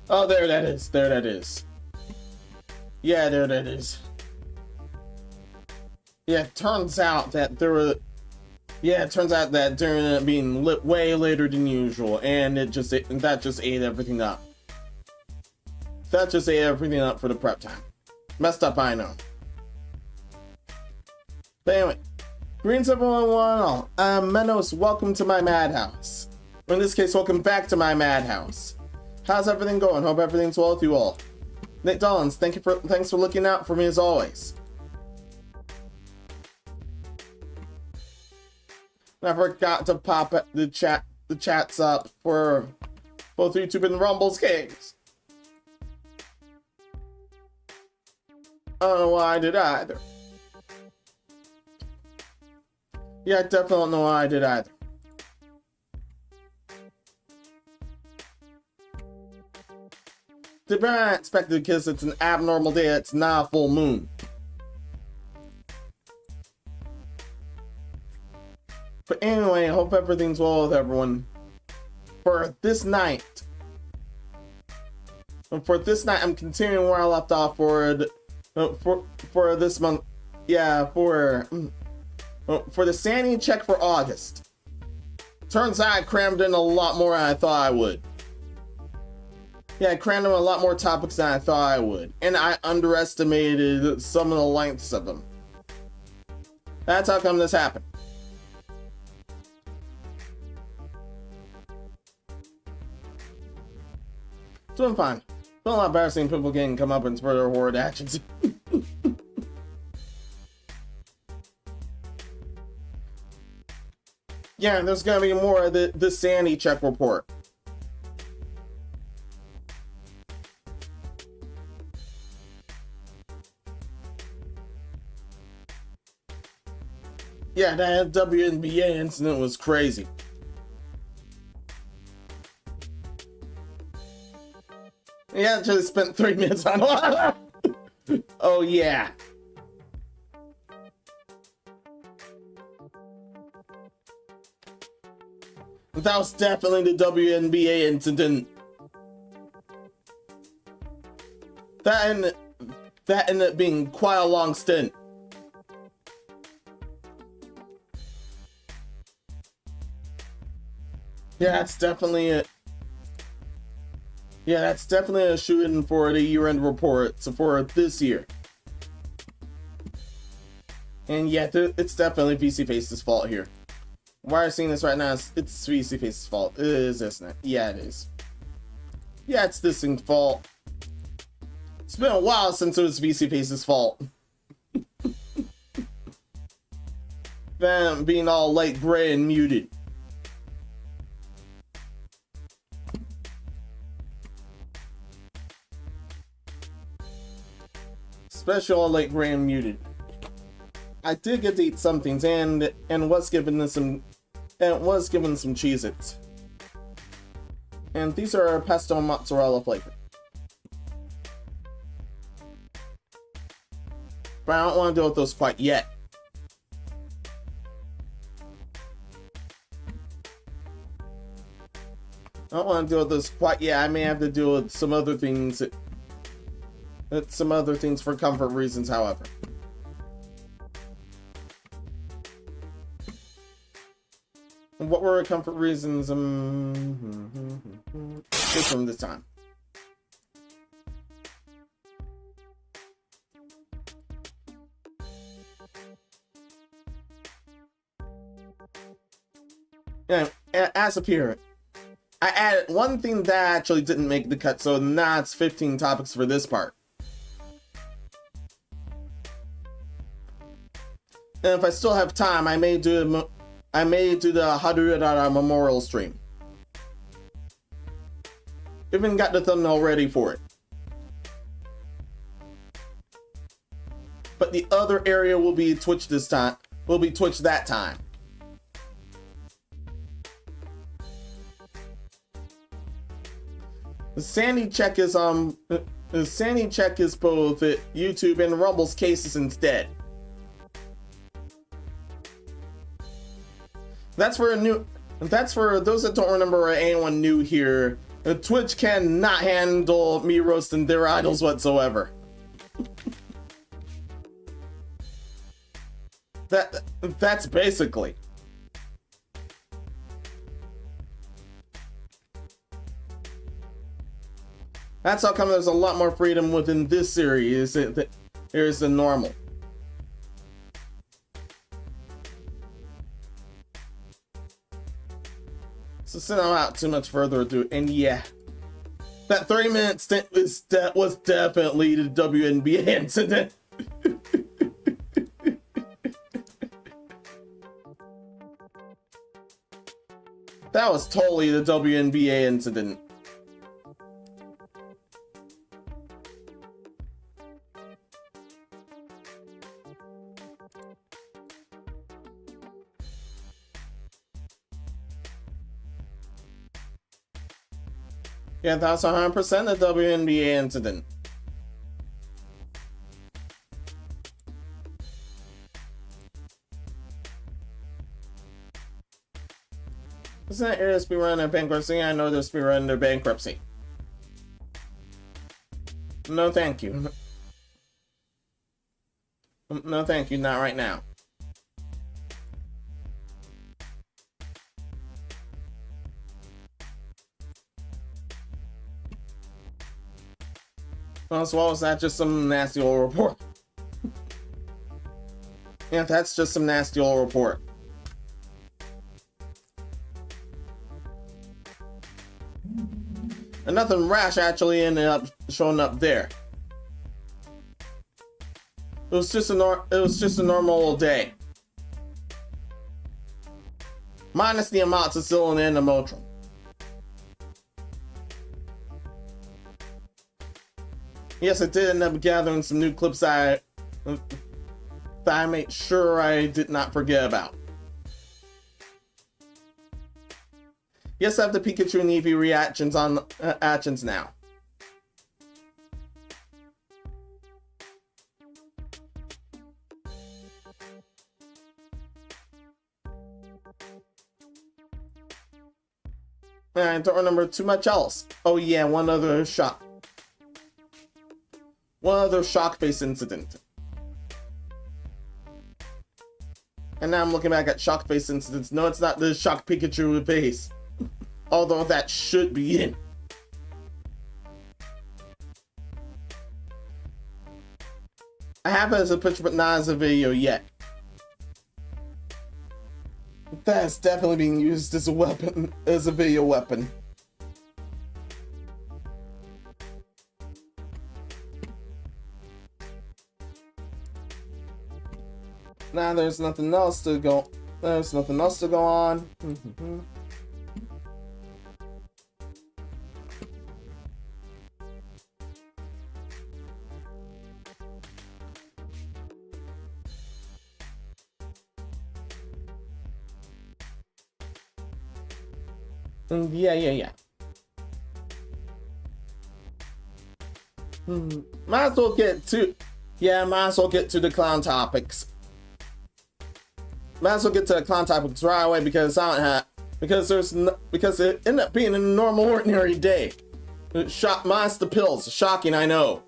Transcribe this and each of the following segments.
Oh, there that is. There that is. Yeah, there that is. Yeah, it turns out that there were... Yeah, it turns out that during it being lit way later than usual, and that just ate everything up. That just ate everything up for the prep time. Messed up, I know. But anyway, greetings everyone, one and all. I'm Menos, welcome to my madhouse. Or in this case, welcome back to my madhouse. How's everything going? Hope everything's well with you all. Nick Dollins, thanks for looking out for me as always. I forgot to pop the chats up for both YouTube and Rumble's games. I don't know why I did either. Yeah, I definitely don't know why I did either. To be unexpected because it's an abnormal day, it's not a full moon. But anyway, I hope everything's well with everyone. For this night, I'm continuing where I left off for this month. Yeah, for the Sanity check for August. Turns out I crammed in a lot more than I thought I would. Yeah, I crammed in a lot more topics than I thought I would, and I underestimated some of the lengths of them. That's how come this happened. Doing fine. Feel a lot better seeing people getting comeuppance for their horrid actions. Yeah, there's gonna be more of the Sanity check report. Yeah, that WNBA incident was crazy. Yeah, I just spent 3 minutes on it. Oh, yeah. That was definitely the WNBA incident. That ended up being quite a long stint. Yeah, that's definitely it. Yeah, that's definitely a shoe-in for the year-end reports for this year. And yeah, it's definitely VC Face's fault here. Why are you seeing this right now? It's VC Face's fault. It is, isn't it? Yeah, it is. Yeah, it's this thing's fault. It's been a while since it was VC Face's fault. Them being all light gray and muted. Special like Graham muted. I did get to eat some things and was given some Cheez-Its. And these are pesto mozzarella flavor. But I don't want to deal with those quite yet. I don't want to deal with those quite yet. I may have to deal with some other things. Some other things for comfort reasons, however. And what were comfort reasons? Just from this time. Yeah, as a peer, I added one thing that actually didn't make the cut, so now it's 15 topics for this part. And if I still have time, I may do the Hadurada memorial stream. Even got the thumbnail ready for it. But the other area will be Twitch this time. Will be Twitch that time. The Sanity check is both YouTube and Rumble's cases instead. That's for those that don't remember or anyone new here. Twitch cannot handle me roasting their idols whatsoever. That's basically. That's how come there's a lot more freedom within this series than normal. So without too much further ado, and yeah, that 30-minute stint was definitely the WNBA incident. That was totally the WNBA incident. Yeah, that's 100% the WNBA incident. Isn't it airs be running their bankruptcy? I know there's be running their bankruptcy. No, thank you. No, thank you. Not right now. Well, so what was that? Just some nasty old report. Yeah, that's just some nasty old report. And nothing rash actually ended up showing up there. It was just a normal day. Minus the amoxicillin and the Motrin. Yes, I did end up gathering some new clips that I made sure I did not forget about. Yes, I have the Pikachu and Eevee reactions on actions now. I don't remember too much else. Oh yeah, one other shock face incident. And now I'm looking back at shock face incidents. No, it's not the shock Pikachu face. Although that should be in. I have it as a picture, but not as a video yet. That's definitely being used as a weapon, as a video weapon. Now there's nothing else to go. There's nothing else to go on. Yeah. Might as well get to the clown topics. Might as well get to the clown topics right away because it ended up being a normal, ordinary day. Minus the pills. Shocking, I know.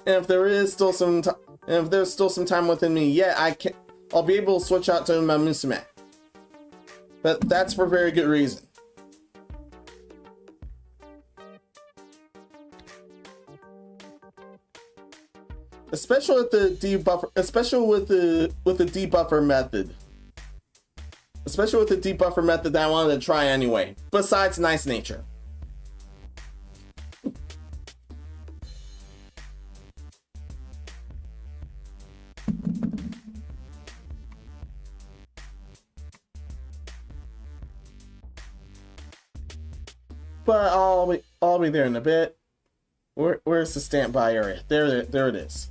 And if there's still some time within me yet, I'll be able to switch out to my Musume. But that's for very good reason. Especially with the debuffer, especially with the debuffer method. Especially with the debuffer method that I wanted to try anyway. Besides nice nature. But I'll be there in a bit. Where's the standby area? There it is.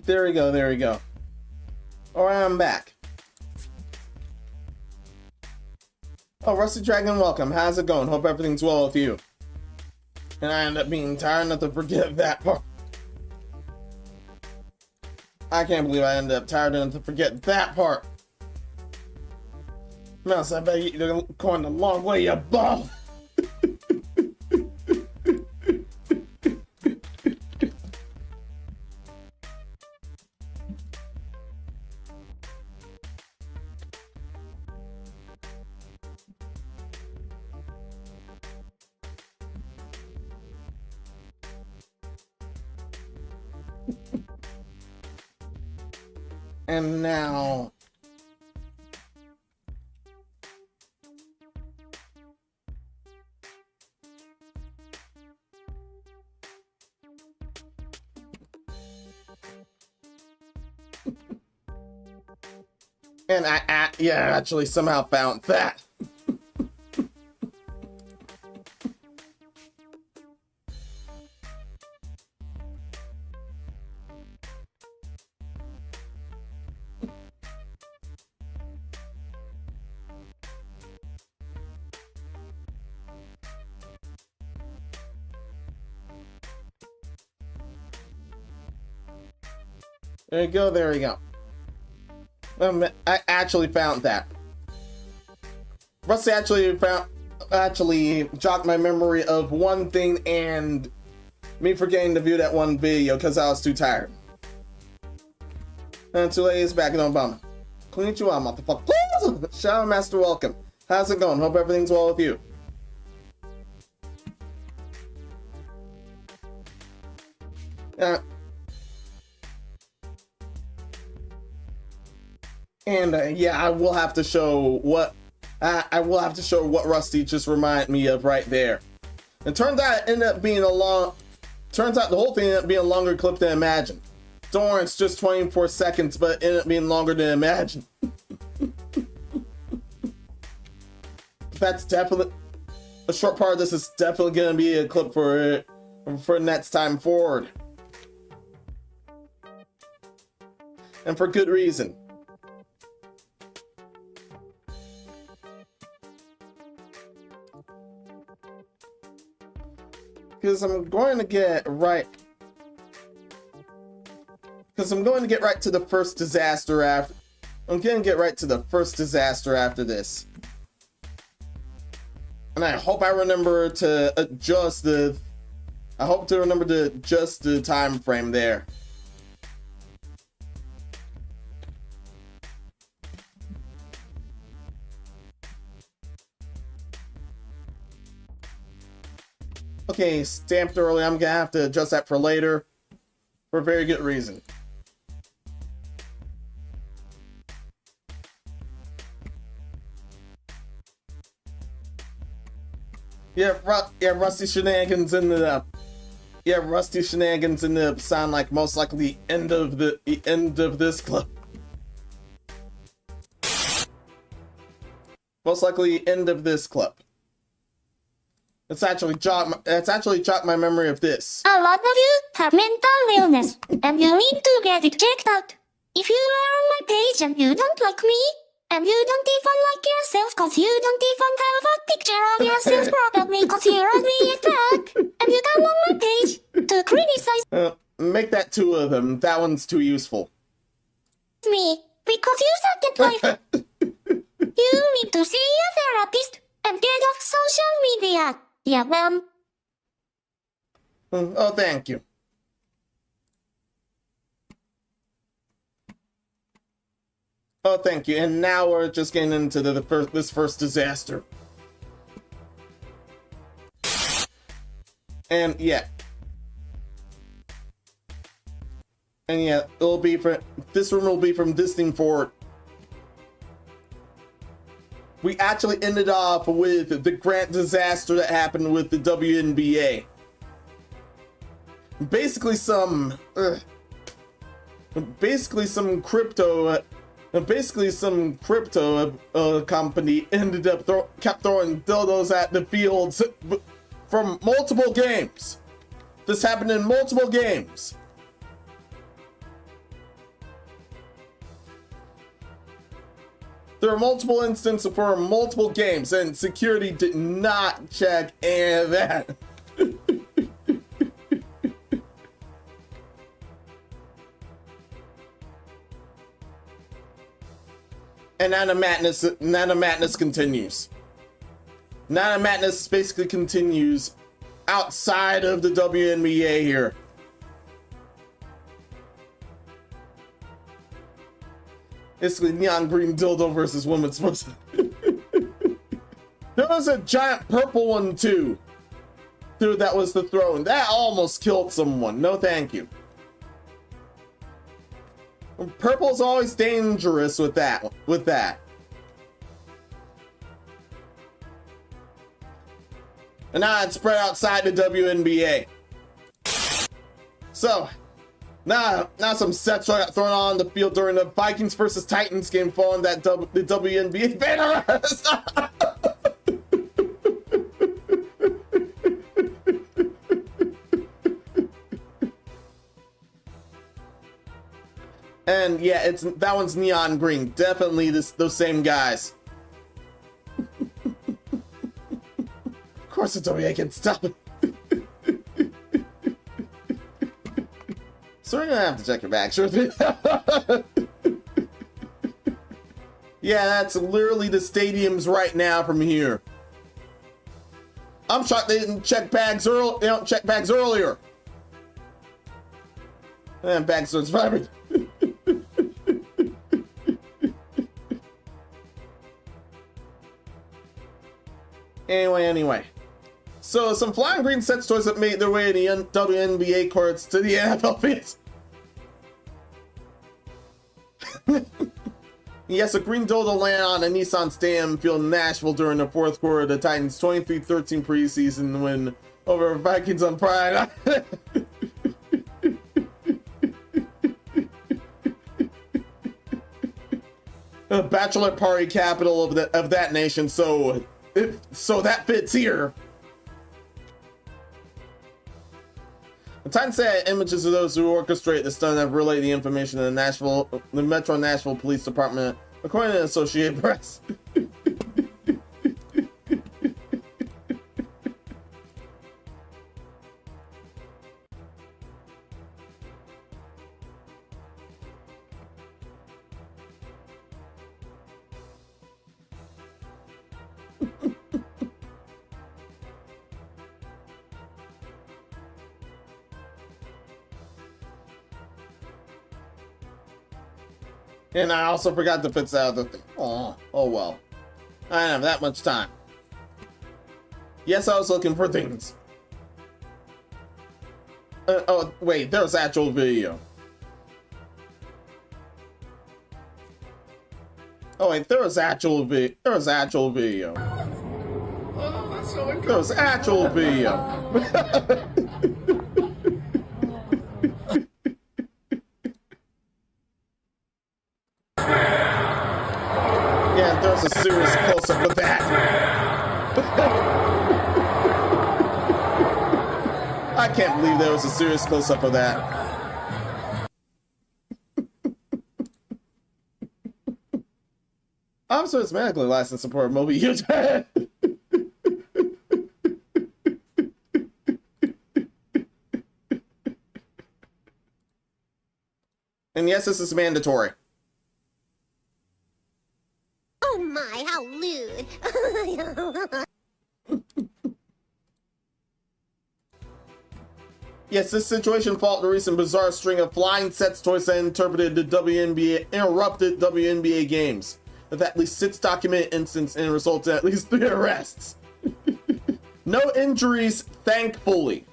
There we go, there we go. Alright, I'm back. Oh, Rusty Dragon, welcome. How's it going? Hope everything's well with you. And I end up being tired enough to forget that part. I can't believe I ended up tired enough to forget that part. Mouse, I bet you're going a long way, you bum. And now, and I actually somehow found that. There you go, there we go. I actually found that. Rusty actually jogged my memory of one thing and me forgetting to view that one video because I was too tired. And too late is back in Obama. Konnichiwa, motherfucker. Shadow Master, welcome. How's it going? Hope everything's well with you. And yeah, I will have to show what Rusty just reminded me of right there. It turns out it ended up being turns out the whole thing ended up being a longer clip than imagined. Don't worry, it's just 24 seconds, but it ended up being longer than imagined. That's definitely a short part of this is definitely gonna be a clip for next time forward. And for good reason. Because I'm going to get right to the first disaster after. I'm going to get right to the first disaster after this. And I hope I remember to adjust the time frame there. Okay, stamped early. I'm gonna have to adjust that for later, for a very good reason. Rusty shenanigans ended up. Yeah, Rusty shenanigans ended up sound like most likely the end of this clip. Most likely end of this clip. It's actually jogged my memory of this. A lot of you have mental illness, and you need to get it checked out. If you are on my page and you don't like me, and you don't even like yourself cause you don't even have a picture of yourself probably cause you're ugly as fuck, and you come on my page to criticize make that 2 of them. That one's too useful. Me, because you suck at life. You need to see a therapist and get off social media. Yeah, ma'am. Oh, thank you. Oh, thank you. And now we're just getting into this first disaster. And yeah. It'll be this room will be from this thing forward. We actually ended off with the grand disaster that happened with the WNBA. Basically some crypto company ended up kept throwing dildos at the fields from multiple games. This happened in multiple games. There were multiple instances for multiple games, and security did not check any of that. And Nana Madness continues. Nana Madness basically continues outside of the WNBA here. Basically, neon green dildo versus women's pussy. There was a giant purple one too. Dude, that was the throne. That almost killed someone. No, thank you. Purple's always dangerous with that. And now it's spread outside the WNBA. So, now some sets got thrown on the field during the Vikings versus Titans game following that the WNBA ban arrest. And yeah, that one's neon green. Definitely those same guys. Of course the WNBA can stop it. So we're gonna have to check your back, sure. Yeah, that's literally the stadiums right now from here. I'm shocked they didn't check bags early. They don't check bags earlier. And bags are vibrant. Anyway. So, some flying green sex toys that made their way in the WNBA courts to the NFL fields. Yes, a green dildo landed on a Nissan Stadium field in Nashville during the fourth quarter of the Titans' 23-13 preseason win over Vikings on Friday. A bachelor party capital of that nation, so that fits here. The Titans said images of those who orchestrate the stunt have relayed the information to the Metro Nashville Police Department, according to the Associated Press. And I also forgot to fix that other thing. Oh well. I didn't have that much time. Yes, I was looking for things. Oh, wait, there's actual video. Oh, wait, there was actual video. There was actual video. There was actual video. Yeah, there's a serious close-up of that. I can't believe there was a serious close-up of that. Officers medically licensed support mobile user. And yes, this is mandatory. Oh my, how lewd. Yes, this situation followed the recent bizarre string of flying sets toys that interrupted WNBA games. Of at least 6 documented incidents and resulted in at least 3 arrests. No injuries, thankfully.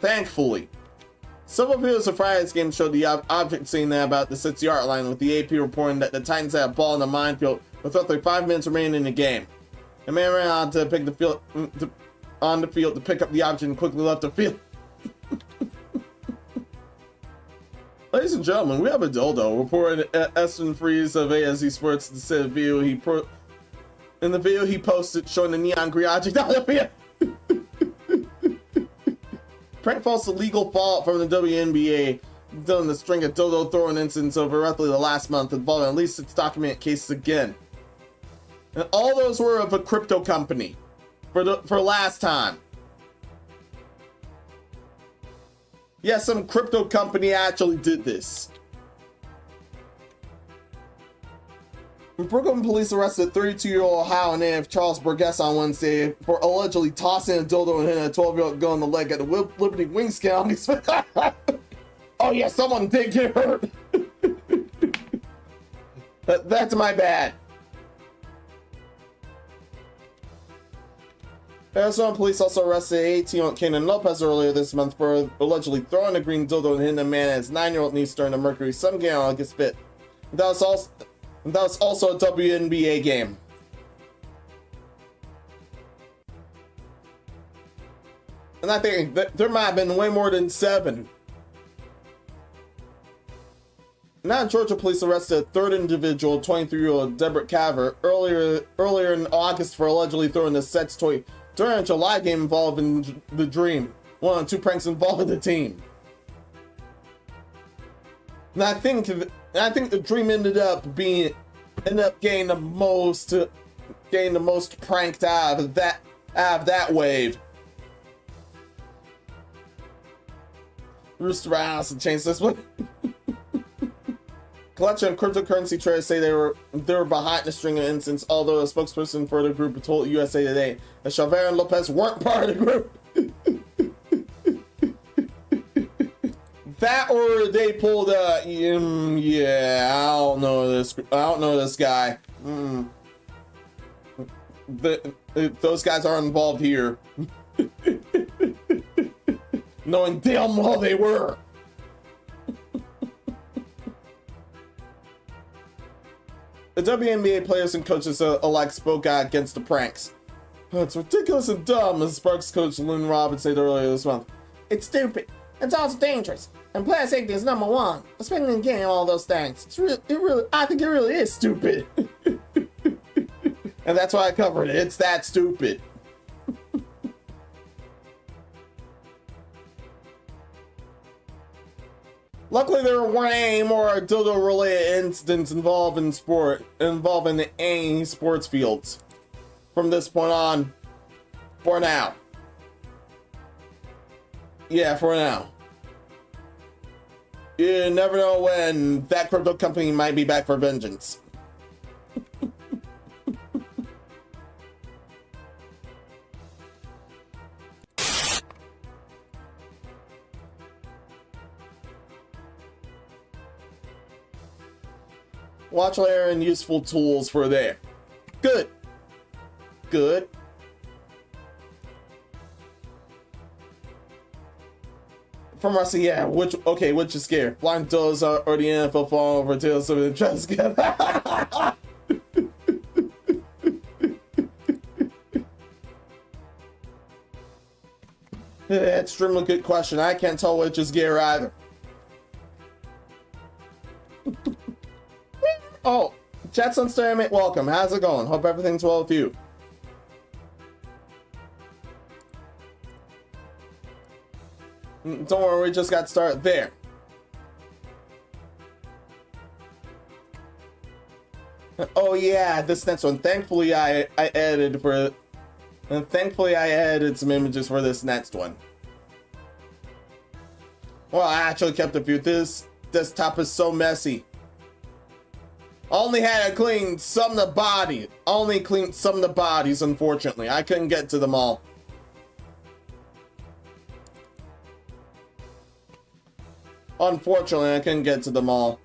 Thankfully. Several videos of Friday's game showed the object saying that about the 6-yard line, with the AP reporting that the Titans had a ball in the minefield with roughly 5 minutes remaining in the game. A man ran on to pick the field to pick up the object and quickly left the field. Ladies and gentlemen, we have a dildo, reported Eston Freeze of ASE Sports to say the video in the video he posted showing the neon green object out of the field. Prank falls to legal fallout from the WNBA done the string of dildo throwing incidents over roughly the last month, involving at least 6 documented cases again. And all those were of a crypto company for last time. Yeah, some crypto company actually did this. Brooklyn police arrested 32-year-old Ohio native Charles Burgess on Wednesday for allegedly tossing a dildo and hitting a 12-year-old girl in the leg at the Liberty Wings game on his Oh yeah, someone did get hurt. That's my bad. Arizona police also arrested 18-year-old Kenan Lopez earlier this month for allegedly throwing a green dildo and hitting a man and his 9-year-old niece during the Mercury Sun game on August 5th. That was also a WNBA game. And I think there might have been way more than 7. Now, Georgia police arrested a third individual, 23-year-old Deborah Caver, earlier in August for allegedly throwing a sex toy during a July game involving the Dream, one of 2 pranks involving the team. And I think the Dream ended up getting the most pranked out of that wave. Rooster House and change this one. Collection of cryptocurrency traders say they were behind the string of incidents, although a spokesperson for the group told USA Today that Chavez and Lopez weren't part of the group. That or they pulled yeah, I don't know this guy. Those guys aren't involved here. Knowing damn well they were. The WNBA players and coaches alike spoke out against the pranks. It's ridiculous and dumb, as Sparks coach Lynn Robbins said earlier this month. It's stupid. It's also dangerous. And player safety is number one. Especially in getting all those things. I think it really is stupid. And that's why I covered it. It's that stupid. Luckily, there weren't any more dildo-related incidents involving any sports fields. From this point on, for now. Yeah, for now. You never know when that crypto company might be back for vengeance. Watch layer and useful tools for there. Good. Good. From Rusty, yeah, which is scary. Blind does or the NFL fall over till somebody tries to get extremely good question. I can't tell which is scary either. Oh, Jetson Stairmate, welcome. How's it going? Hope everything's well with you. Don't worry, we just got started there. Oh yeah, this next one. Thankfully, I edited some images for this next one. Well, I actually kept a few. This desktop is so messy. Only had to clean some of the body. Only cleaned some of the bodies, unfortunately. I couldn't get to them all. Unfortunately, I couldn't get to them all.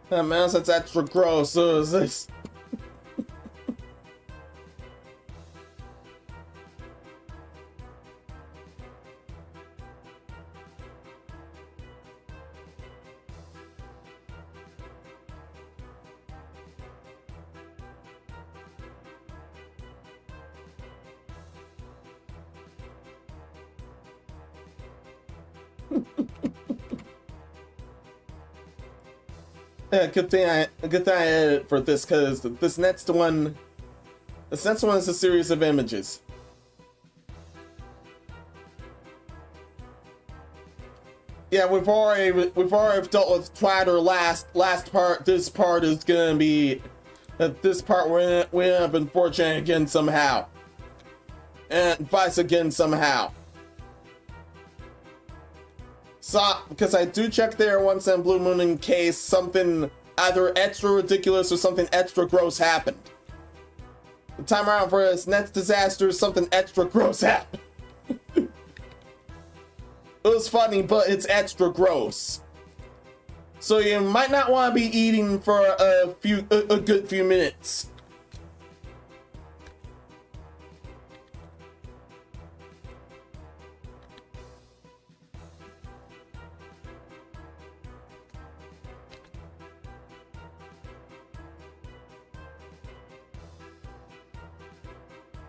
That mouse, that's extra gross. So is this. Yeah, good thing I edited for this, because this next one is a series of images. Yeah, we've already dealt with Twitter last part. This part is gonna be this part we end up unfortunate again somehow, and vice again somehow. So, because I do check there once in Blue Moon in case something either extra ridiculous or something extra gross happened. The time around for this next disaster, something extra gross happened. It was funny, but it's extra gross. So you might not want to be eating for a good few minutes.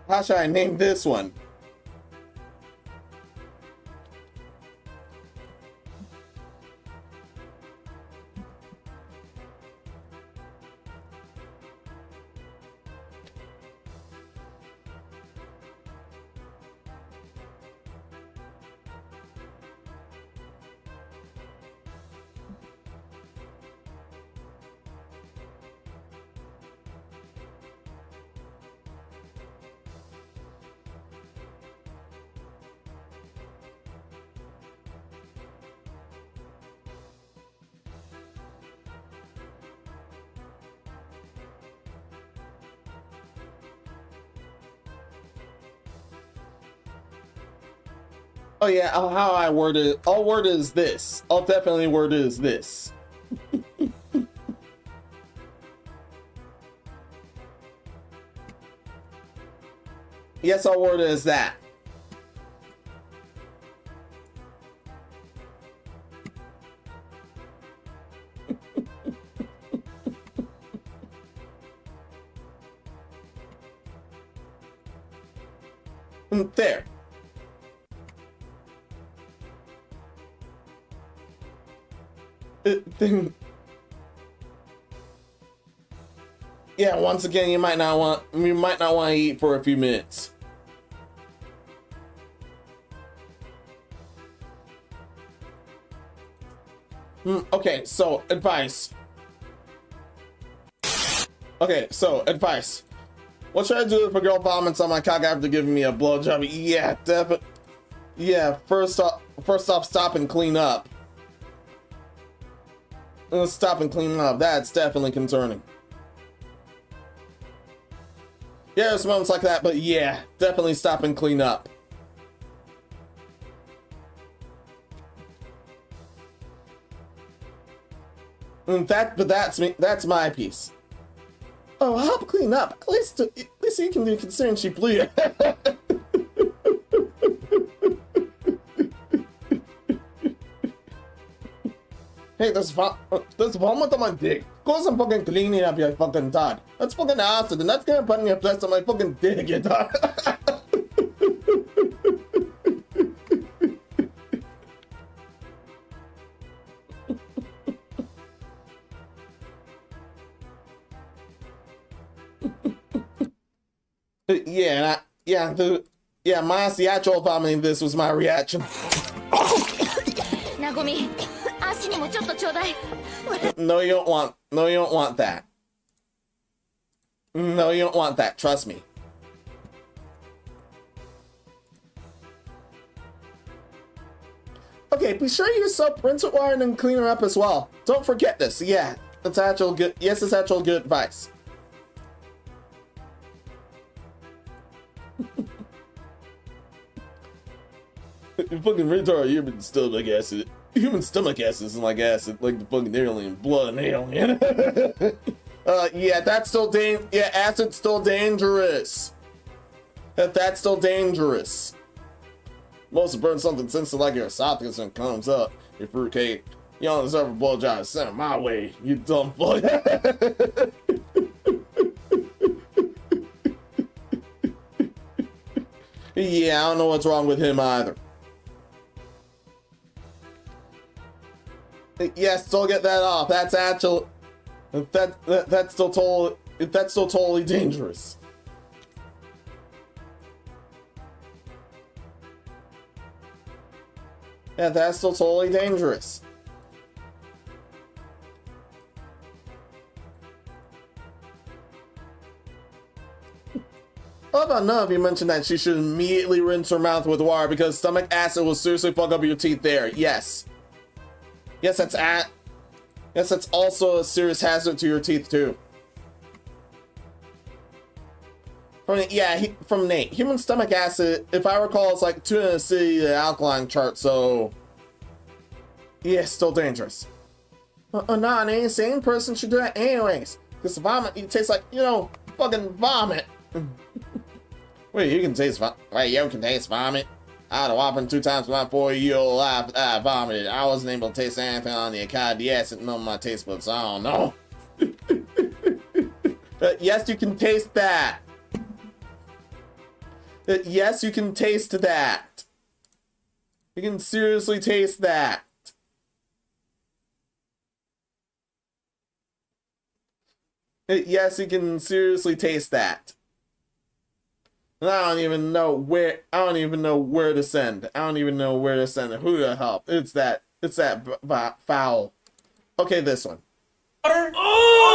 How should I name this one? Oh yeah, how I word it. I'll word it as this. I'll definitely word it as this. Yes, I'll word it as that. There. Yeah, once again, you might not want to eat for a few minutes. Okay, so advice. What should I do if a girl vomits on my cock after giving me a blowjob? Yeah, definitely. Yeah, first off, stop and clean up. Stop and clean up. That's definitely concerning. Yeah, there's moments like that, but yeah, definitely stop and clean up. That's me. That's my piece. Oh, I'll help clean up. At least you can do considering she blew. Hey, there's vomit on my dick. Go some fucking clean it up, you fucking dog. That's fucking acid, and that's gonna put in your place on my fucking dick, you dog. My actual vomiting this was my reaction. No, you don't want that. No, you don't want that, trust me. Okay, be sure you use soap, rinse with water, and clean her up as well. Don't forget this. Yeah, it's actual good. Yes, it's actual good advice. Fucking retard human stomach acid. Human stomach acid isn't like acid, like the fucking alien blood and alien. Yeah, that's still yeah, acid's still dangerous. That's still dangerous. Most burn something sensitive like your esophagus and comes up. Your fruitcake. You don't deserve a blowjob. Send it my way, you dumb fuck. Yeah, I don't know what's wrong with him either. Yes, still get that off. That's actual. That's still totally dangerous. Yeah, that's still totally dangerous. How about none of you mentioned that she should immediately rinse her mouth with water because stomach acid will seriously fuck up your teeth there. Yes. Yes, that's also a serious hazard to your teeth too. From Nate. Human stomach acid, if I recall, it's like 2 in a city, the alkaline chart, so yeah, still dangerous. No, an insane person should do that anyways. Because vomit, it tastes like, fucking vomit. Wait, you can taste vomit? I had a whopping 2 times my 4-year-old life I vomited. I wasn't able to taste anything on the acid acid in my taste buds, so I don't know. Yes, you can taste that. Yes, you can taste that. You can seriously taste that. Yes, you can seriously taste that. And I don't even know where to send. I don't even know where to send it. Who to help? It's that foul. Okay, this one. Oh!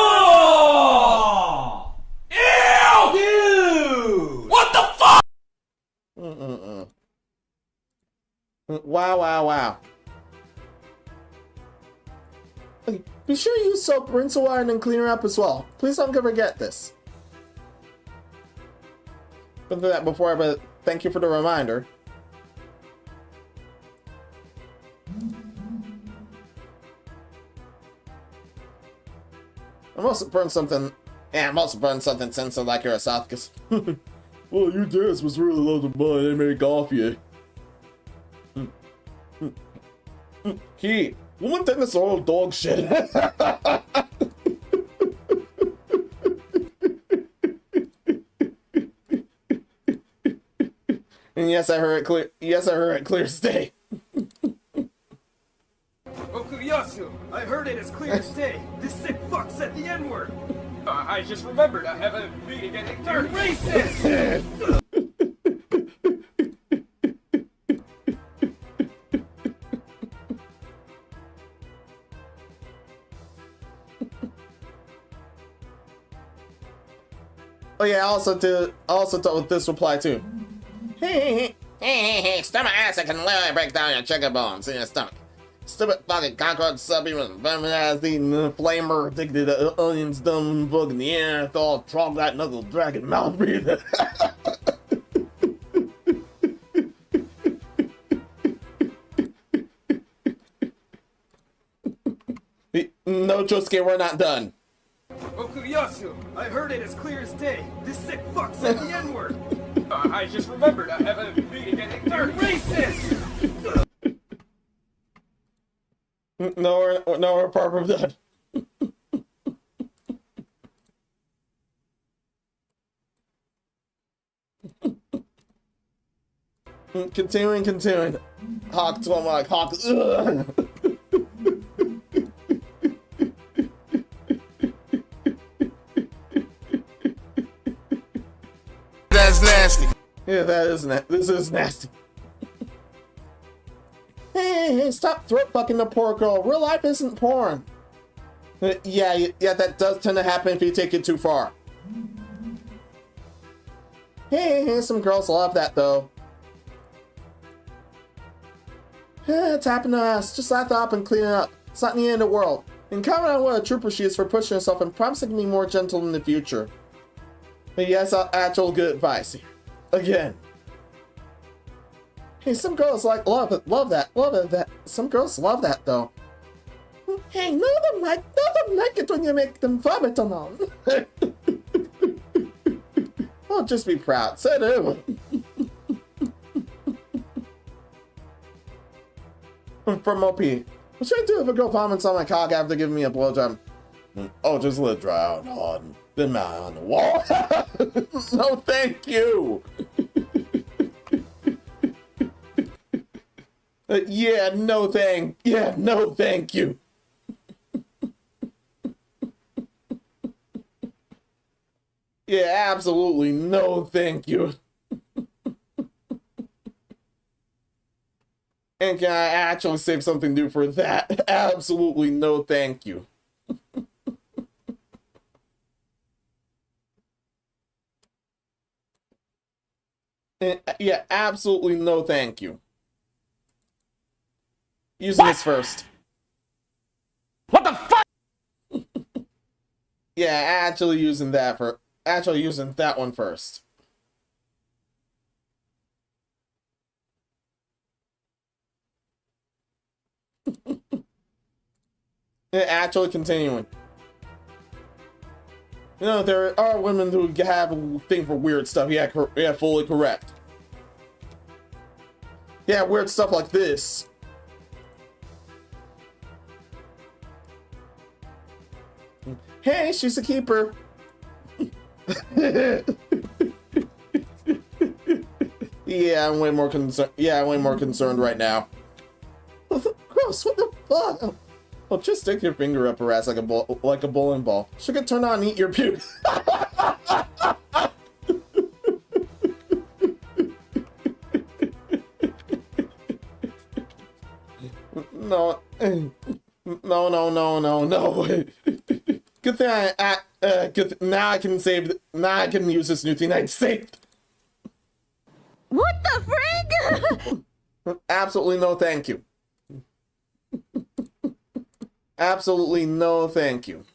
Ew! Dude! What the fuck? Wow. Okay, be sure you use soap, rinse the water, and then clean her up as well. Please don't forget this. But thank you for the reminder. I must have burned something sensitive like your esophagus. Well, your dance was really low to mine. They made off you. Hey, woman think this all dog shit. And yes, I heard it clear. Yes, I heard it clear as day. Okuyasu, I heard it as clear as day. This sick fuck said the N-word. I just remembered I have a meeting at 8:30. Racist! Oh yeah, I also thought this reply too. Hey, stomach acid can literally break down your chicken bones in your stomach. Stupid fucking cockroach subhuman, feminized eating flamer, addicted to onions, dumb bug in the air, thought trog that knuckle dragon mouth breather. No, Josuke, we're not done. Okuyasu, I heard it as clear as day. This sick fuck said the N-word. I just remembered I have a meeting at 8:30. Racist! No, we're far from done. Continuing. Hawk to like Hawk. Ugh. That's nasty. Yeah, this is nasty. Hey, stop throat fucking the poor girl. Real life isn't porn. Yeah, that does tend to happen if you take it too far. Hey, some girls love that though. Yeah, it's happened to us. Just laugh it up and clean it up. It's not the end of the world. And comment on what a trooper she is for pushing herself and promising to be more gentle in the future. But yes, actual good advice here. Again. Hey, some girls love that. Some girls love that though. Hey, none of them like it when you make them vomit on. Well, just be proud. So do. From OP. What should I do if a girl vomits on my cock after giving me a blowjob? Oh, just let it dry out hard. Then mount on the wall. No, thank you. No, thank you. Yeah, absolutely no, thank you. And can I actually save something new for that? Absolutely no, thank you. Yeah, absolutely no, thank you. Using this first. What the fuck? Yeah, actually using that one first. Actually continuing. You know, there are women who have a thing for weird stuff. Yeah, fully correct. Yeah, weird stuff like this. Hey, she's a keeper. Yeah, I'm way more concerned right now. Gross, what the fuck? Well, just stick your finger up her ass like a bowling ball. She could turn on and eat your puke. No. Good thing now I can use this new thing I saved. What the frig? Absolutely no thank you. Absolutely no thank you.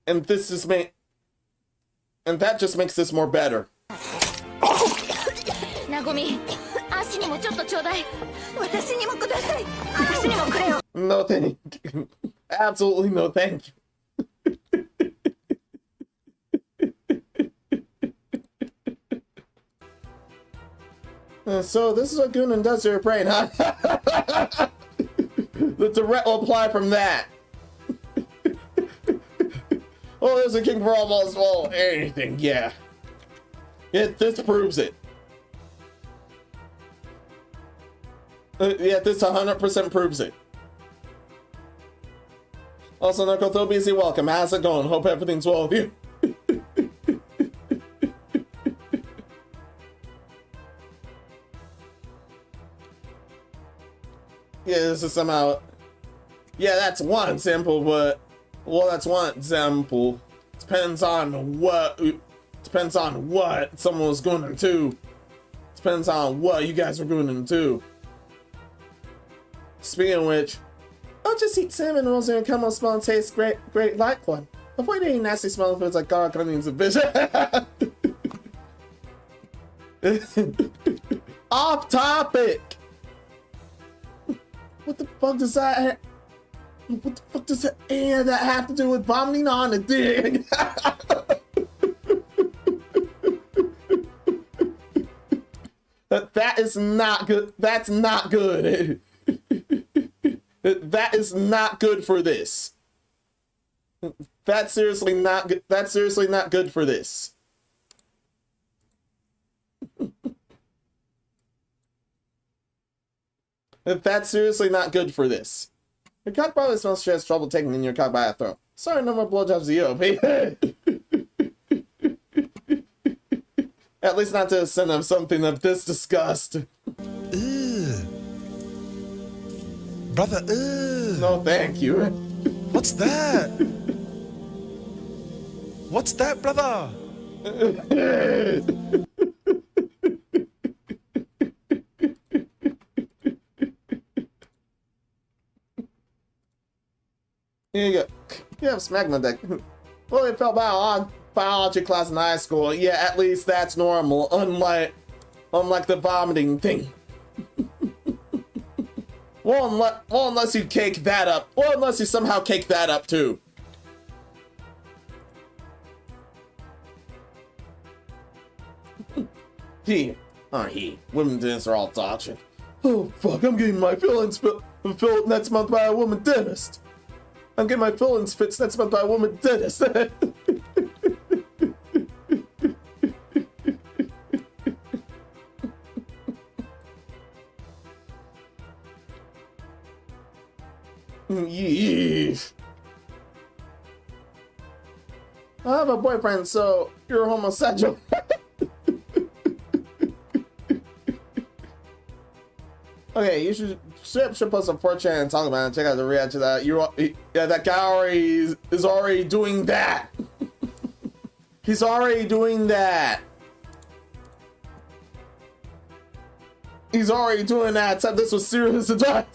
And that just makes this more better. No thank you. Absolutely no thank you. So this is what Goonan does to your brain, huh? The direct reply from that. Oh, there's a king for almost anything, yeah. This proves it. Yeah, this 100% proves it. Also, Narcothobia, welcome. How's it going? Hope everything's well with you. Yeah, this is somehow... Yeah, that's one example, but... Well, that's one example. Depends on what someone was going into. Depends on what you guys are going into. Speaking of which, I'll just eat salmon rolls and come on smell and taste great like one. Avoid eating nasty smelling foods like garlic, onions, and fish. Off topic! What the fuck does that any of that have to do with vomiting on a dick? That is not good. That's not good. That is not good for this. That's seriously not good. That's seriously not good for this. That's seriously not good for this. Your cock probably smells she has trouble taking in your cock by a throat. Sorry, no more blowjobs to you, okay? At least not to the extent of something of this disgust. Ugh. Brother, ugh. No, thank you. What's that? What's that, brother? Here you go. You have smegma deck. Well, it felt biology class in high school. Yeah, at least that's normal. Unlike the vomiting thing. well, unless you cake that up. Well, unless you somehow cake that up too. Women dentists are all toxic. Oh fuck! I'm getting my fillings filled next month by a woman dentist. I'm getting my fillings fixed next month by a woman dentist. Yeesh. I have a boyfriend, so you're homosexual. Okay, you should post a 4chan and talk about it. Check out the reaction to that. That guy is already doing that. He's already doing that. He's already doing that. Except this was serious advice.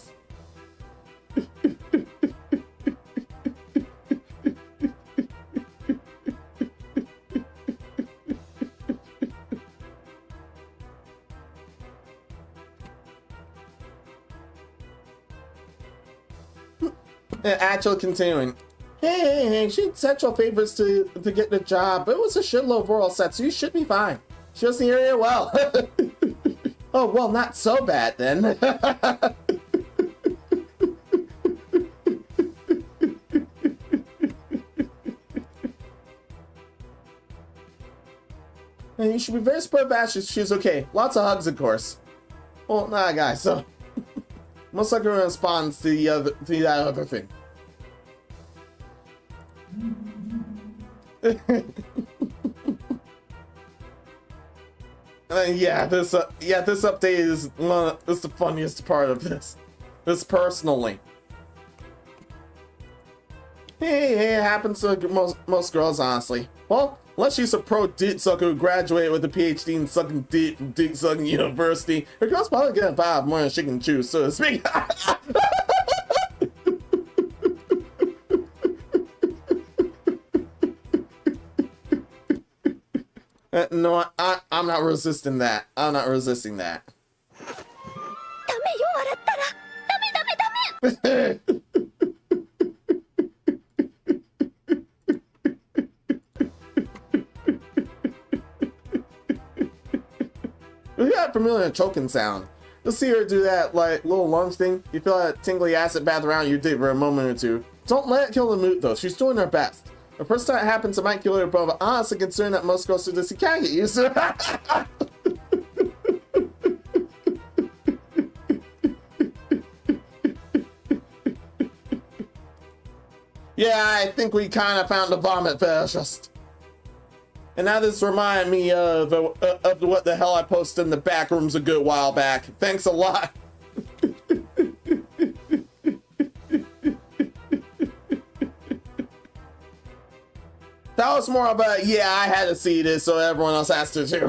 Actually continuing. Hey, she did sexual favors to get the job, but it was a shitload of oral sex, so you should be fine. She doesn't hear you well. Oh, well, not so bad then. And you should be very supportive of she's okay. Lots of hugs, of course. Well, nah, guys, so... Most likely responds to that other thing. This update is the funniest part of this. This personally. Hey, it happens to most girls, honestly. Well, unless she's a pro dick sucker who graduated with a PhD in sucking dick from Dick Sucking University, her girl's probably gonna buy more than she can chew, so to speak. No, I'm not resisting that. I'm not resisting that. We got familiar choking sound. You'll see her do that like little lunge thing. You feel that tingly acid bath around your dick for a moment or two. Don't let it kill the mood though. She's doing her best. The first time it happens, it might kill her, but honestly, considering that most girls do this, you can't get used to it. Yeah, I think we kind of found a vomit fascist. And now this remind me of what the hell I posted in the back rooms a good while back. Thanks a lot. That was more of a, yeah, I had to see this, so everyone else has to too.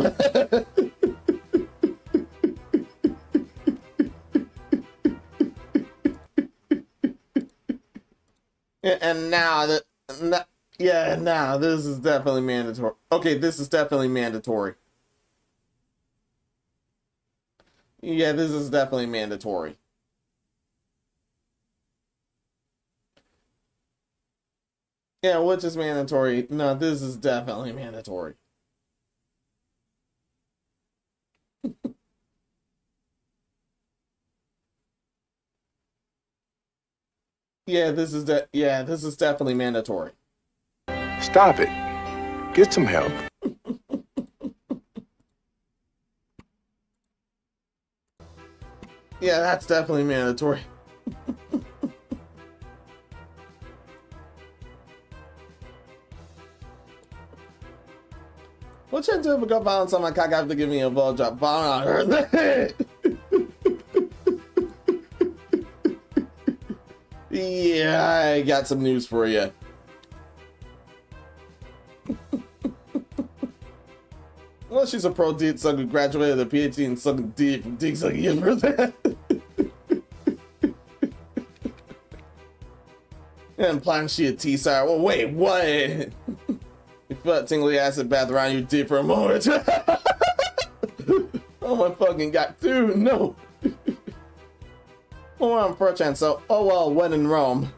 And now that, yeah, now this is definitely mandatory. Okay, this is definitely mandatory. Yeah, this is definitely mandatory. Yeah, which is mandatory? No, this is definitely mandatory. Yeah, this is definitely mandatory. Stop it. Get some help. Yeah, that's definitely mandatory. What should I do if I got violence on my cock after giving me a blowjob? Vomit on her. Yeah, I got some news for you. Well, she's a pro dick sucker, graduated with a PhD in sucking dick from Dick Sucking University. And implying she a T-sire. Well, wait, what? You felt tingly acid bath around your dick for a moment. Oh my fucking god, dude, no. Oh, I'm for a chance, so, oh well, when in Rome.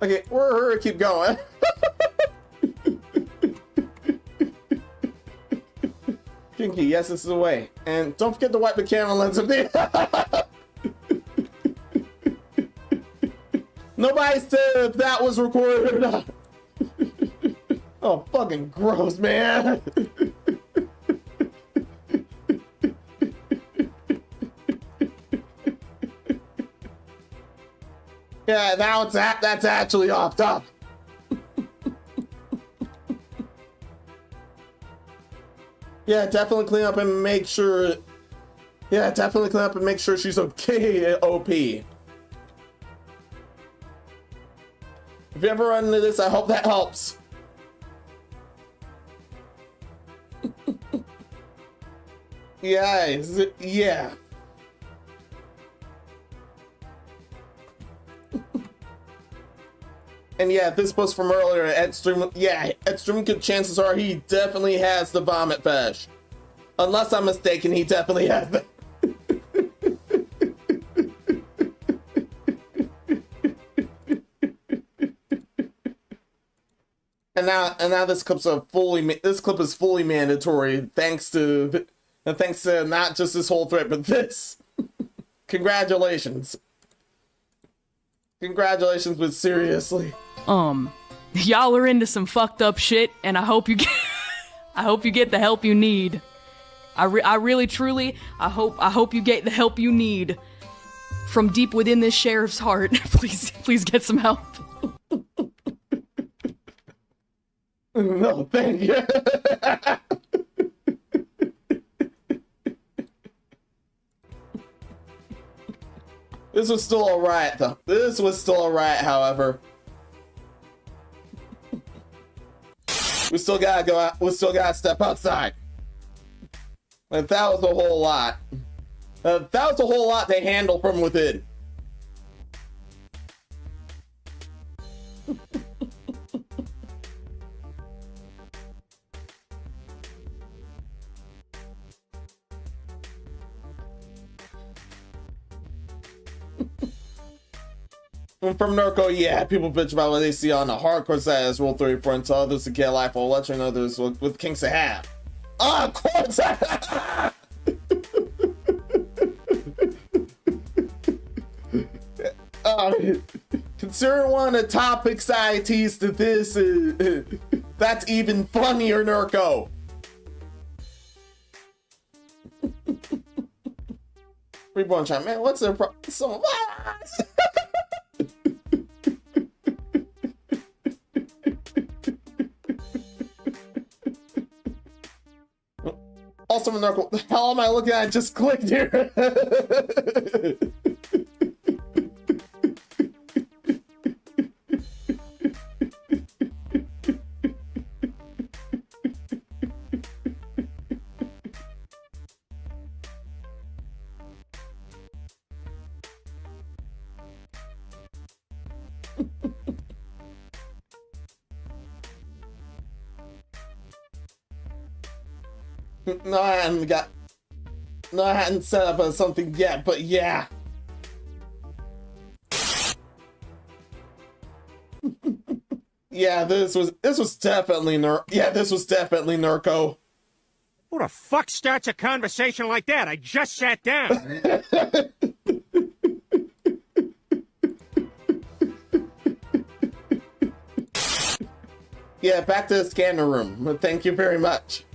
Okay, we're gonna keep going. Kinky, yes, this is the way. And don't forget to wipe the camera lens of the. Nobody said if that was recorded or not. Oh, fucking gross, man. Yeah, now that's actually off top. Yeah, definitely clean up and make sure. Yeah, definitely clean up and make sure she's okay, OP. If you ever run into this, I hope that helps. Yeah. And yeah, this post from earlier, extreme good chances are he definitely has the vomit fesh. Unless I'm mistaken, he definitely has that. And now this clip is fully mandatory thanks to not just this whole thread, but this. Congratulations. Congratulations, but seriously. Y'all are into some fucked up shit, and I hope you get the help you need. I really truly hope you get the help you need from deep within this sheriff's heart. Please get some help. No, thank you. This was still a riot, though. This was still a riot, however. We still gotta go out. We still gotta step outside. Like, that was a whole lot. That was a whole lot to handle from within. From Norco, yeah, people bitch about what they see on the hardcore side as Rule 34 and tell others to get life while letting others with kinks to have. Ah, of course! Considering one of the topic cites to this, that's even funnier, Nurko. Reborn Chime, man, what's their problem? So, also, Nurko, what the hell am I looking at? I just clicked here. No, I hadn't set up something yet, but yeah. Yeah, this was definitely Nurko. Who the fuck starts a conversation like that? I just sat down. Yeah, back to the scanner room. But thank you very much.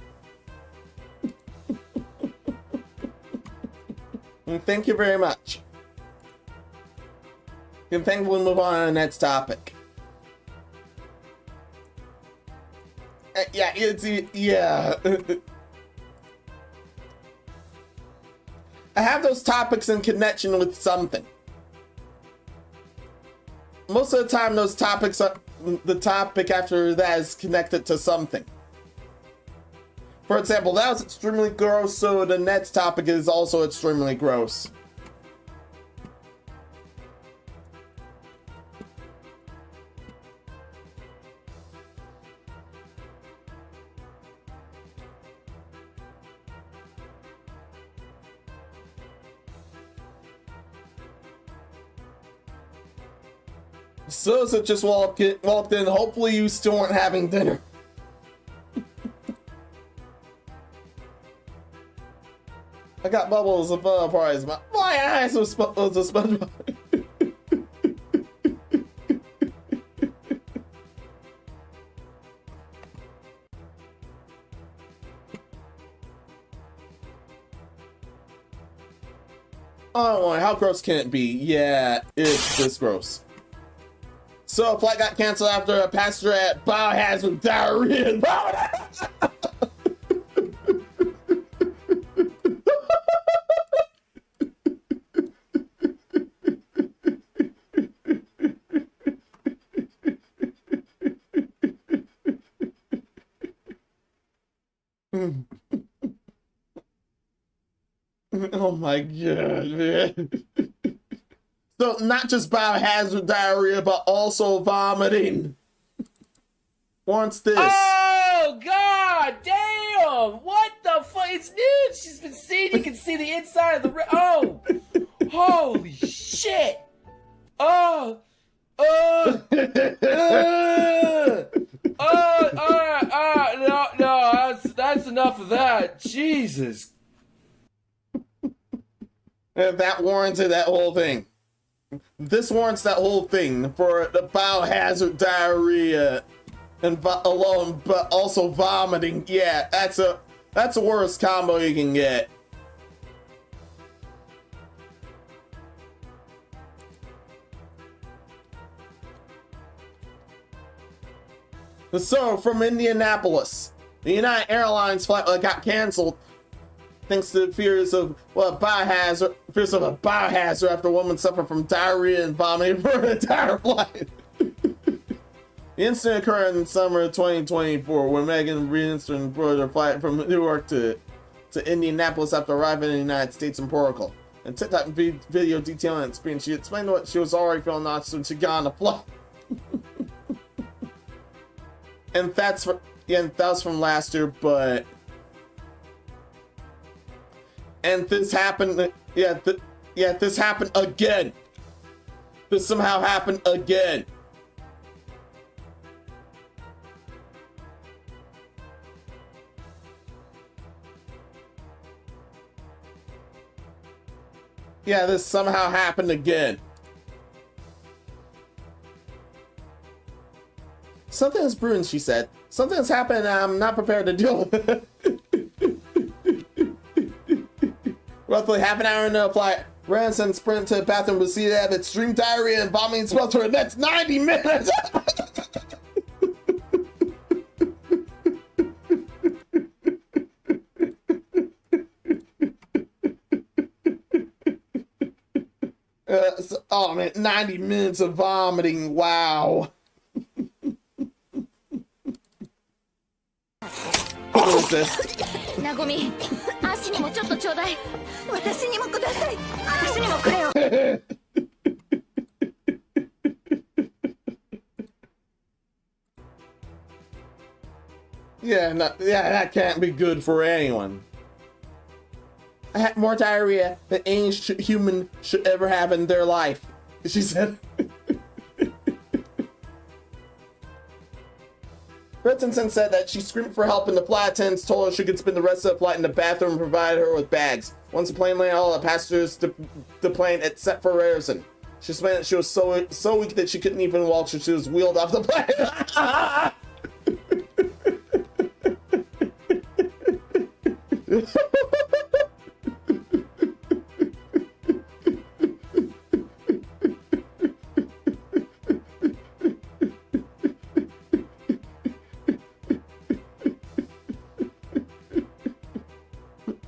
Thank you very much. And think we'll move on to the next topic. Yeah, yeah. I have those topics in connection with something. Most of the time, those topics are the topic after that is connected to something. For example, that was extremely gross, so the next topic is also extremely gross. Sosa just walked in. Hopefully you still weren't having dinner. I got bubbles of prize. My eyes was a SpongeBob. Oh, how gross can it be? Yeah, it's this gross. So, a flight got canceled after a passenger at biohazard diarrhea. Oh my god, man. So, not just biohazard diarrhea, but also vomiting. Wants this. Oh god damn! What the fuck? It's nude! She's been seen, you can see the inside of the oh! Holy shit! Oh! No, that's enough of that. Jesus. That warranted that whole thing. This warrants that whole thing for the biohazard diarrhea and alone, but also vomiting. Yeah, that's a worst combo you can get. So, from Indianapolis, the United Airlines flight got canceled thanks to fears of a biohazard after a woman suffered from diarrhea and vomiting for an entire flight. The incident occurred in summer of 2024 when Megan Reinstrom boarded her flight from New York to Indianapolis after arriving in the United States in Portugal. In TikTok video detailing the experience, she explained what she was already feeling nauseous when she got on the flight. And that's from last year, but this happened. This happened again. This somehow happened again. Yeah, this somehow happened again. Something is brewing, she said. Something has happened and I'm not prepared to deal with it. Roughly half an hour into the flight, Ransom sprinted to the bathroom to see that extreme diarrhea and vomiting spells for the next 90 minutes. Oh man, 90 minutes of vomiting, wow. What was this? なごみ、足にもちょっとちょうだい。私にもください。私にもくれよ。Yeah, no, yeah, that can't be good for anyone. I had more diarrhea than any human should ever have in their life, she said. Richardson said that she screamed for help and the flight attendants told her she could spend the rest of the flight in the bathroom and provided her with bags. Once the plane landed, all the passengers the plane except for Richardson. She explained that she was so weak that she couldn't even walk, so she was wheeled off the plane.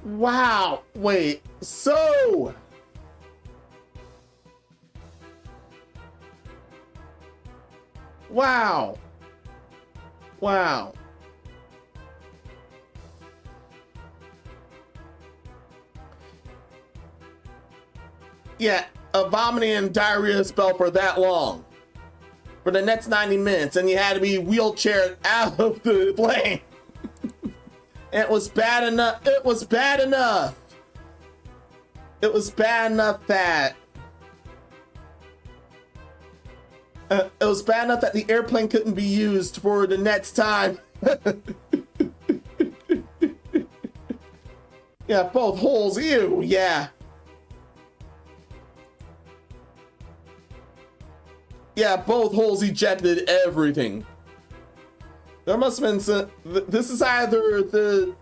Wow, wait, so... Wow. Wow. Yeah, a vomiting and diarrhea spell for that long. For the next 90 minutes, and you had to be wheelchaired out of the plane. It was bad enough. It was bad enough. It was bad enough that... it was bad enough that the airplane couldn't be used for the next time. Yeah, both holes. Ew, yeah. Yeah, both holes ejected everything. There must have been some... This is either the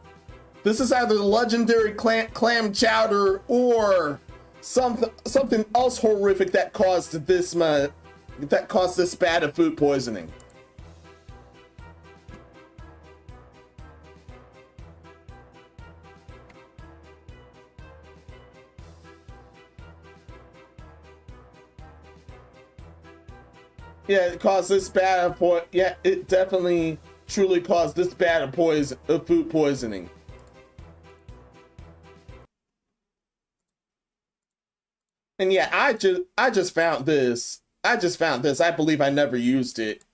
legendary clam chowder or something else horrific that caused this bad of food poisoning. Yeah, it caused this bad of yeah, it definitely truly caused this bad of food poisoning. And yeah, I just found this. I believe I never used it.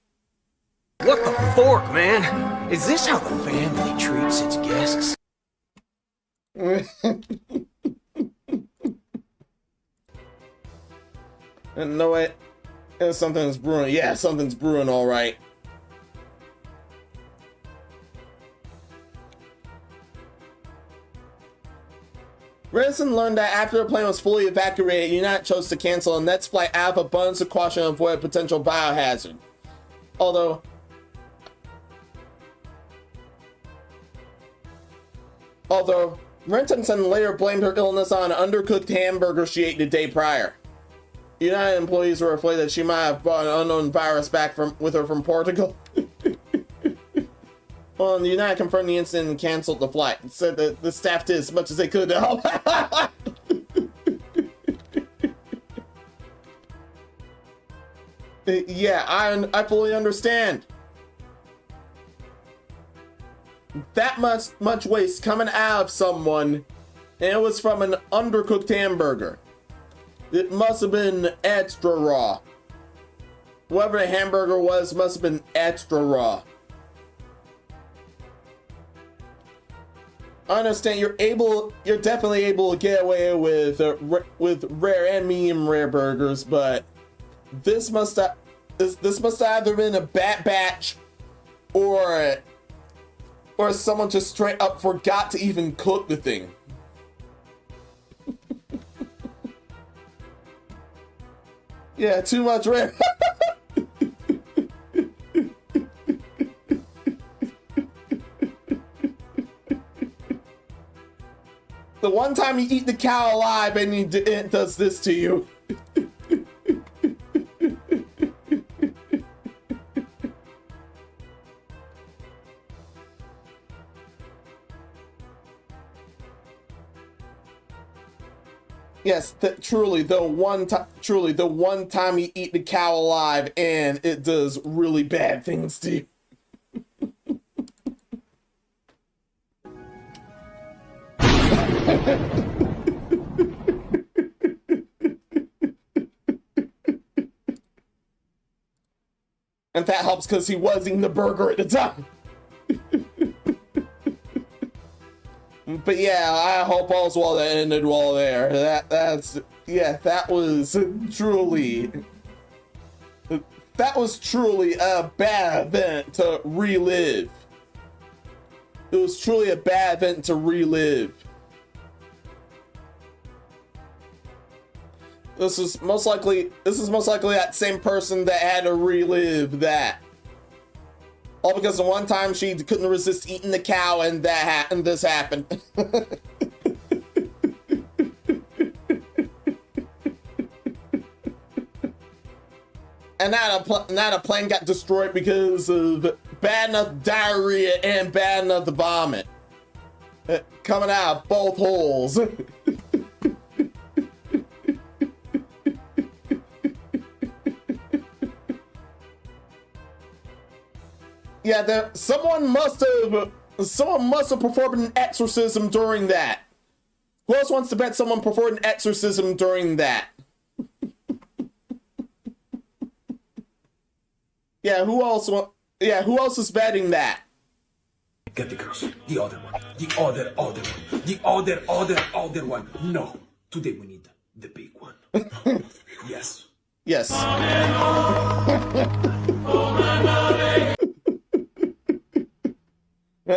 What the fork, man? Is this how the family treats its guests? And no way. Something's brewing. Yeah, something's brewing, all right. Ransom learned that after the plane was fully evacuated, United chose to cancel the next flight out of abundance of caution to avoid a potential biohazard. Although Rentonson later blamed her illness on an undercooked hamburger she ate the day prior. United employees were afraid that she might have brought an unknown virus back with her from Portugal. Well, the United confirmed the incident and canceled the flight. It said that the staff did as much as they could to help. Yeah, I fully understand. That much waste coming out of someone, and it was from an undercooked hamburger. It must have been extra raw. Whoever the hamburger was must have been extra raw. I understand you're definitely able to get away with rare and medium rare burgers, but this must have either been a bad batch or someone just straight up forgot to even cook the thing. Yeah, too much rare. The one time you eat the cow alive and it does this to you. Yes, truly the one time you eat the cow alive and it does really bad things to you. And that helps because he was eating the burger at the time. But yeah, I hope all's well that ended well there. That was truly a bad event to relive. It was truly a bad event to relive. This is most likely that same person that had to relive that. All because the one time she couldn't resist eating the cow and this happened. And now the plane got destroyed because of bad enough diarrhea and bad enough vomit. Coming out of both holes. Yeah, someone must have performed an exorcism during that. Who else wants to bet someone performed an exorcism during that? Yeah, who else is betting that? Get the girls. The other one. The other one. The other one. No. Today we need the big one. Yes. Yes.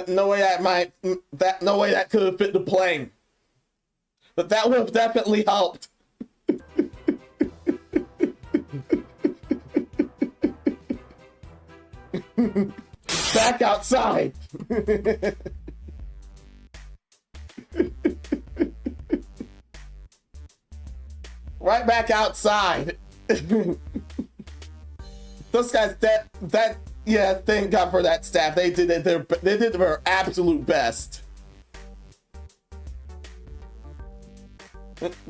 No way that could have fit the plane. But that would have definitely helped. Back outside. Right back outside. Those guys, yeah, thank God for that staff. They did their absolute best.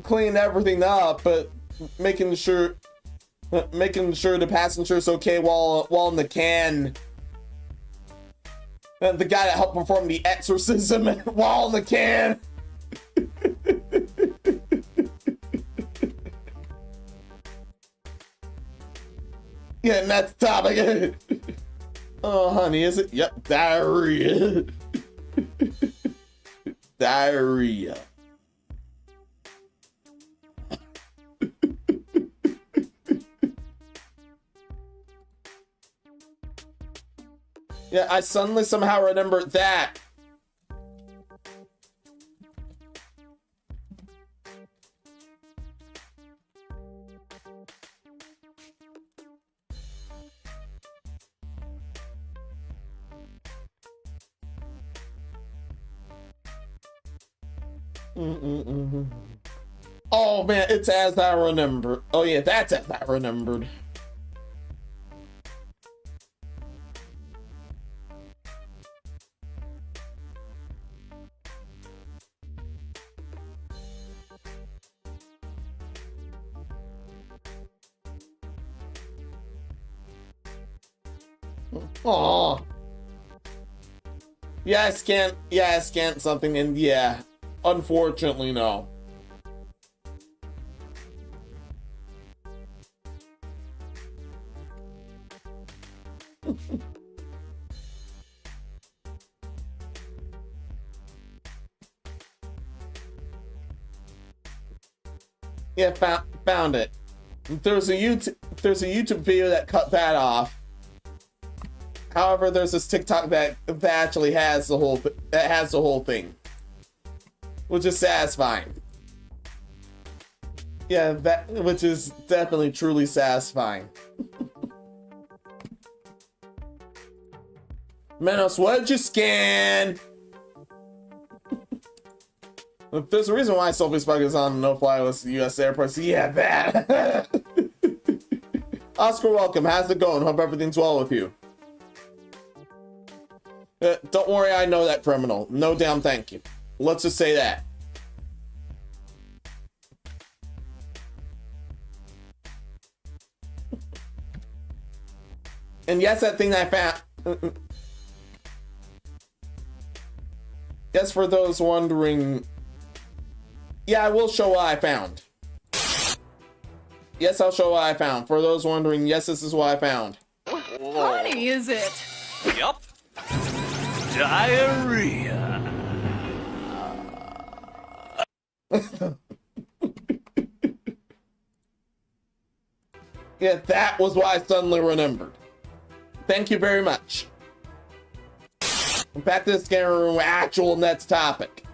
Cleaning everything up, but making sure the passenger's okay while in the can. The guy that helped perform the exorcism while in the can. Yeah, and that's the topic. Oh, honey, is it? Yep, diarrhea. Diarrhea. Yeah, I suddenly somehow remembered that. Oh man, it's as I remember. Oh yeah, that's as I remembered. Aw. Yeah, I scanned something and yeah, unfortunately no. Yeah, found it. There's a YouTube video that cut that off. However, there's this TikTok that actually has the whole thing, which is satisfying. Yeah, which is definitely truly satisfying. Menos, what did you scan? There's a reason why Sophie Spike is on no-fly list of U.S. airports. Yeah, that. Oscar, welcome. How's it going? Hope everything's well with you. Don't worry, I know that criminal. No damn thank you. Let's just say that. And yes, that thing I found... Yes, for those wondering... Yeah, I will show what I found. Yes, I'll show what I found. For those wondering, yes, this is what I found. Funny, is it? Yup. Diarrhea. Yeah, that was what I suddenly remembered. Thank you very much. Back to the scanner room, actual next topic.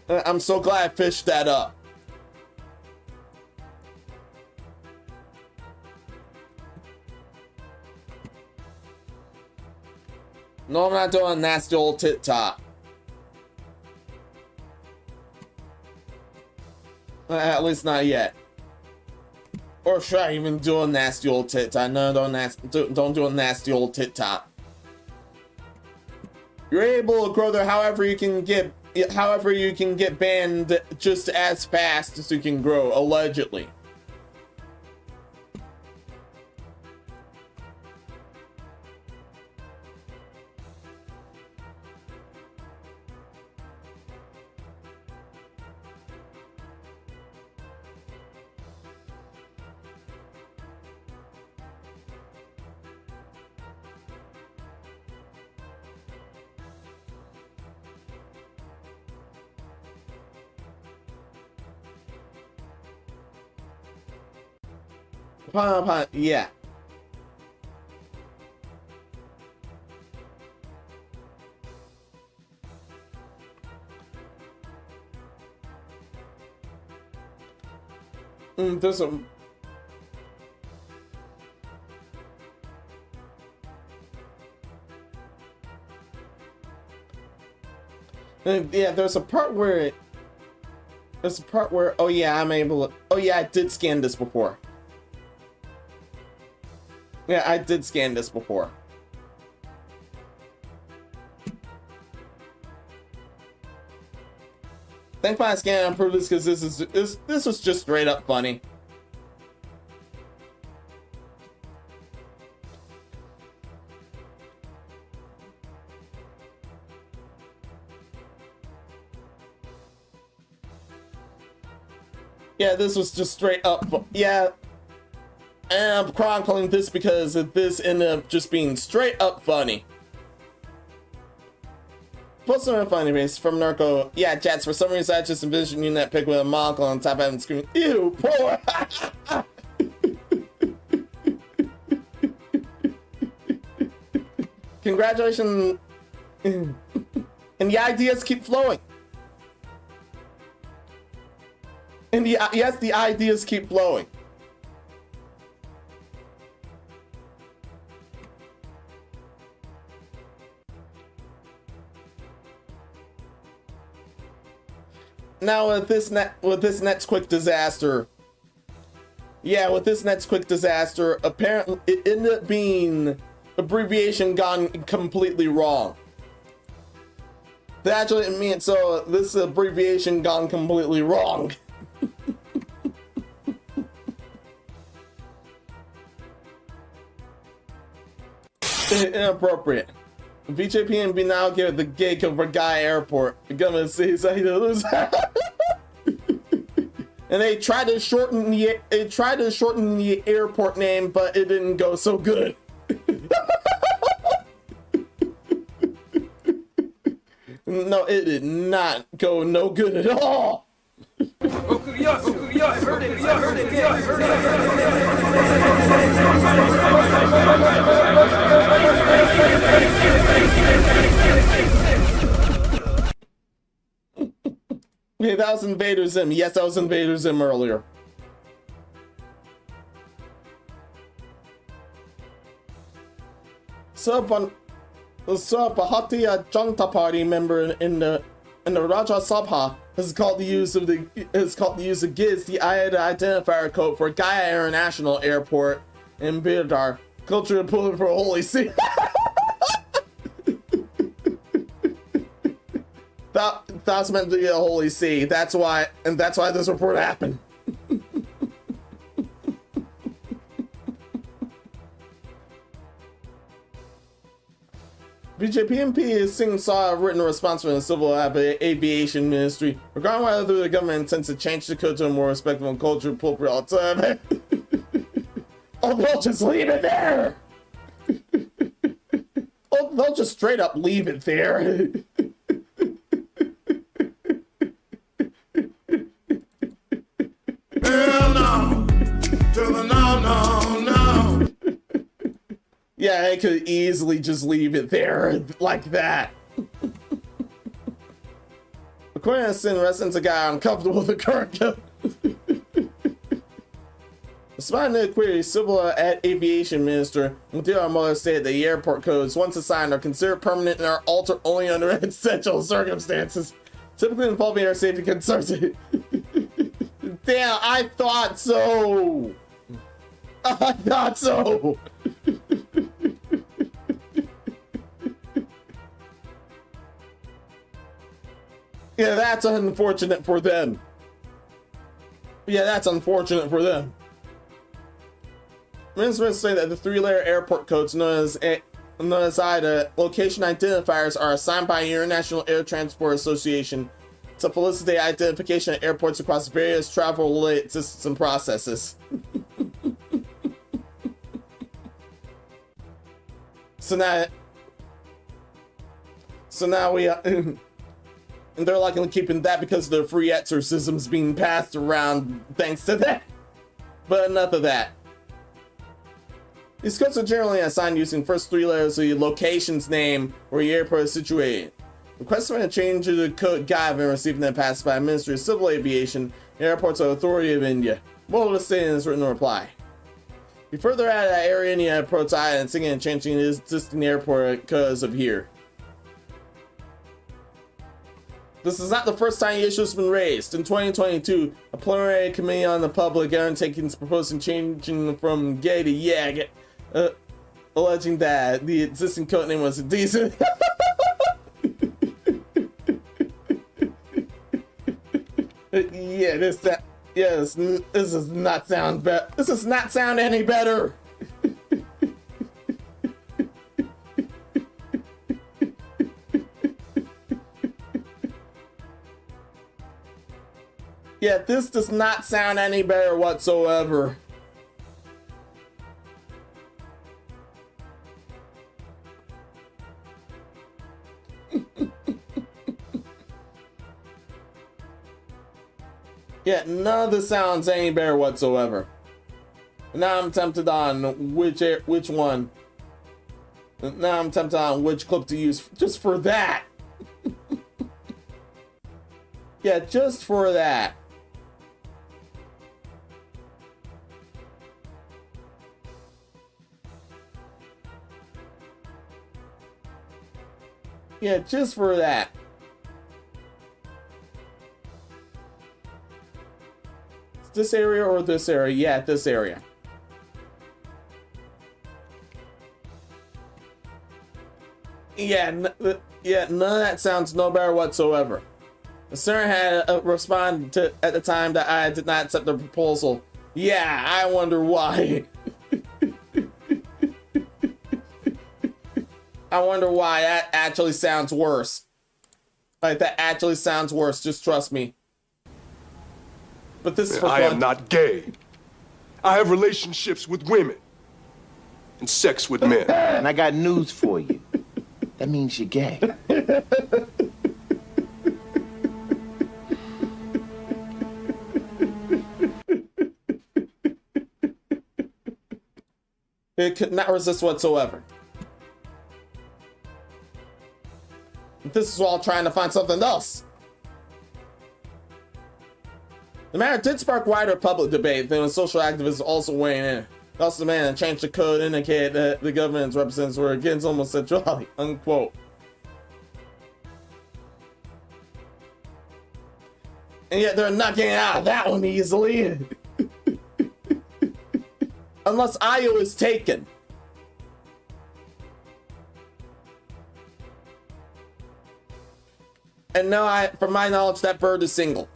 I'm so glad I fished that up. No, I'm not doing a nasty old tit top. At least not yet. Or should I even do a nasty old tit top? No, don't do a nasty old tit top. You're able to grow there however you can get banned just as fast as you can grow, allegedly. Yeah. There's a... Yeah, there's a part where oh yeah, I'm able to, oh yeah, I did scan this before. Yeah, I did scan this before. Thankfully I scanned and improved this because this was just straight up funny. Yeah, this was just straight up, yeah. And I'm chronicling this because this ended up just being straight up funny. Plus another funny face from Narco. Yeah, chats, for some reason I just envisioned you in that pic with a monocle on top of him screaming, ew, poor. Congratulations. And the ideas keep flowing. And yes, the ideas keep flowing. Now with this next quick disaster, apparently it ended up being abbreviation gone completely wrong. That actually means so this abbreviation gone completely wrong. Inappropriate. BJP MP now give the gig for Gaya Airport. You're gonna see so and they tried to shorten the airport name, but it didn't go so good. No, it did not go no good at all. I heard it. Okay, that was Invader Zim. Yes, that was Invader Zim earlier. So Bharatiya Janata Party member in the Rajya Sabha has called the use of GIS the IATA identifier code for Gaya International Airport in Bidar culture pulling for Holy See. That's meant to be a Holy See. That's why this report happened. BJP MP Singh saw a written response from the Civil Aviation Ministry regarding whether the government intends to change the code to a more respectful and culture appropriate alternative. Oh, they'll just leave it there. Oh, they'll just straight up leave it there. Hell no. To the no. Yeah, they could easily just leave it there like that. According to Sin, residents of Gaya are uncomfortable with the current code. Despite the query, Civil Aviation Minister Muthiah Muller stated that the airport codes, once assigned, are considered permanent and are altered only under essential circumstances, typically involving air safety concerns. Damn, I thought so. I thought so. Yeah, that's unfortunate for them. Yeah, that's unfortunate for them. Ministers say that the three-layer airport codes known as IATA location identifiers are assigned by International Air Transport Association to facilitate identification at airports across various travel-related systems and processes. So now we and they're likely keeping that because the free exorcisms being passed around thanks to that. But enough of that. These codes are generally assigned using first three letters of the location's name where the airport is situated. Requests for a change to the code Gaya have been received in the past by the Ministry of Civil Aviation, the Airports Authority of India. What will the state in his written reply? We further added that Air India approach I and singing and changing the existing airport because of here. This is not the first time the issue has been raised. In 2022, a preliminary committee on the public undertakings proposing changing from Gay to Yag, alleging that the existing code name was indecent. Yeah, this does not sound better. This does not sound any better. Yeah, this does not sound any better whatsoever. Yeah, none of this sounds any better whatsoever. Now I'm tempted on which one. Now I'm tempted on which clip to use just for that. Yeah, just for that. Yeah, just for that. This area or this area? Yeah, this area. Yeah, none of that sounds no better whatsoever. The Senator had responded to at the time that I did not accept the proposal. Yeah, I wonder why. I wonder why that actually sounds worse. Like, that actually sounds worse, just trust me. But this is for fun. I am not gay. I have relationships with women and sex with men. And I got news for you. That means you're gay. It could not resist whatsoever. This is all trying to find something else. The matter did spark wider public debate, then social activists also weighing in. Also demanded and changed the code to indicate that the government's representatives were against homosexuality, unquote. And yet they're not getting out of that one easily. Unless Io is taken. And no, from my knowledge, that bird is single.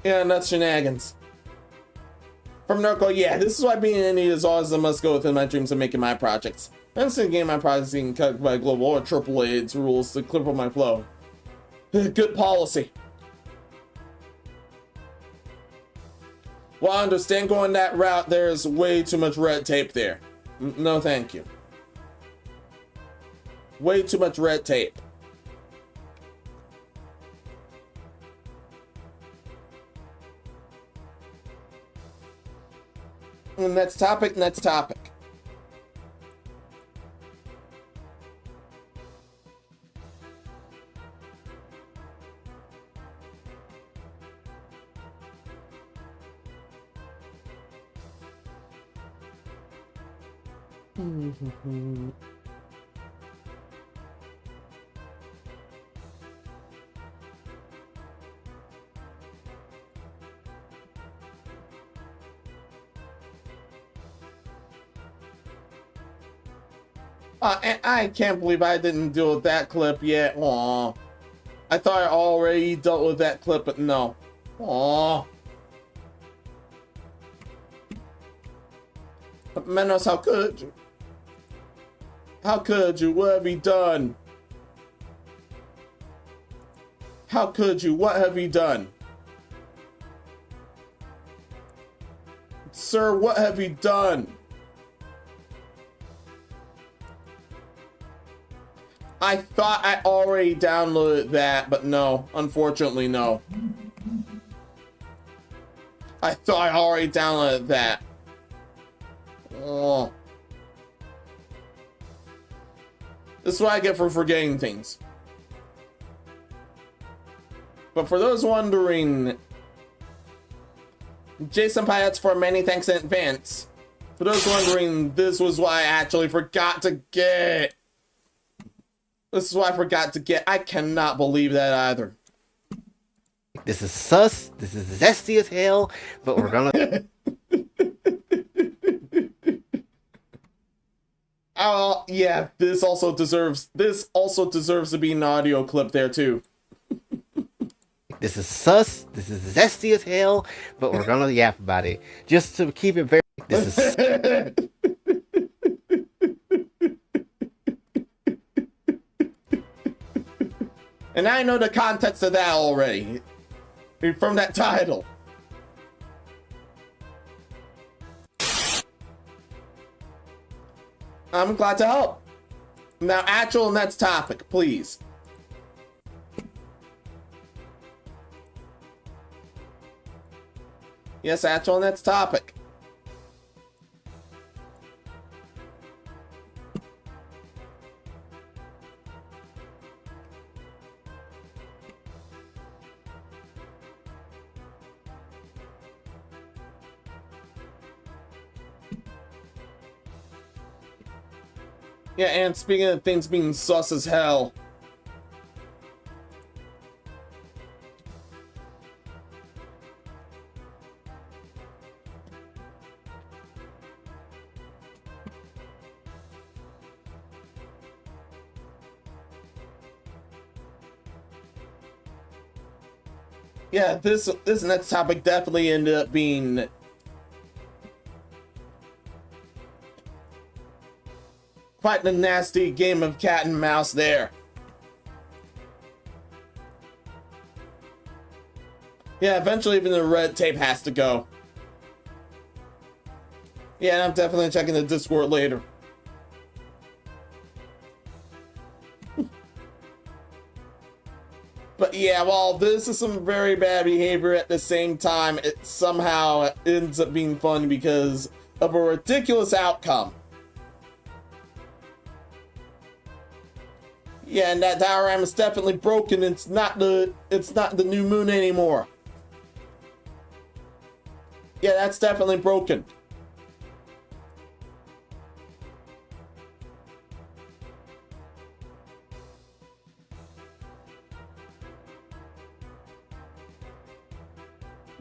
Yeah, that's shenanigans. From Norco, yeah, this is why being in India is always a must go within my dreams of making my projects. I'm still getting my projects being cut by global or AAA's rules to cripple my flow. Good policy. While I understand going that route, there's way too much red tape there. No, thank you. Way too much red tape. And next topic, next topic. I can't believe I didn't deal with that clip yet. Aww. I thought I already dealt with that clip, but no. Aww. But Menos, how could you? How could you? What have you done? How could you? What have you done? Sir, what have you done? I thought I already downloaded that, but no. Unfortunately, no. I thought I already downloaded that. Oh. This is what I get for forgetting things. But for those wondering, Jason Payette's for many thanks in advance. For those wondering, this was what I actually forgot to get. This is what I forgot to get. I cannot believe that either. This is sus. This is zesty as hell. But we're gonna. Oh yeah, this also deserves to be an audio clip there too. This is sus. This is zesty as hell. But we're gonna yap about it just to keep it very. This is. And I know the context of that already. From that title. I'm glad to help. Now, actual next topic, please. Yes, actual next topic. Yeah, and speaking of things being sus as hell. Yeah, this next topic definitely ended up being quite the nasty game of cat and mouse there. Yeah, eventually even the red tape has to go. Yeah, and I'm definitely checking the Discord later. But yeah, while this is some very bad behavior, at the same time, it somehow ends up being fun because of a ridiculous outcome. Yeah, and that diorama is definitely broken. It's not the new moon anymore. Yeah, that's definitely broken.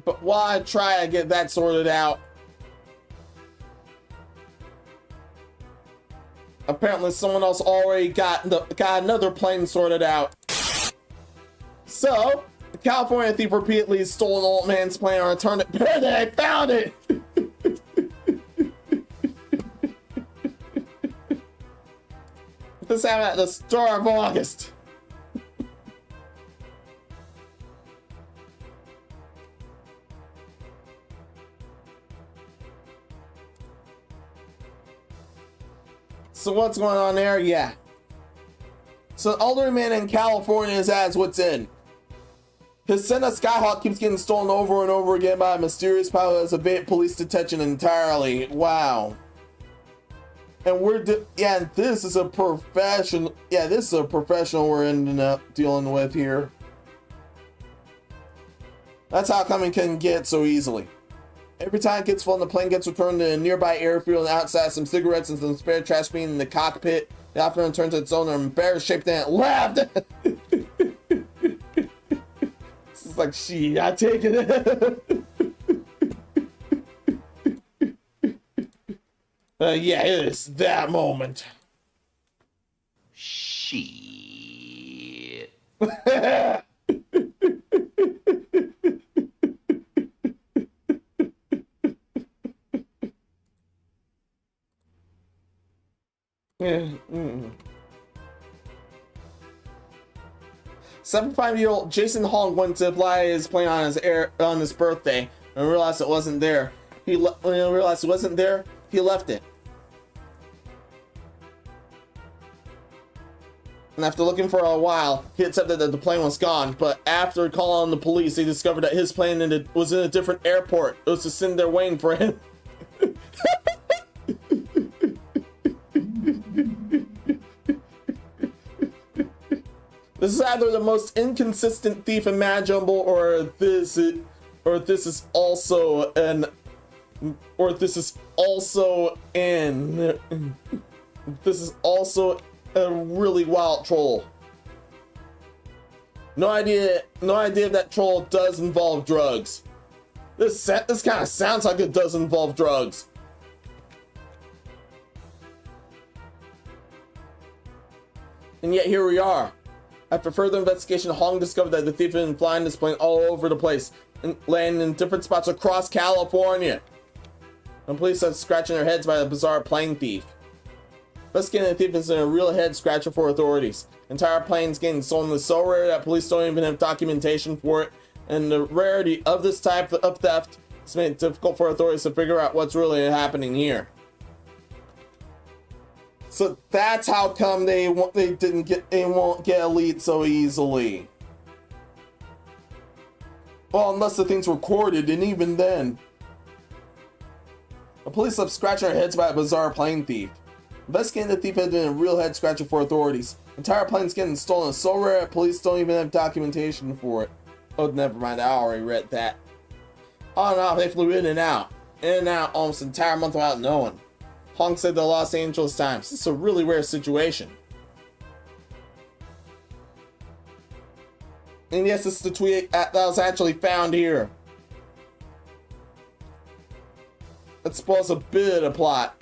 But while I try to get that sorted out, apparently someone else already got another plane sorted out. So, the California thief repeatedly stole an old man's plane and returned it. Where did I found it? This happened at the start of August. So what's going on there? Yeah. So an elderly man in California has what's in. His Cessna Skyhawk keeps getting stolen over and over again by a mysterious pilot who has evaded police detection entirely. Wow. And this is a professional. Yeah, this is a professional we're ending up dealing with here. That's how come it can get so easily. Every time it gets full, the plane gets returned to a nearby airfield and outside some cigarettes and some spare trash being in the cockpit. The operator returns to its owner in better shape than it left. This is like, shit, I take it. Yeah, it is that moment. Shit. Yeah. 75-year-old Jason Hong went to fly his plane on his birthday and realized it wasn't there. When he realized it wasn't there, he left it. And after looking for a while, he accepted that the plane was gone. But after calling on the police, he discovered that his plane was in a different airport. It was just sitting there waiting for him. This is either the most inconsistent thief imaginable, or this is also a really wild troll. No idea if that troll does involve drugs. This kind of sounds like it does involve drugs. And yet here we are. After further investigation, Hong discovered that the thief had been flying this plane all over the place and landing in different spots across California. And police are scratching their heads by the bizarre plane thief. Investigating the thief is a real head scratcher for authorities. Entire planes getting stolen is so rare that police don't even have documentation for it, and the rarity of this type of theft has made it difficult for authorities to figure out what's really happening here. So that's how come they won't get a lead so easily. Well, unless the thing's recorded, and even then. The police left scratching their heads by a bizarre plane thief. Investigating the thief has been a real head scratcher for authorities. Entire planes getting stolen is so rare that police don't even have documentation for it. Oh, never mind, I already read that. On and off, they flew in and out almost the entire month without knowing. Hong said the Los Angeles Times. This is a really rare situation. And yes, this is the tweet that was actually found here. That spoils a bit of plot.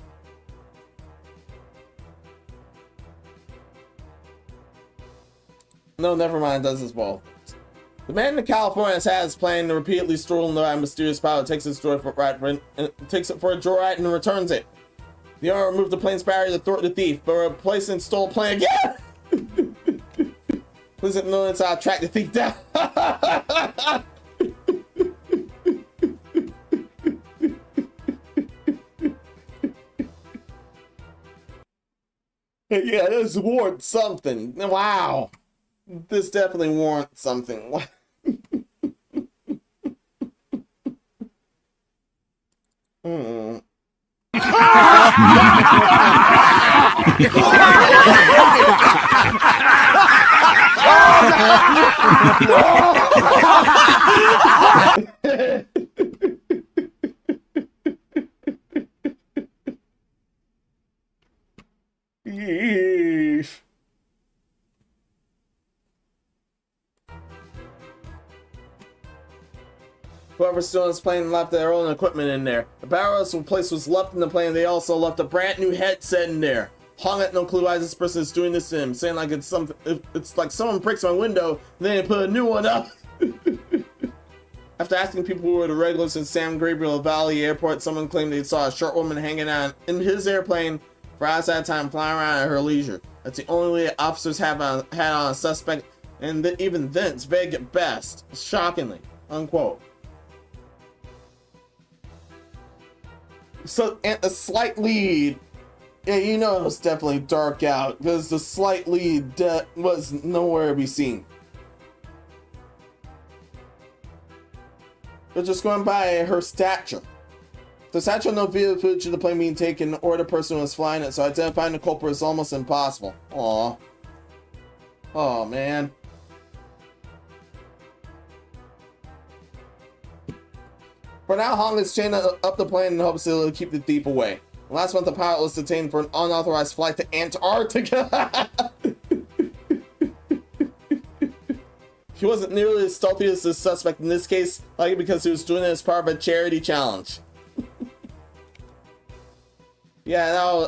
No, never mind, it does as well. The man in California has had his plane repeatedly stolen by a mysterious pilot, takes it for a joyride and returns it. The owner removed the plane's battery to thwart the thief, but replaced and stole the plane again. Please didn't know how to track the thief down. Yeah, this warrants something. Wow. This definitely warrants something. Whoever still on this plane left their own equipment in there. The barrels place was left in the plane. They also left a brand new headset in there. Hong had no clue why this person is doing this to him, saying like it's like someone breaks my window, and then they put a new one up. After asking people who were the regulars in San Gabriel Valley Airport, someone claimed they saw a short woman hanging out in his airplane for outside time, flying around at her leisure. That's the only way officers had on a suspect, and even then, it's vague at best. Shockingly, unquote. So, and a slight lead. Yeah, you know it was definitely dark out, because the slight lead was nowhere to be seen. But just going by her stature. The stature no video footage of the plane being taken or the person who was flying it, so identifying the culprit is almost impossible. Aww. Oh man. For now, Hong is chained up the plane in hopes it'll keep the thief away. Last month, the pilot was detained for an unauthorized flight to Antarctica. He wasn't nearly as stealthy as the suspect in this case, likely because he was doing it as part of a charity challenge. Yeah,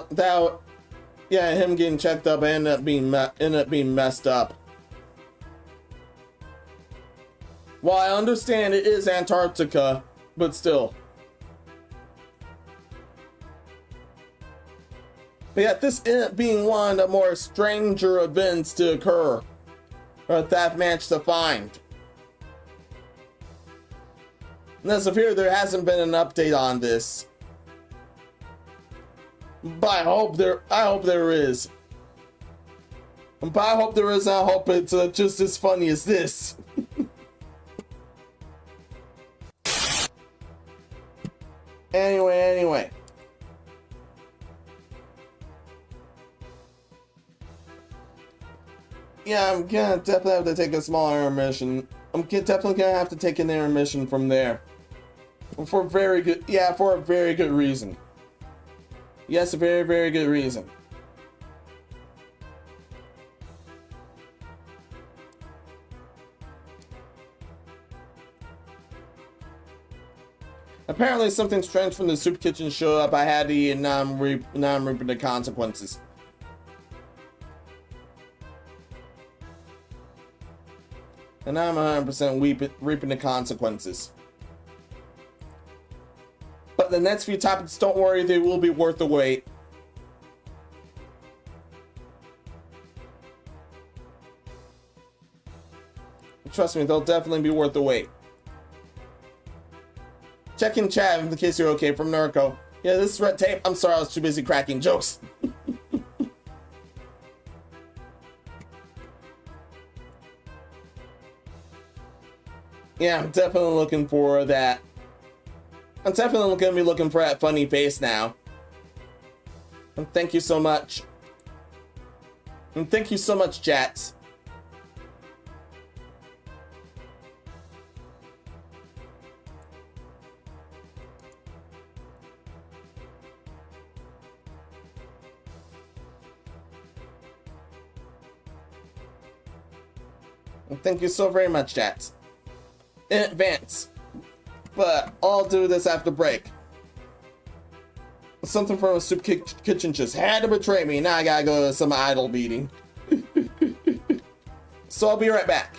yeah, him getting checked up ended up being messed up. While I understand it is Antarctica, but still. But yet, this ended up being one of the more stranger events to occur. Or that managed to find. And as of here, there hasn't been an update on this. But I hope there is. But I hope there is. I hope it's just as funny as this. Anyway. Yeah, I'm gonna definitely have to take a small intermission. I'm definitely gonna have to take an intermission from there. For a very good reason. Yes, a very, very good reason. Apparently something strange from the soup kitchen showed up. I had to eat and now I'm reaping the consequences. And I'm 100% reaping the consequences. But the next few topics, don't worry, they will be worth the wait. Trust me, they'll definitely be worth the wait. Check in chat in case you're okay from Narco. Yeah, this is red tape. I'm sorry, I was too busy cracking jokes. Yeah, I'm definitely looking for that. I'm definitely gonna be looking for that funny face now. And thank you so much. And thank you so much, Jats. And thank you so very much, Jats. In advance. But I'll do this after break. Something from a soup kitchen just had to betray me. Now I gotta go to some idol beating. So I'll be right back.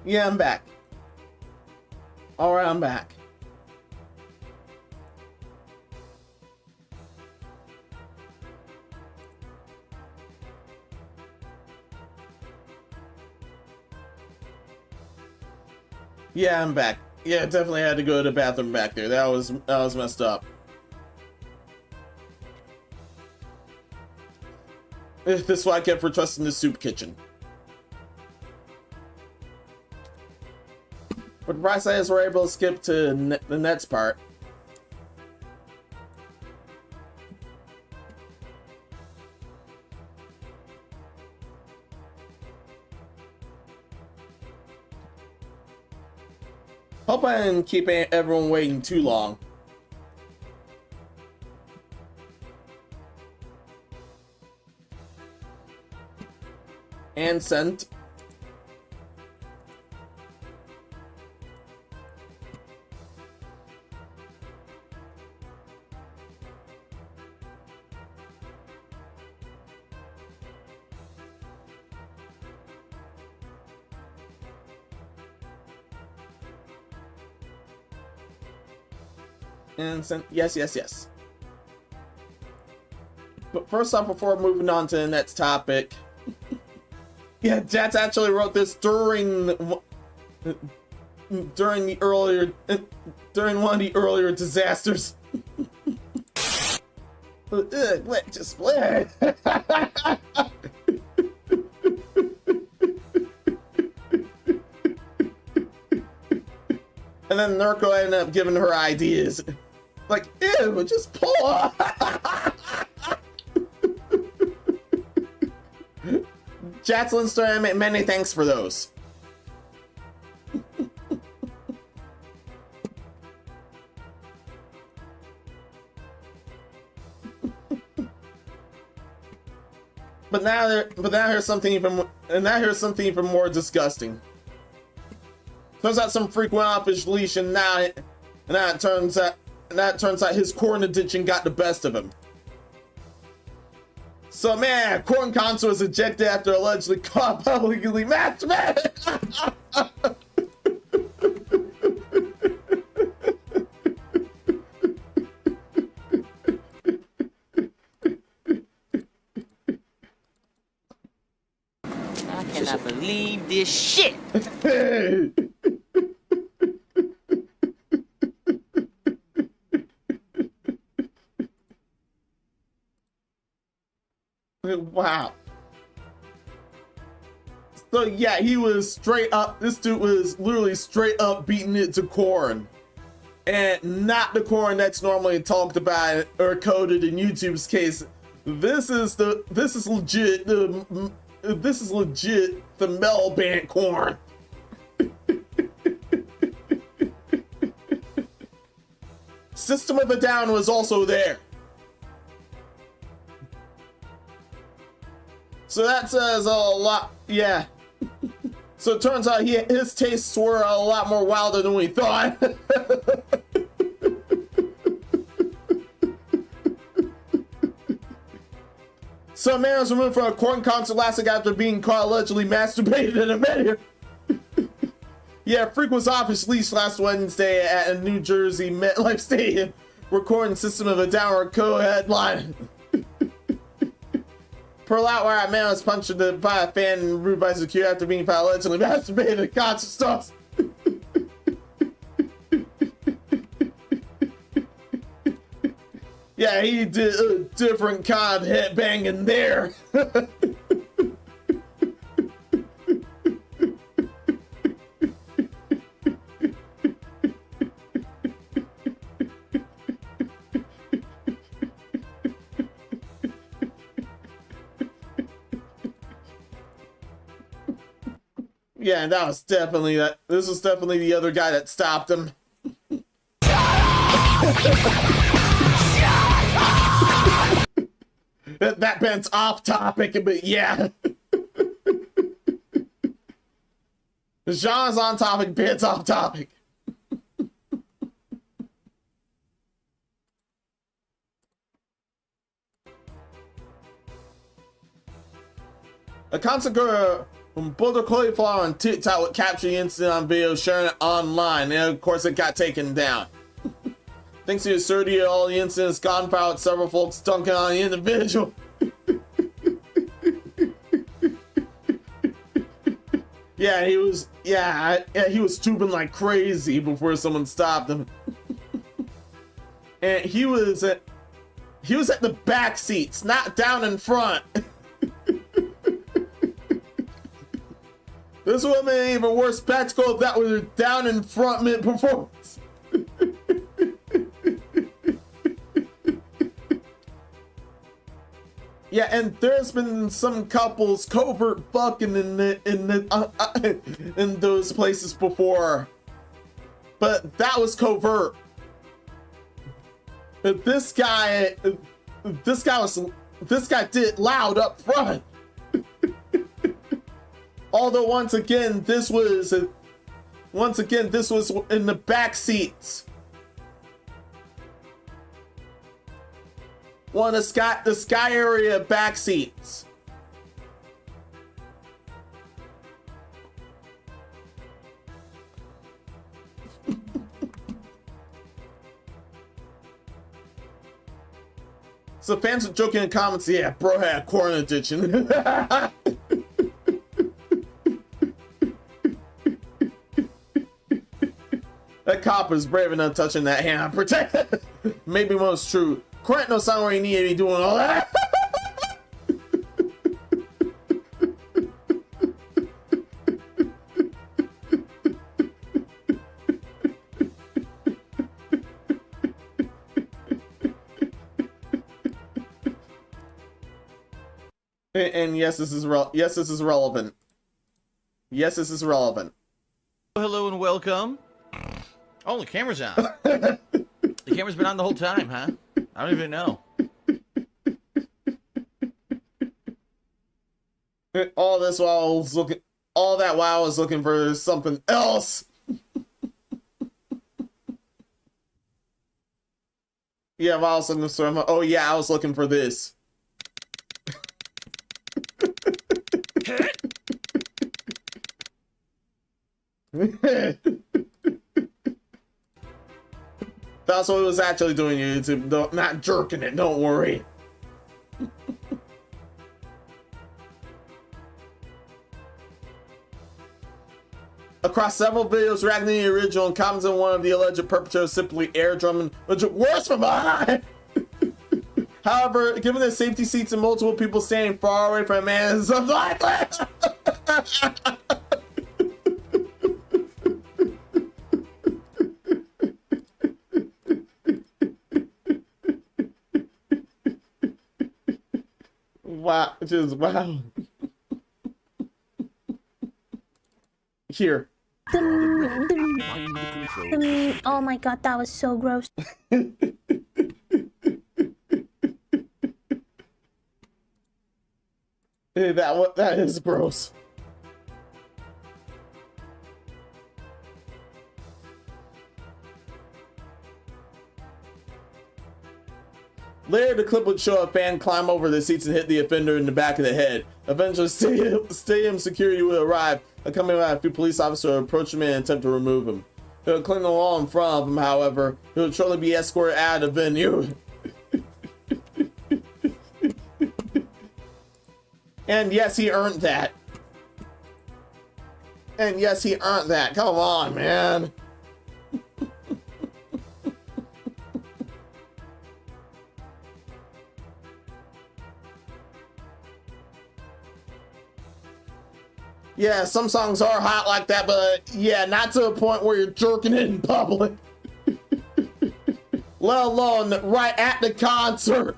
Yeah, I'm back. Alright, I'm back. Yeah, I'm back. Yeah, definitely had to go to the bathroom back there. That was messed up. This is why I kept for trusting the soup kitchen. But the price is we're able to skip to the next part. Hope I didn't keep everyone waiting too long. And sent. And sent. Yes, yes, yes. But first off, before moving on to the next topic. Yeah, Jats actually wrote this during one of the earlier disasters. Split, just split. And then Nurko ended up giving her ideas. Like, ew, just pull off. Jatslyn Story, many thanks for those. But now here's something even more disgusting. Turns out some freak went off his leash, and now it turns out his Korn addiction got the best of him. So man, Korn concert was ejected after allegedly caught publicly masturbating. I cannot believe this shit. Wow. So yeah, he was straight up, this dude was literally straight up beating it to Korn. And not the Korn that's normally talked about or coded in YouTube's case. This is legit the Mel band Korn. System of a Down was also there. So that says a lot, yeah. So it turns out his tastes were a lot more wilder than we thought. So a man was removed from a Korn concert last week after being caught allegedly masturbated in a venue. Yeah, Freak was off his leash last Wednesday at a New Jersey MetLife Stadium, recording System of a Down or co-headline. Per Loudwire, a man was punched by a fan and rude by security after being found allegedly masturbated at concert stalls. Yeah, he did a different kind of headbanging there. Yeah, and that was definitely that. This was definitely the other guy that stopped him. That band's off topic, but yeah. The genre's on topic, band's off topic. A concert girl from Boulder Cauliflower on TikTok would capture the incident on video, sharing it online, and of course it got taken down. Thanks to the absurdity of all the incidents gone foul with several folks dunking on the individual. Yeah, he was tubing like crazy before someone stopped him. And he was at the back seats, not down in front. This would have been an even worse spectacle if that was down in front mid performance. Yeah, and there's been some couples covert fucking in those places before, but that was covert. But this guy did it loud up front. Although once again this was in the back seats. One of the sky area back seats. So fans are joking in comments, yeah, bro had Korn Addiction. That cop is brave enough touching that hand. Protect it. Maybe most true. Correct, no sign where you need to be doing all that. And yes, this is relevant. Yes, this is relevant. Hello and welcome. Oh, the camera's on. The camera's been on the whole time, huh? I don't even know. All that while I was looking for something else. Yeah, I was looking for. Oh yeah, I was looking for this. That's what it was actually doing, YouTube. Not jerking it, don't worry. Across several videos reacting to the original and comments on one of the alleged perpetrators simply air drumming, which worse from behind. However, given the safety seats and multiple people standing far away from a man is unlikely. Wow, just wow. Here. Oh my god, that was so gross. Hey, that is gross. Later, the clip would show a fan climb over the seats and hit the offender in the back of the head. Eventually, stadium security would arrive, accompanied by a few police officers who approach him and attempt to remove him. They would clean the wall in front of him, however. He would shortly be escorted out of the venue. And yes, he earned that. And yes, he earned that. Come on, man. Yeah, some songs are hot like that, but yeah, not to the point where you're jerking it in public. Let alone right at the concert.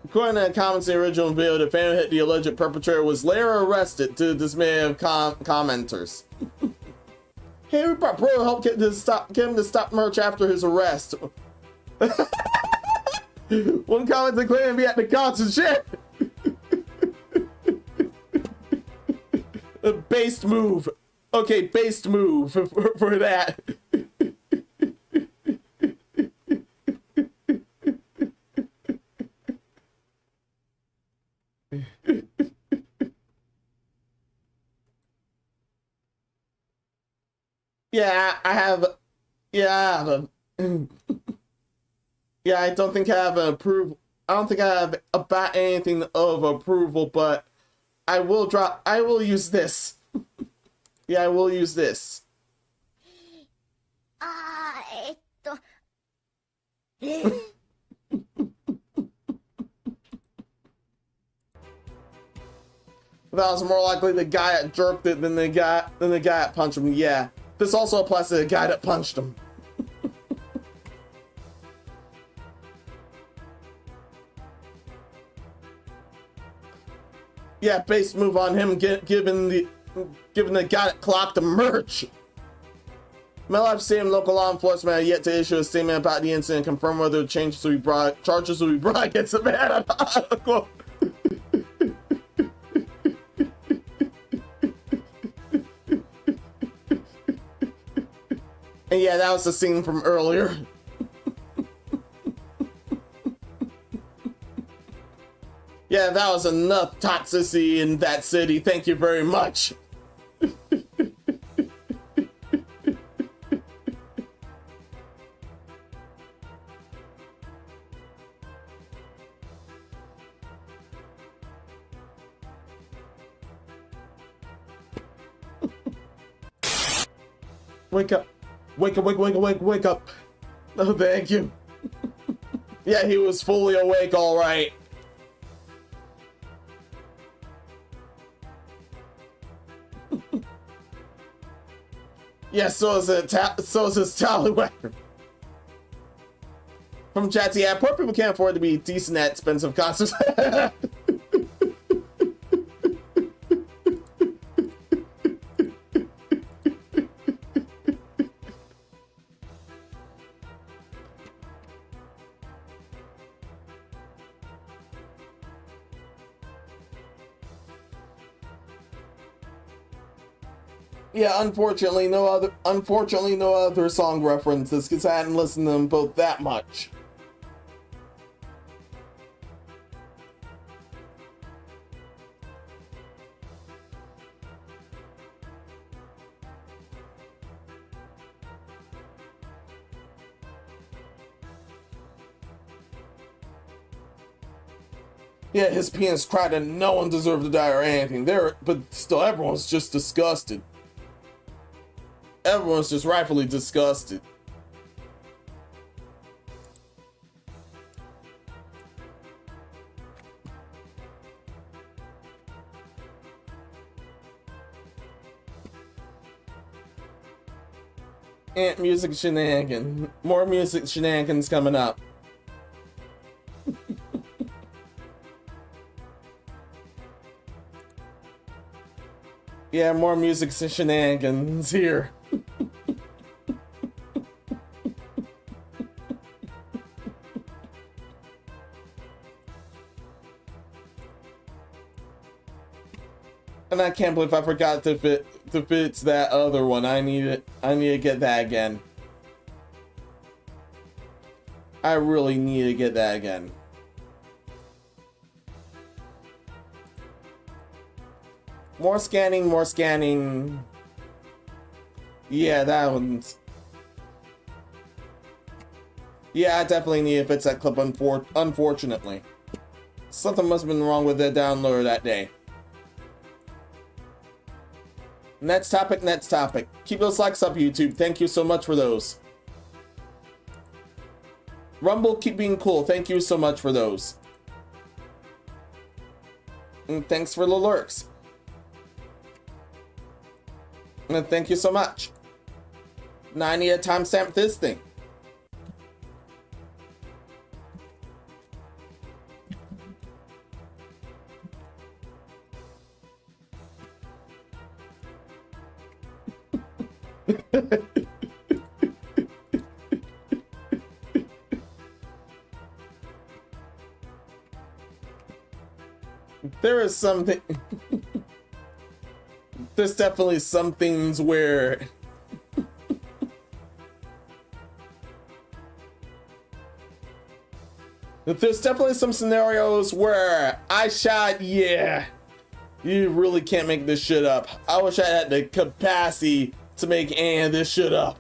According to the comments in the original video, the fan who hit the alleged perpetrator was later arrested to the dismay of commenters. Hey, we brought bro help get him to stop merch after his arrest. One commenter claimed to be at the concert. Shit. A based move. Okay, based move for that. Yeah, I have. Yeah, yeah, I don't think I have an approval. I don't think I have about anything of approval, but I will use this. Yeah, I will use this. That was more likely the guy that jerked it than the guy that punched him. Yeah, this also applies to the guy that punched him. Yeah, base move on him, given the guy that clocked the merch. MetLife Stadium local law enforcement had yet to issue a statement about the incident and confirm whether charges will be brought against the man. And yeah, that was the scene from earlier. Yeah, that was enough toxicity in that city. Thank you very much. Wake up. Wake up, wake up. Oh, thank you. Yeah, he was fully awake, all right. Yeah, so is his tallywhacker. From chat, yeah, poor people can't afford to be decent at expensive concerts. Yeah, unfortunately, no other song references because I hadn't listened to them both that much. Yeah, his penis cried and no one deserved to die or anything. But still, everyone's just disgusted. Everyone's just rightfully disgusted. And music shenanigans. More music shenanigans coming up. Yeah, more music shenanigans here. And I can't believe I forgot to fix that other one. I need to get that again. I really need to get that again. More scanning, more scanning. Yeah, that one's... Yeah, I definitely need to fix that clip, unfortunately. Something must have been wrong with the downloader that day. Next topic, next topic. Keep those likes up, YouTube. Thank you so much for those. Rumble, keep being cool. Thank you so much for those. And thanks for the lurks. And thank you so much. Now I need to timestamp this thing. There is something. There's definitely some things where there's definitely some scenarios where I shot, yeah, you really can't make this shit up. I wish I had the capacity to make any of this shit up.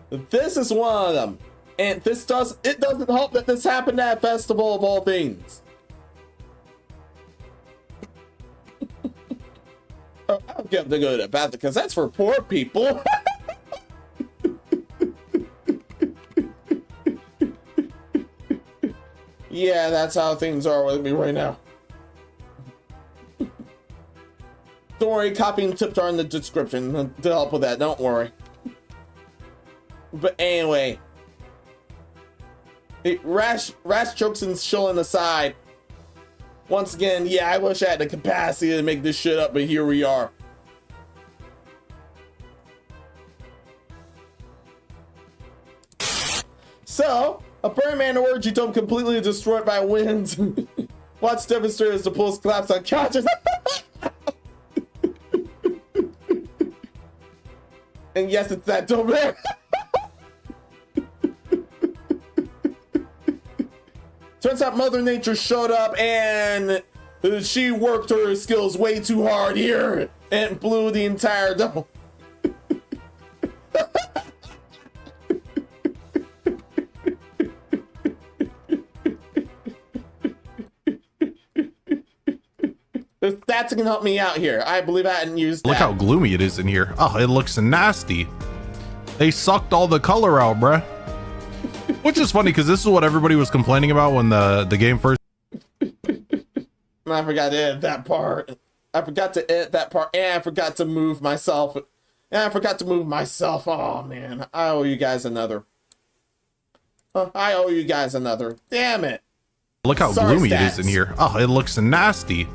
This is one of them. And it doesn't help that this happened at a festival of all things. I don't get to go to the bathroom because that's for poor people. Yeah, that's how things are with me right now. Don't worry, copy and tips are in the description to help with that. Don't worry. But anyway, rash jokes and shilling aside. Once again, yeah, I wish I had the capacity to make this shit up, but here we are. So, a Man Orgy Dome completely destroyed by winds. Watch demonstrators to pulls collapse on couches. And yes, it's that dome there. Turns out Mother Nature showed up and she worked her skills way too hard here and blew the entire dome. The stats can help me out here. I believe I hadn't used that. Look how gloomy it is in here. Oh, it looks nasty. They sucked all the color out, bruh. Which is funny because this is what everybody was complaining about when the game first. I forgot to edit that part. I forgot to edit that part, and I forgot to move myself. Oh man, I owe you guys another. Damn it. Look how Sorry, gloomy stats. it is in here. Oh, it looks nasty.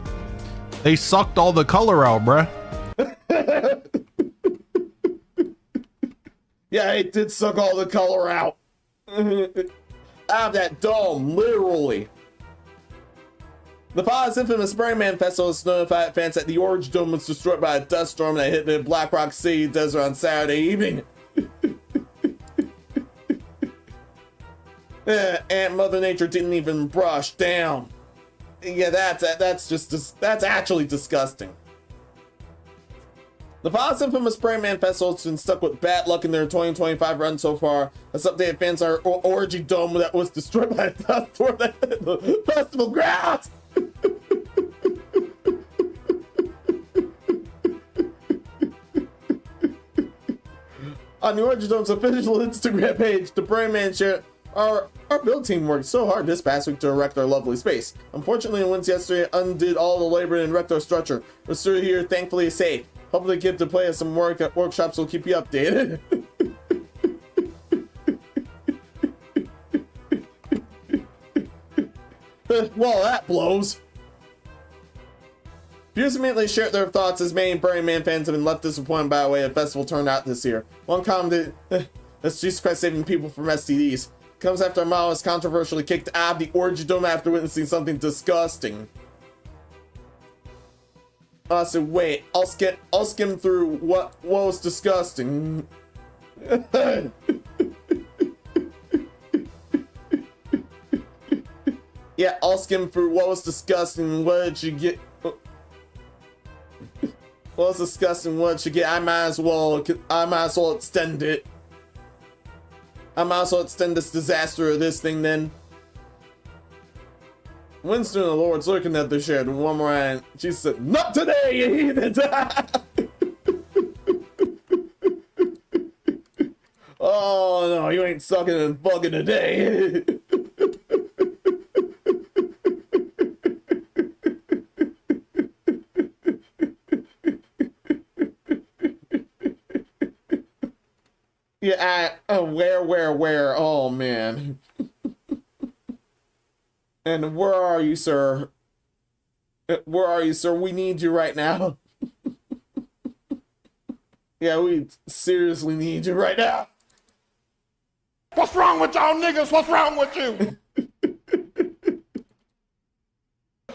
They sucked all the color out, bruh. Yeah, it did suck all the color out. Out of that dome, literally. The father's infamous Burning Man Festival has notified fans that the Orgy Dome was destroyed by a dust storm that hit the Black Rock City desert on Saturday evening. Yeah, and Mother Nature didn't even brush down. Yeah, that's actually disgusting. The Fox Infamous Spray Man Festival has been stuck with bad luck in their 2025 run so far. As updated fans are Orgy Dome that was destroyed by a dust storm at the festival grounds. On the Orgy Dome's official Instagram page, the Spray Man shared, Our build team worked so hard this past week to erect our lovely space. Unfortunately, once yesterday undid all the labor and erect our structure. We're still here, thankfully safe. Hopefully get to play at some workshops will keep you updated. Well, that blows. Viewers immediately shared their thoughts as many Burning Man fans have been left disappointed by the way the festival turned out this year. One commented, that's Jesus Christ saving people from STDs. Comes after a model was controversially kicked out of the Orgy Dome after witnessing something disgusting. So wait, I'll skim through what was disgusting. Yeah, I'll skim through what was disgusting. What did you get? What was disgusting? What did you get? I might as well extend it. I might as well extend this disaster of this thing then. Winston and the Lord's looking at the shared one more and she said, "Not today, you heathens!" Oh no, you ain't sucking and fucking today. Yeah, where? Oh man. And where are you, sir? Where are you, sir? We need you right now. Yeah, we seriously need you right now. What's wrong with y'all niggas? What's wrong with you?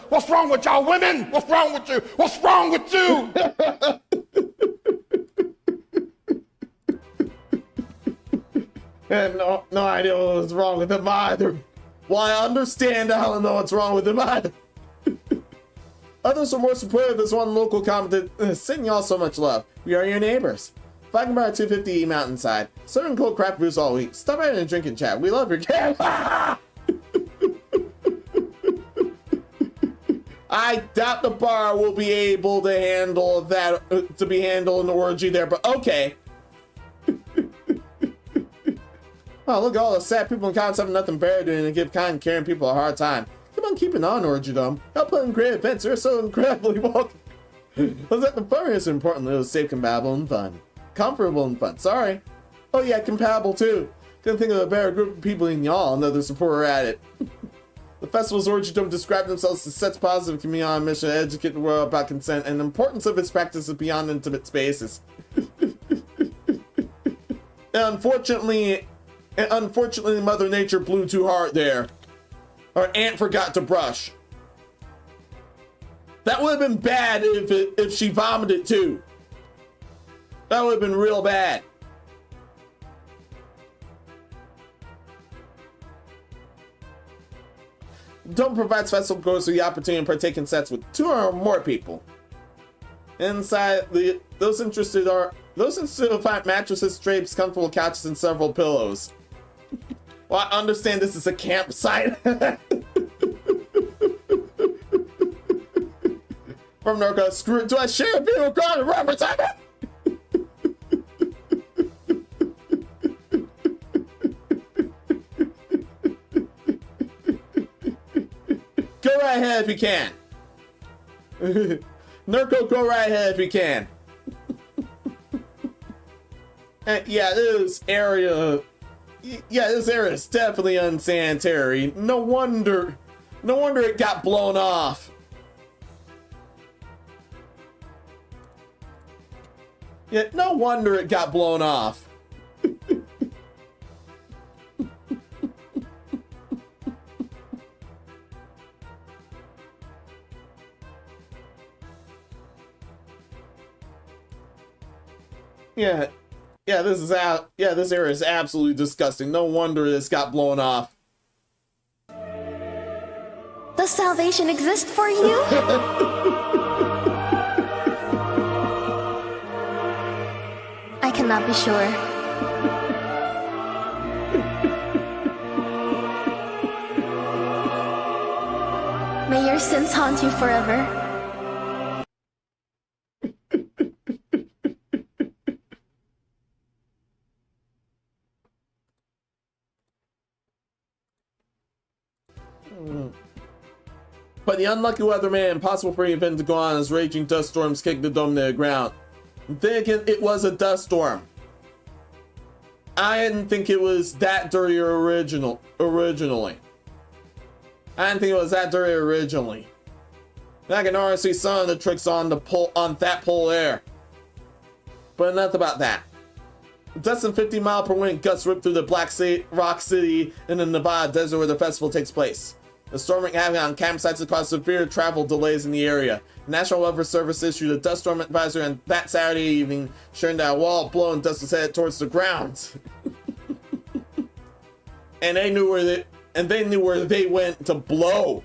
What's wrong with y'all women? What's wrong with you? What's wrong with you? And no idea what was wrong with him either. Well, I understand, I don't know what's wrong with him either. Others are more supportive as one local commented, sending y'all so much love. We are your neighbors. Fighting by 250 mountainside. Serving cold crap brews all week. Stop by and drink and chat. We love your camp. I doubt the bar will be able to handle that, to be handled in the orgy there, but okay. Oh, look at all the sad people in comments having nothing better doing and give kind and caring people a hard time. Keep on keeping on, Orgy Dome. Help put in great events. They're so incredibly welcome. Was that the fun is importantly, it was safe, compatible, and fun. Comfortable and fun. Sorry. Oh yeah, compatible too. Couldn't think of a better group of people than y'all, another supporter at it. The festival's Orgy Dome described themselves as such positive community on a mission to educate the world about consent and the importance of its practices beyond intimate spaces. And unfortunately, Mother Nature blew too hard there. Our ant forgot to brush. That would have been bad if she vomited too. That would have been real bad. Dome provides festival goers with the opportunity to partake in sets with 2 or more people. Inside, those interested will find mattresses, drapes, comfortable couches, and several pillows. Well, I understand this is a campsite. From Norco, screw it. Do I share a video card and rubber time? Go right ahead if you can. Norco, go right ahead if you can. And yeah, this area is definitely unsanitary. No wonder it got blown off. Yeah, no wonder it got blown off. Yeah, this area is absolutely disgusting. No wonder this got blown off. Does salvation exist for you? cannot be sure. May your sins haunt you forever. But the unlucky weatherman, impossible for the event to go on as raging dust storms kicked the dome to the ground. Think it was a dust storm. I didn't think it was that dirty originally. I didn't think it was that dirty originally. I can already see some of the tricks on that pole there. But enough about that. Less than 50 mile per wind gusts rip through the Rock City in the Nevada desert where the festival takes place. The storm wreaked havoc on campsites and caused severe travel delays in the area. The National Weather Service issued a dust storm advisory on that Saturday evening, showing that a wall of blowing dust was headed towards the ground. and they knew where they went to blow.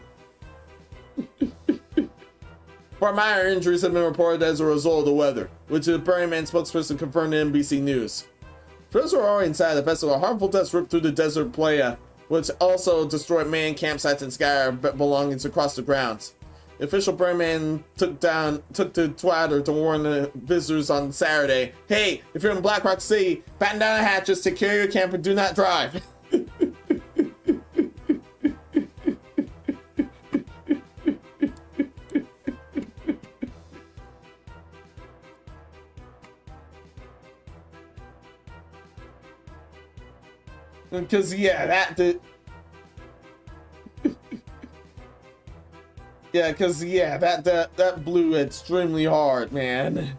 Four minor injuries have been reported as a result of the weather, which the Burning Man spokesperson confirmed to NBC News. For those who are already inside the festival, harmful dust ripped through the desert playa, which also destroyed main campsites and sky belongings across the grounds. The official Burning Man took to Twitter to warn the visitors on Saturday, hey, if you're in Black Rock City, batten down the hatches, take care of your camper, do not drive. Because, yeah, that blew extremely hard, man.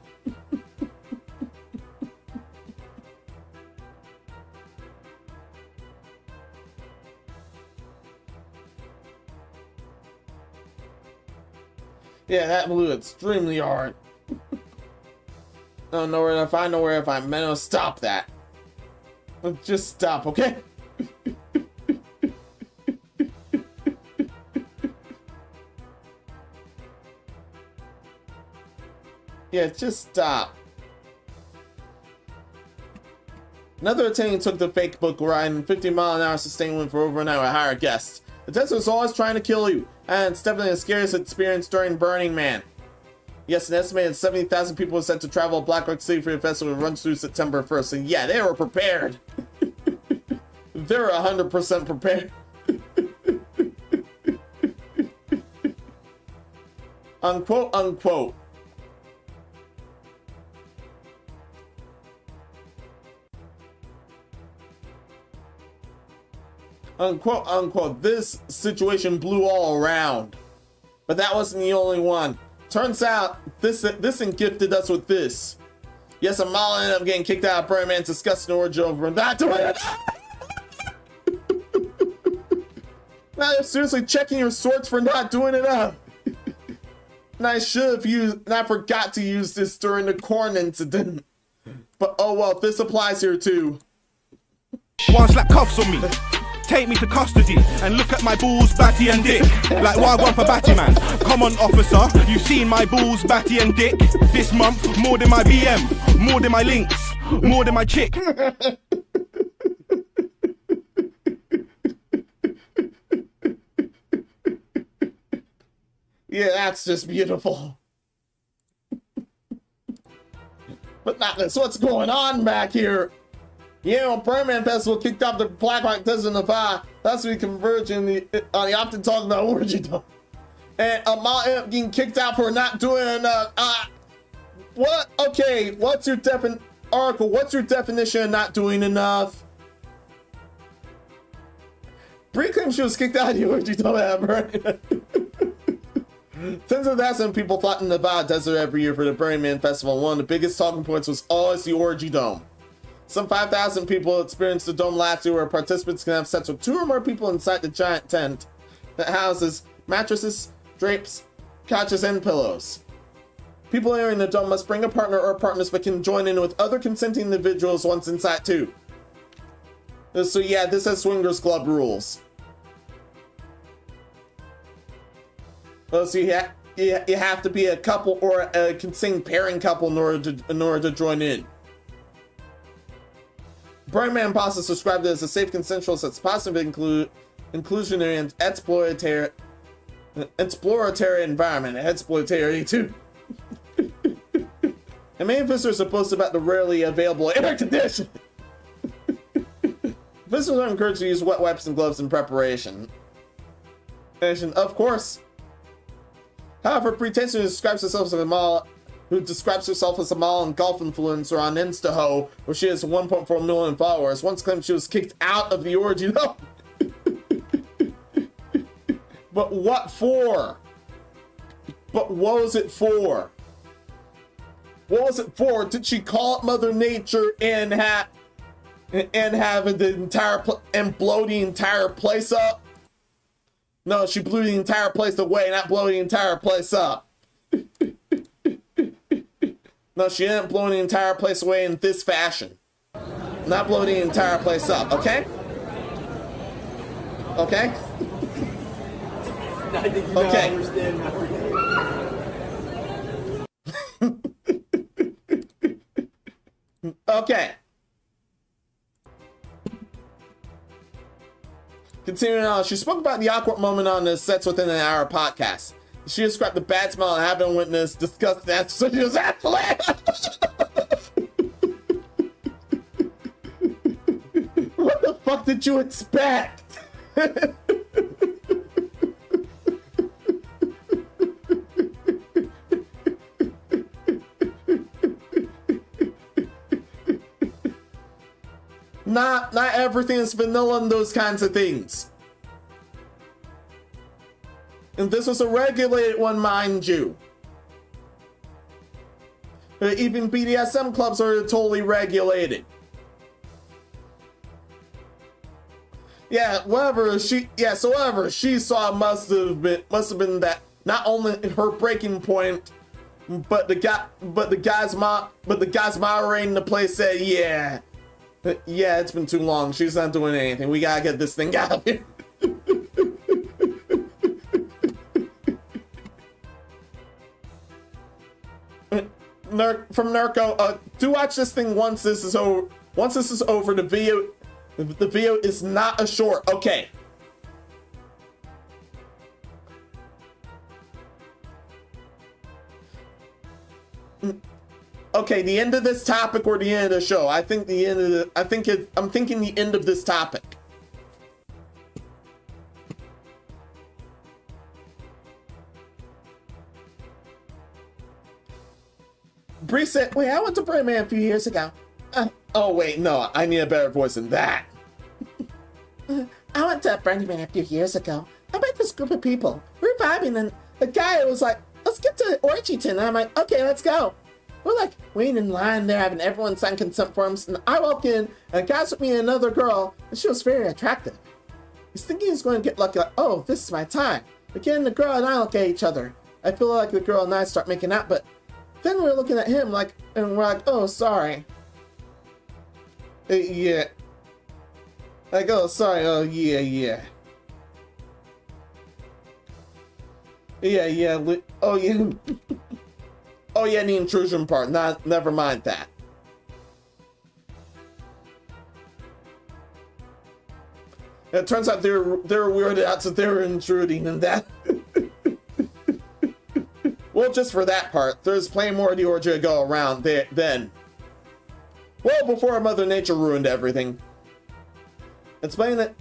Yeah, that blew extremely hard. I don't know where to find nowhere if I'm meant to stop that. Just stop, okay? Yeah, just stop. Another attendee took the fake book ride in 50-mile-an-hour sustained wind for over an hour with higher guests. The desert is always trying to kill you, and it's definitely the scariest experience during Burning Man. Yes, an estimated 70,000 people are set to travel to Black Rock City for the festival that runs through September 1st. And yeah, they were prepared. They were 100% prepared. Unquote, unquote. Unquote, unquote. This situation blew all around. But that wasn't the only one. Turns out, this gifted us with this. Yes, a model ended up getting kicked out of Burning Man's disgusting orgy over not doing it. Now you're seriously checking your sorts for not doing it up. And I should have used, and I forgot to use this during the corn incident. But oh well, this applies here too. One slap cuffs on me. Take me to custody and look at my balls, batty and dick. Like wild one for batty man. Come on, officer, you've seen my balls, batty and dick. This month, more than my BM, more than my links, more than my chick. Yeah, that's just beautiful. But not this. What's going on back here? You know, Burning Man Festival kicked off the Black Rock Desert Nevada. That's we converge on the often talked about orgy dome. And Amal ended up getting kicked out for not doing enough. What? Okay, what's your article? What's your definition of not doing enough? Bree claims she was kicked out of the orgy dome at Burning Man. Tens of thousands of people flocked in the Nevada desert every year for the Burning Man Festival. One of the biggest talking points was always the orgy dome. Some 5,000 people experienced the dome last year where participants can have sex with 2 or more people inside the giant tent that houses mattresses, drapes, couches, and pillows. People entering the dome must bring a partner or partners but can join in with other consenting individuals once inside too. So yeah, this has swingers club rules. So you have to be a couple or a consenting pairing couple in order to join in. Brain Man Pastas described it as a safe, consensual, sex, positive, inclusionary, and exploratory environment. Exploitatory too. And many visitors are posted about the rarely available air conditioning. Visitors are encouraged to use wet wipes and gloves in preparation. And of course. However, pretensely describes herself as a model and golf influencer on Instaho, where she has 1.4 million followers, once claimed she was kicked out of the Orgy Dome. But what for? But what was it for? What was it for? Did she call up Mother Nature and have the entire and blow the entire place up? No, she blew the entire place away, not blow the entire place up. No, she didn't blow the entire place away in this fashion. Not blow the entire place up, okay? Okay? I think you okay. understand now. Okay. Continuing on, she spoke about the awkward moment on the sets within an hour podcast. She described the bad smell and having witnessed disgusting that so she was actually. What the fuck did you expect? Not everything is vanilla in those kinds of things. And this was a regulated one, mind you. Even BDSM clubs are totally regulated. Yeah, whatever she saw must have been that not only her breaking point, but the guys moderating the place said, yeah, it's been too long. She's not doing anything. We gotta get this thing out of here. From Narco, do watch this thing once this is over. Once this is over, the video is not a short. Okay. Okay, the end of this topic or the end of the show? I'm thinking the end of this topic. Bree said, wait, I went to Brain Man a few years ago. Oh wait, no, I need a better voice than that. I went to Brain Man a few years ago. I met this group of people. We were vibing and the guy was like, let's get to Orgy Tin. And I'm like, okay, let's go. We're like waiting in line there, having everyone sign consent forms. And I walk in and guys with me and another girl, and she was very attractive. He's thinking he's going to get lucky, like, oh, this is my time. Again, the girl and I look at each other. I feel like the girl and I start making out, but then we're looking at him like, and we're like, oh, sorry. Yeah. Like, oh, sorry. Oh, yeah. Yeah. Oh, yeah. Oh, yeah, the intrusion part. Never mind that. It turns out they're weirded out, so they were intruding in that. Well, just for that part, there's plenty more of the orgy to go around then. Well, before Mother Nature ruined everything. Explaining the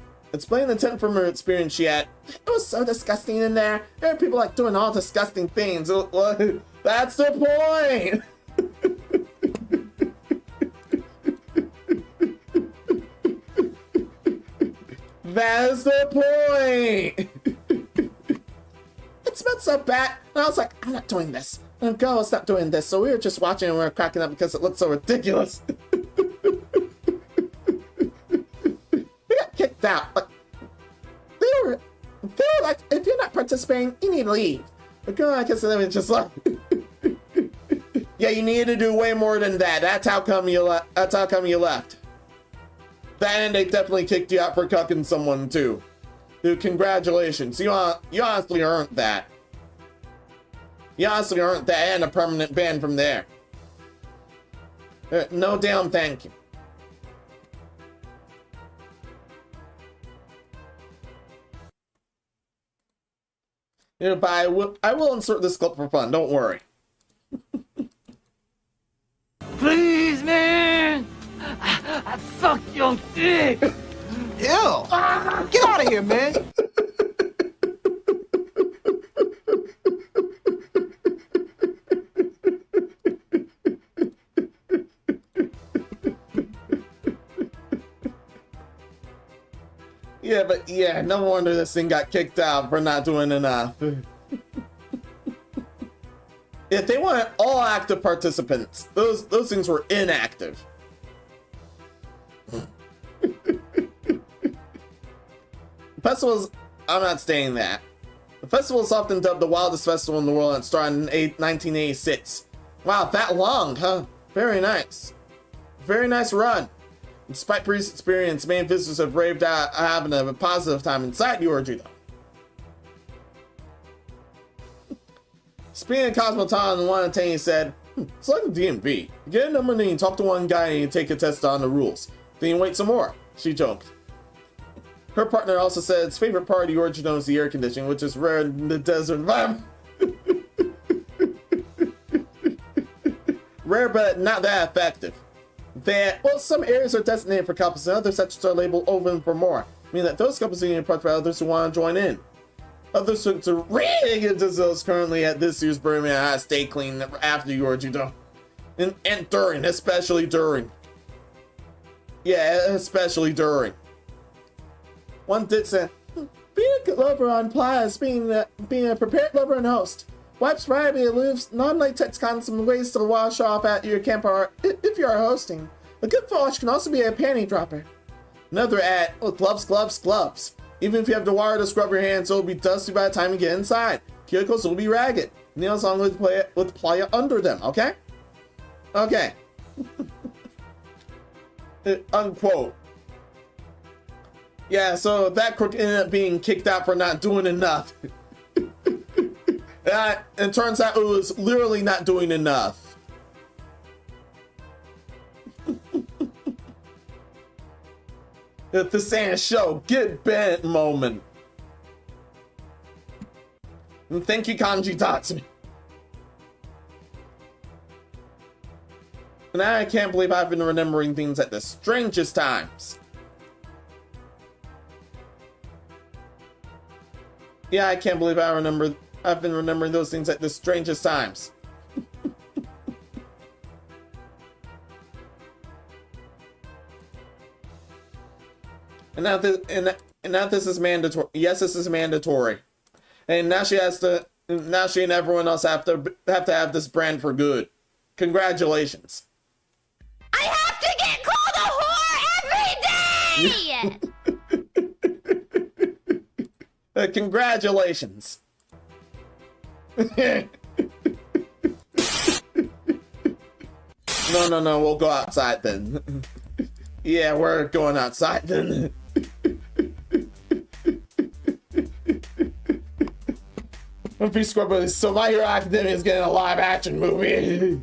tent from her experience she had. It was so disgusting in there. There were people like doing all disgusting things. That's the point! That is the point! It smelled so bad. And I was like, I'm not doing this. And girl was not doing this. So we were just watching and we were cracking up because it looked so ridiculous. We got kicked out. Like, they were like, if you're not participating, you need to leave. The girl, I guess, they were just like, yeah, you needed to do way more than that. That's how come you left. That and they definitely kicked you out for cucking someone too. Dude, congratulations. You honestly earned that. You honestly earned that and a permanent ban from there. No damn thank you. Yeah, but I will insert this clip for fun. Don't worry. Please, man! I sucked your dick! Ew! Get out of here, man! Yeah, but yeah, no wonder this thing got kicked out for not doing enough. If they wanted all active participants, those things were inactive. Festivals, I'm not saying that. The festival is often dubbed the wildest festival in the world and started in 1986. Wow, that long, huh? Very nice. Very nice run. Despite previous experience, many visitors have raved out having a positive time inside the orgy dome. Speaking of Cosmoton, one attendee said, it's like the DMV. You get a number and then you talk to one guy and you take a test on the rules. Then you wait some more. She joked. Her partner also said its favorite part of the orgy dome is the air conditioning, which is rare in the desert environment. Rare, but not that effective. Well, some areas are designated for couples and other sections are labeled open for more, meaning that those couples are being approached by others who want to join in. Others to really get into those currently at this year's Birmingham stay clean after the orgy dome. And during, especially during. Yeah, especially during. One did say, being a lover on Plies, being a prepared lover and host. Wipes variety aloof, non-latex condoms and ways to wash off at your campfire if you are hosting. A good wash can also be a panty dropper. Another ad, gloves, gloves, gloves. Even if you have the wire to scrub your hands, it will be dusty by the time you get inside. Cuticles will be ragged. Nails on with playa under them, okay? Okay. Unquote. Yeah, so that crook ended up being kicked out for not doing enough. It turns out it was literally not doing enough. The Santa Show, get bent moment. And thank you, Kanji Tatsumi. And I can't believe I've been remembering things at the strangest times. Yeah, I can't believe I've been remembering those things at the strangest times. and now this is mandatory. Yes, this is mandatory. And now she and everyone else have to have this brand for good. Congratulations. I have to get called a whore every day! Congratulations. No, we'll go outside then. Yeah, we're going outside then. So My Hero Academia is getting a live action movie.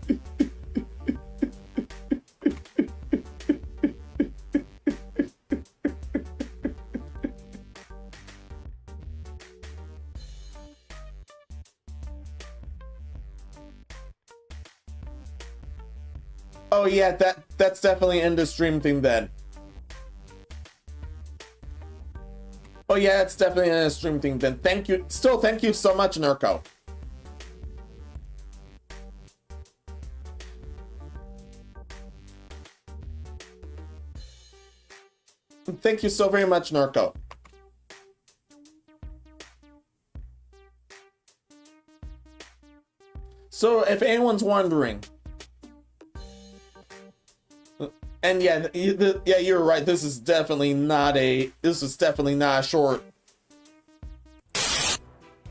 Oh yeah, that's definitely an end of stream thing then. Oh yeah, that's definitely an end of stream thing then. Thank you. Still, thank you so much, Nurko. Thank you so very much, Nurko. So, if anyone's wondering, and yeah, you're right. This is definitely not a short.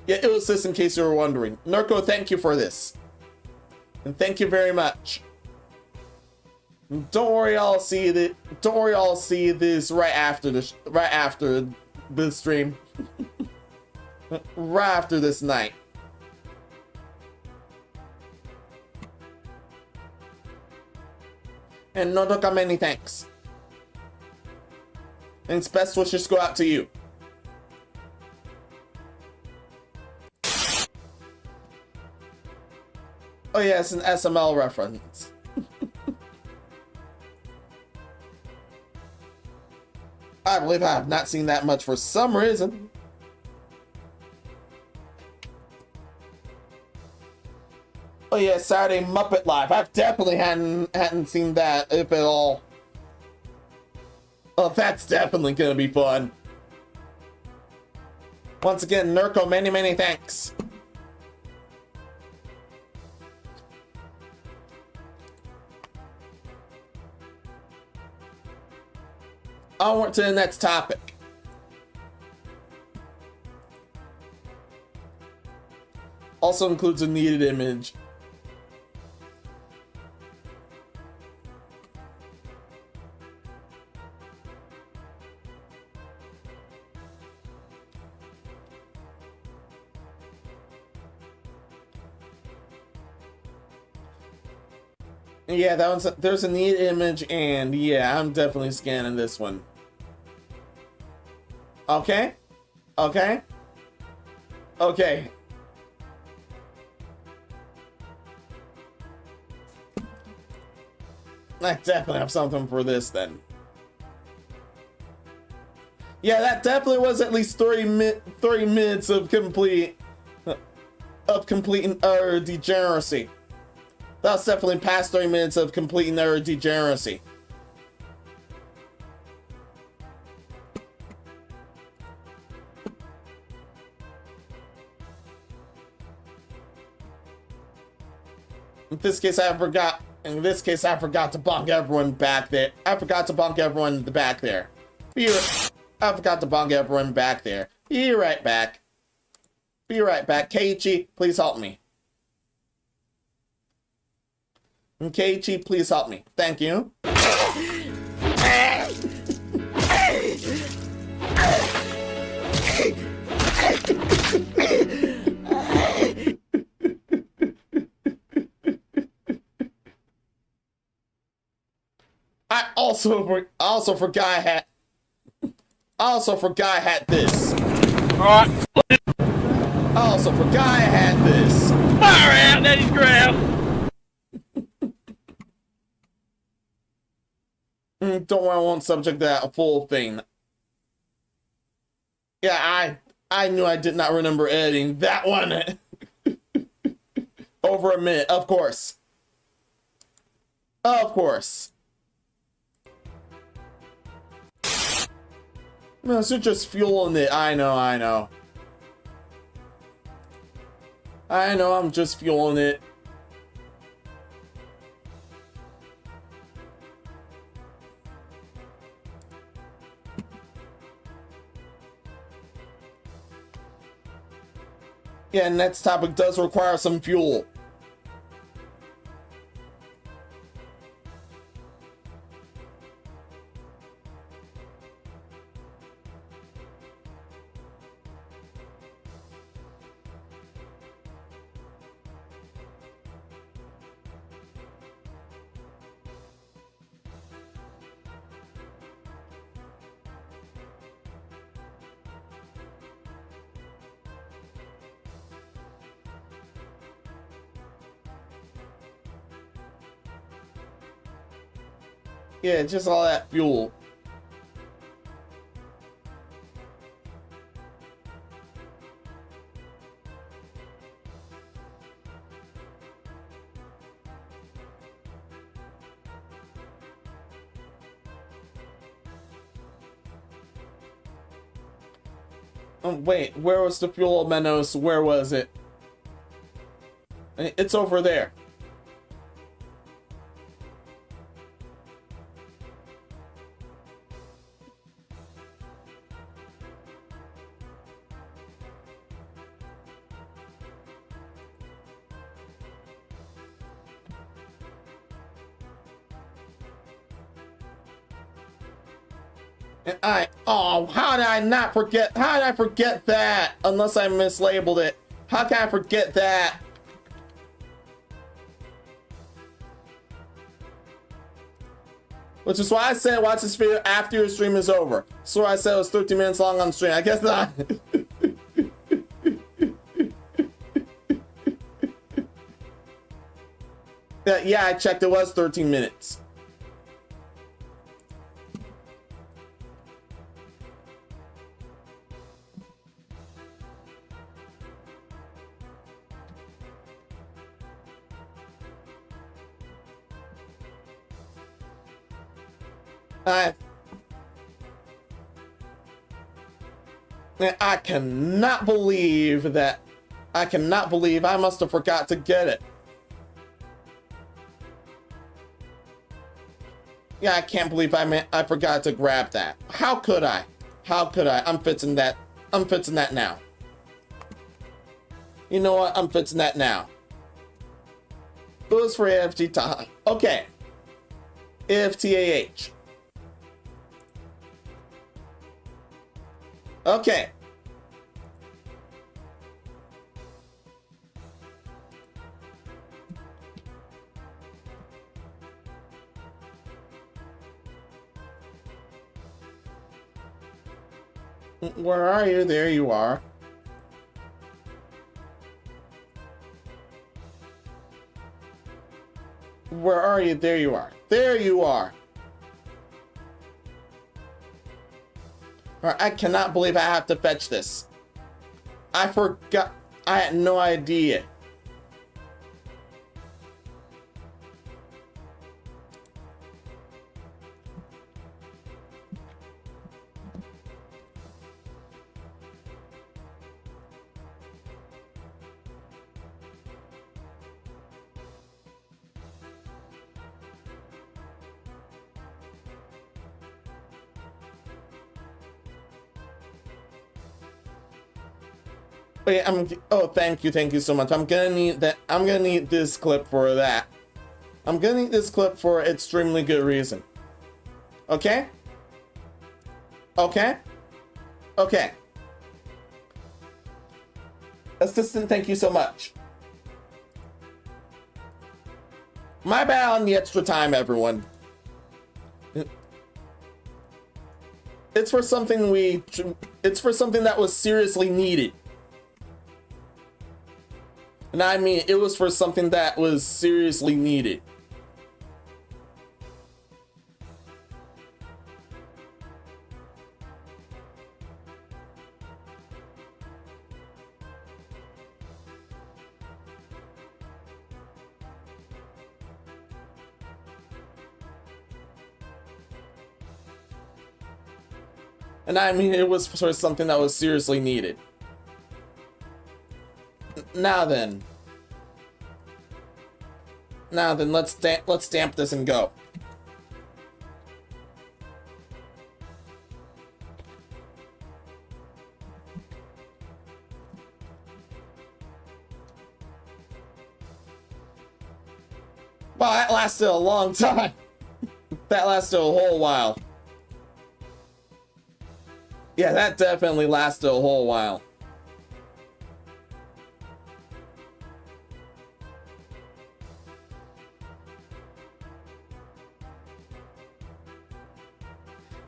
Yeah, it was this in case you were wondering. Nurko, thank you for this, and thank you very much. Don't worry, I'll see this right after the stream, right after this night. And Nodoka, many thanks. And best wishes go out to you. Oh yeah, it's an SML reference. I believe I have not seen that much for some reason. Oh yeah, Saturday Muppet Live. I've definitely hadn't seen that, if at all. Oh, that's definitely gonna be fun. Once again, Nurko, many thanks. Onward to the next topic. Also includes a needed image. Yeah, that one's there's a neat image, and yeah, I'm definitely scanning this one. Okay. I definitely have something for this then. Yeah, that definitely was at least 30 minutes of completing degeneracy. That was definitely past 30 minutes of completing degeneracy. In this case, I forgot to bonk everyone back there. I forgot to bonk everyone in the back there. I forgot to bonk everyone back there. Be right back. Keiichi, please help me. Keiichi, please help me. Thank you. I also forgot I had this. Alright. I also forgot I had this. Fire out, that is ground. Don't worry, I won't subject that a full thing. Yeah, I knew I did not remember editing that one. Over a minute, of course. Of course. No, so just fueling it. I know, I'm just fueling it. Yeah, next topic does require some fuel. Yeah, just all that fuel. Oh, wait, where was the fuel, Menos? Where was it? It's over there. How did I forget that? Unless I mislabeled it. How can I forget that? Which is why I said watch this video after your stream is over. So I said it was 13 minutes long on stream. I guess not. Yeah, I checked. It was 13 minutes. I cannot believe that. I cannot believe I must have forgot to get it. Yeah, I can't believe I forgot to grab that. How could I? How could I? I'm fixing that. I'm fixing that now. You know what? I'm fixing that now. It was for AFG Tahoe. Okay. AFTAH. Okay. Where are you? There you are. Where are you? There you are. There you are. I cannot believe I have to fetch this. I forgot. I had no idea. Wait, oh, thank you so much. I'm gonna need that. I'm gonna need this clip for that. I'm gonna need this clip for extremely good reason. Okay? Okay? Okay. Assistant, thank you so much. My bad on the extra time, everyone. It's for something that was seriously needed. And I mean, it was for something that was seriously needed. And I mean, it was for something that was seriously needed. Now then, let's stamp this and go. Wow, that lasted a long time. That lasted a whole while. Yeah, that definitely lasted a whole while.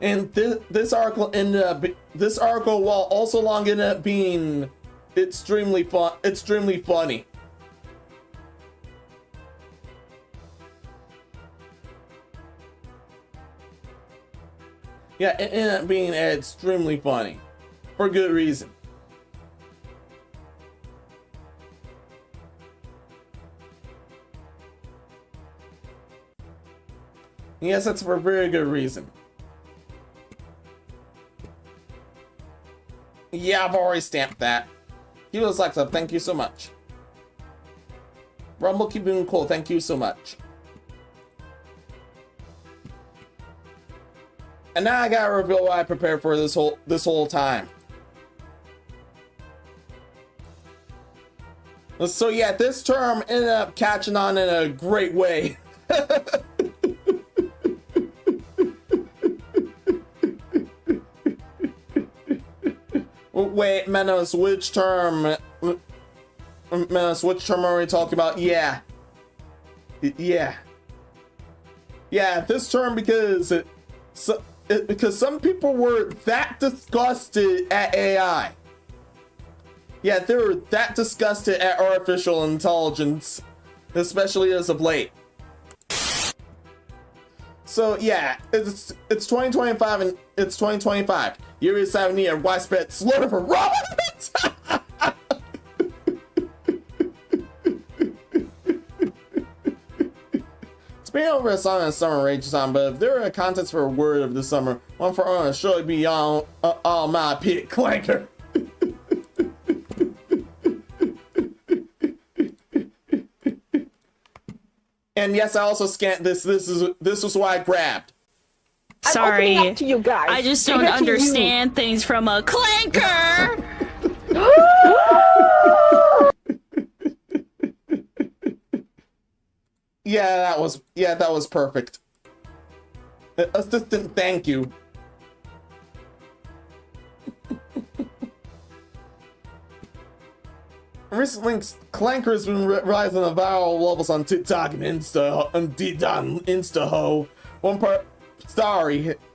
And this article while also long ended up being extremely funny. Yeah, it ended up being extremely funny for good reason. Yes, that's for a very good reason. Yeah, I've already stamped that. Heroes Alexa, thank you so much. Rumble keep being cool, thank you so much. And now I gotta reveal what I prepared for this whole time. So yeah, this term ended up catching on in a great way. Wait, Menos, which term? Menos, which term are we talking about? Yeah. Yeah. Yeah, this term because some people were that disgusted at AI. Yeah, they were that disgusted at artificial intelligence, especially as of late. So yeah, it's 2025 and it's 2025. You decided need a widespread slur for robots. It's been over a song and summer rages on, but if there were a contest for a word of the summer, one for honor surely be all my pit clanker. And yes, I also scanned this. This was why I grabbed. Sorry, I'm to you guys. I just don't understand things from a clanker. Yeah, that was perfect. Assistant, thank you. Recently, Clanker has been rising the viral levels on TikTok and Insta-ho.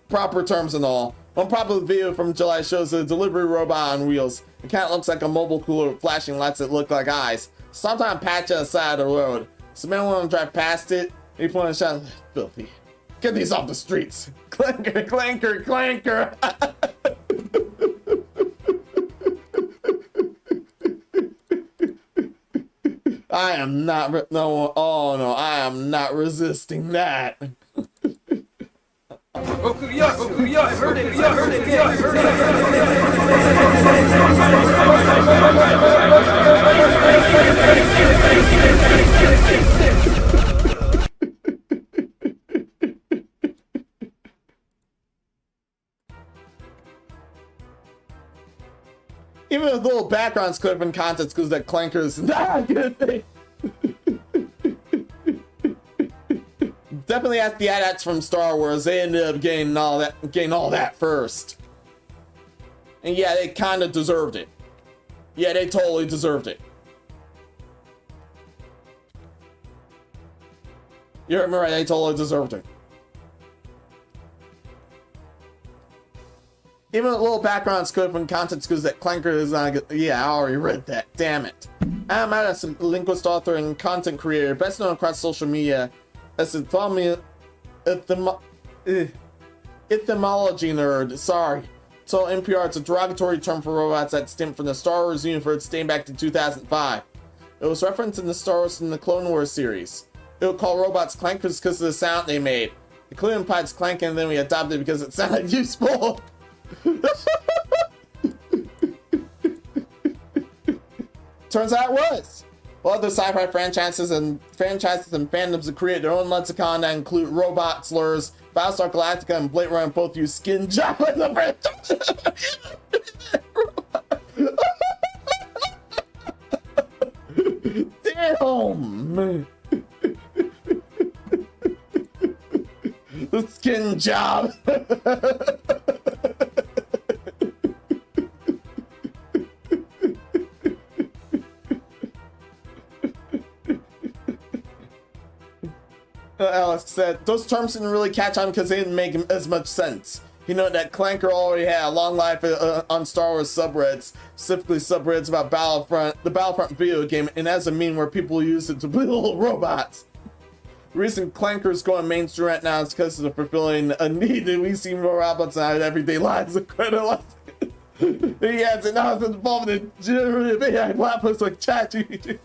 Proper terms and all. One popular video from July shows a delivery robot on wheels. It kind of looks like a mobile cooler with flashing lights that look like eyes. Sometimes patch on the side of the road. So man want to drive past it, he point a shot, filthy. Get these off the streets. Clanker, clanker, clanker. I am not, I am not resisting that. I heard it. Even with little background clip and context, because that clanker is not a good thing. Definitely ask the AT-ATs from Star Wars. They ended up getting all that first. And yeah, they kind of deserved it. Yeah, they totally deserved it. You heard me right, they totally deserved it. Even a little background scope and content because that clanker is not good. Yeah, I already read that. Damn it. I'm a linguist, author, and content creator, best known across social media as a etymology nerd. Sorry. So NPR, it's a derogatory term for robots that stem from the Star Wars universe dating back to 2005. It was referenced in the Star Wars and the Clone Wars series. It would call robots clankers because of the sound they made. The clearly implies clanking, and then we adopted it because it sounded useful. Turns out it was. Well, other sci-fi franchises and fandoms have created their own lexicon that include robot slurs. Battlestar Galactica and Blade Runner both use skin job as a franchise. Damn. The skin job. Alex said, those terms didn't really catch on because they didn't make as much sense. You know that Clanker already had a long life on Star Wars subreddits, specifically subreddits about the Battlefront video game, and as a meme where people use it to belittle robots. The reason Clanker is going mainstream right now is because of fulfilling a need that we see more robots in our everyday lives. Yeah, it's now it's involved in generative AI platforms like ChatGPT.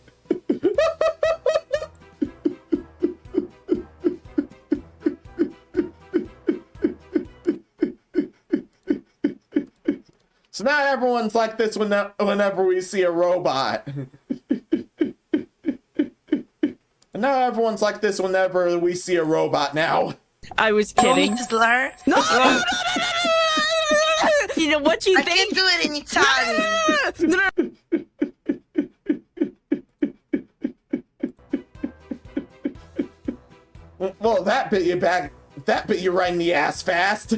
So now everyone's like this whenever we see a robot. And now everyone's like this whenever we see a robot now. I was kidding. Slur? No! You know what you think? I can't do it anytime. Well, that bit you back. That bit you right in the ass fast.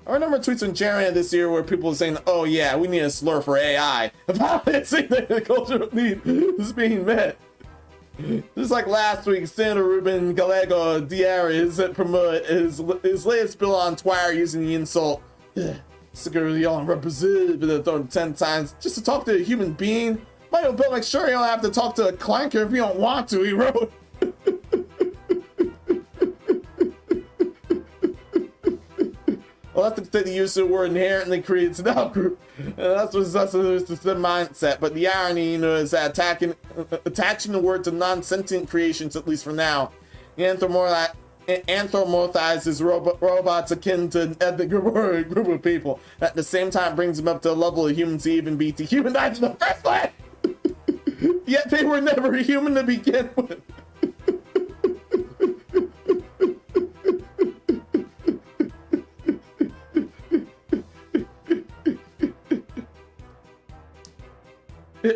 I remember tweets from January this year where people were saying, oh yeah, we need a slur for AI. About it, saying that the cultural need is being met. Just like last week, Senator Ruben Gallego Diarrhea promoted his latest bill on Twitter using the insult, security on representative 10 times just to talk to a human being. Michael Bill, make sure you don't have to talk to a clanker if you don't want to, he wrote. Well, that's the use of the word inherently creates an outgroup. And that's the mindset. But the irony, is that attaching the word to non-sentient creations, at least for now, anthropomorphizes robots akin to an ethnic group of people. At the same time, brings them up to a level of humans to even be dehumanized in the first place. Yet they were never human to begin with.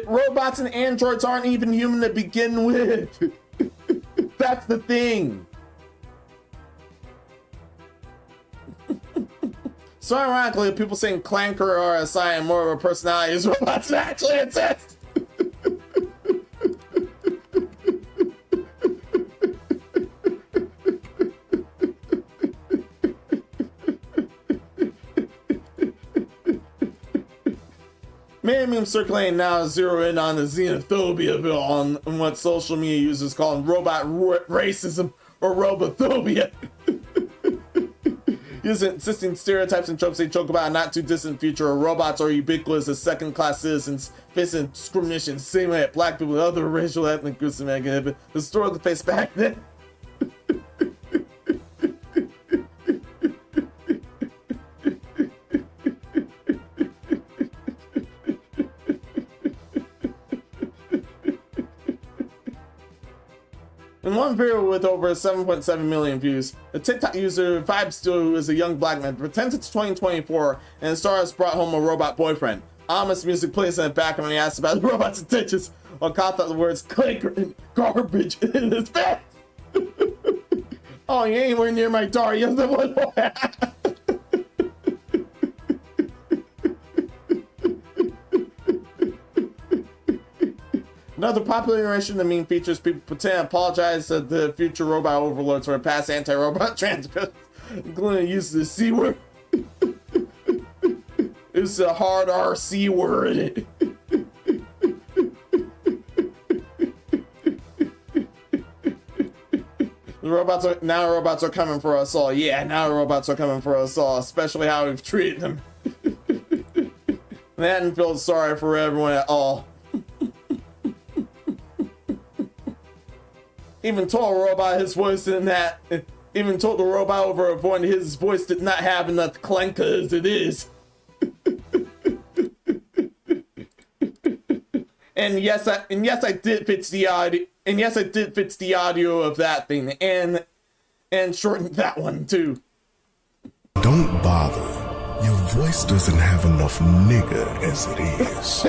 Robots and androids aren't even human to begin with. That's the thing. So ironically, people saying clanker are assigned more of a personality as robots actually exist. Many memes circulating now zero in on the xenophobia bill on what social media users call robot racism or robophobia. Using insisting stereotypes and tropes they joke about a not too distant future where robots are ubiquitous as second-class citizens facing discrimination same way that black people and other racial ethnic groups have historically faced back then. In one video with over 7.7 million views, a TikTok user Vibestill, who is a young black man, pretends it's 2024 and the star has brought home a robot boyfriend. Ominous music plays in the background and he asks about the robot's intentions while caught out the words clanker and garbage in his face. Oh, you ain't anywhere near my door. You have the one more. Another popular iteration of the meme features people pretend to apologize to the future robot overlords for past anti-robot transcripts, including the use of the C word. It's a hard RC word. Robots are coming for us all. Yeah, now robots are coming for us all, especially how we've treated them. They hadn't felt sorry for everyone at all. Even told the robot his voice didn't have, even told the robot over a phone his voice did not have enough clanker as it is. And yes, I did fix the audio. And yes, I did fix the audio of that thing and shortened that one too. Don't bother. Your voice doesn't have enough nigger as it is.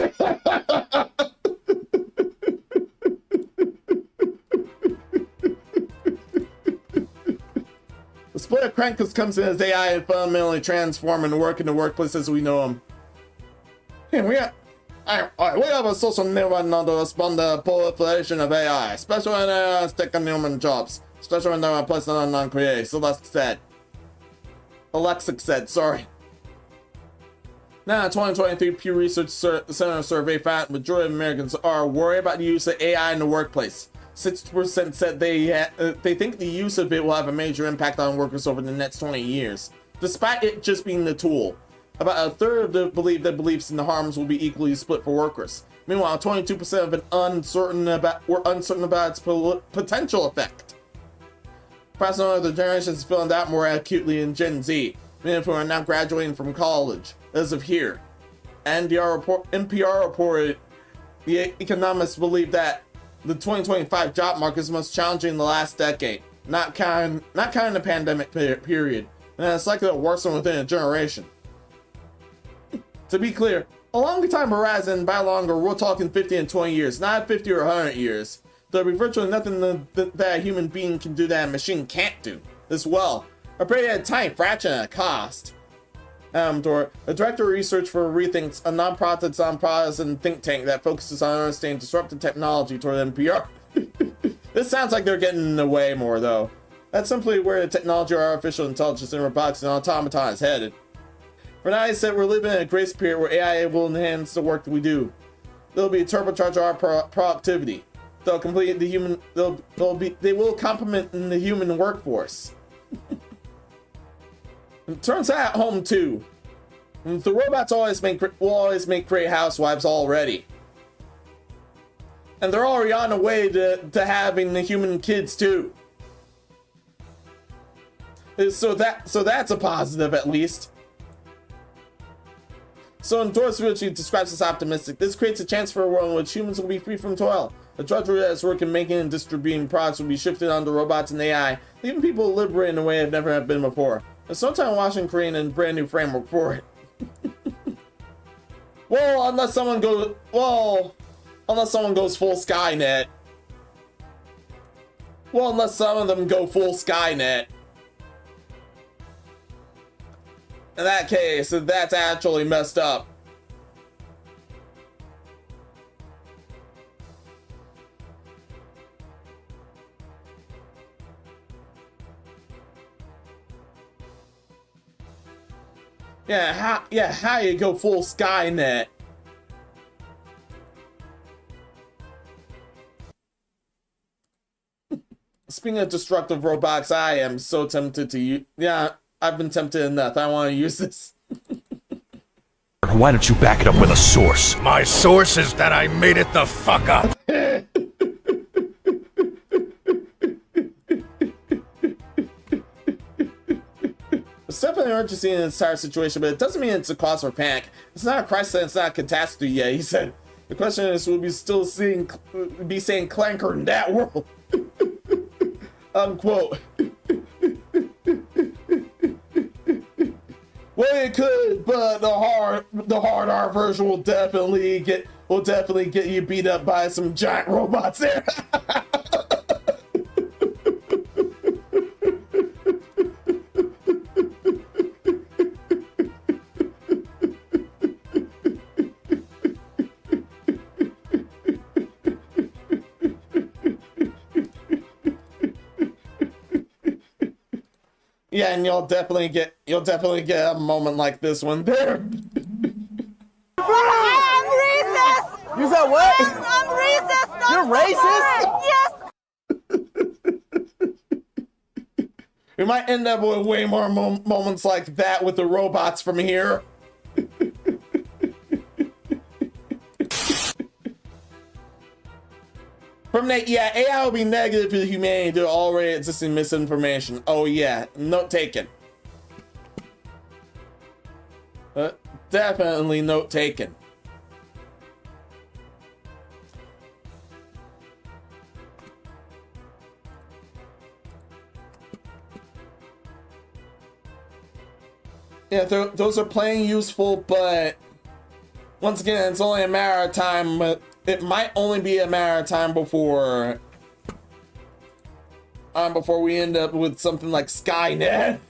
The split of Crankers comes in as AI and fundamentally transform and work in the workplace as we know them. Hey, we have a social network now to respond to the proliferation of AI, especially when it's taking human jobs, especially when they're replacing on non-creative. Alexa said, sorry. Now, a 2023 Pew Research Center survey found the majority of Americans are worried about the use of AI in the workplace. 60% said they think the use of it will have a major impact on workers over the next 20 years, despite it just being the tool. About a third of them believe that beliefs in the harms will be equally split for workers. Meanwhile, 22% were uncertain about its potential effect. Perhaps none of the generations feeling that more acutely in Gen Z, many of whom are now graduating from college, as of here. NPR reported the economists believe that the 2025 job market is the most challenging in the last decade, not counting the pandemic period, and it's likely to worsen within a generation. To be clear, a longer time horizon, by longer, we're talking 50 and 20 years, not 50 or 100 years. There'll be virtually nothing that a human being can do that a machine can't do, as well, or pretty at a tiny fraction of the cost. A director of research for Rethinks, a nonprofit think tank that focuses on understanding disruptive technology toward NPR. This sounds like they're getting in the way more, though. That's simply where the technology of artificial intelligence and robotics and automaton is headed. For now, he said we're living in a grace period where AI will enhance the work that we do. turbocharge our productivity. They'll complete the human. They will complement in the human workforce. It turns out at home too. The robots will always make great housewives already. And they're already on the way to having the human kids too. So that's a positive at least. So Endorsement describes as optimistic. This creates a chance for a world in which humans will be free from toil. The drudgery that's work in making and distributing products will be shifted onto robots and AI, leaving people liberated in a way they've never been before. There's no time watching creating a brand new framework for it. Well, unless someone goes full Skynet. Well, unless some of them go full Skynet. In that case, that's actually messed up. How you go full Skynet? Speaking of destructive robots, I am so tempted to use. Yeah, I've been tempted enough. I want to use this. Why don't you back it up with a source? My source is that I made it the fuck up. It's definitely an urgency in this entire situation, but it doesn't mean it's a cause for panic. It's not a crisis and it's not a catastrophe yet, he said. The question is, will we still be saying clanker in that world? Unquote. Well, it could, but the hard R version will definitely get you beat up by some giant robots there. Yeah, and you'll definitely get a moment like this one there. I'm racist! You said what? I'm racist! You're racist? Yes! We might end up with way more moments like that with the robots from here. From that, yeah, AI will be negative to humanity due to already existing misinformation. Oh yeah, note taken. Definitely note taken. Yeah, those are plain useful, but once again, it's only a matter of time. It might only be a matter of time before we end up with something like Skynet.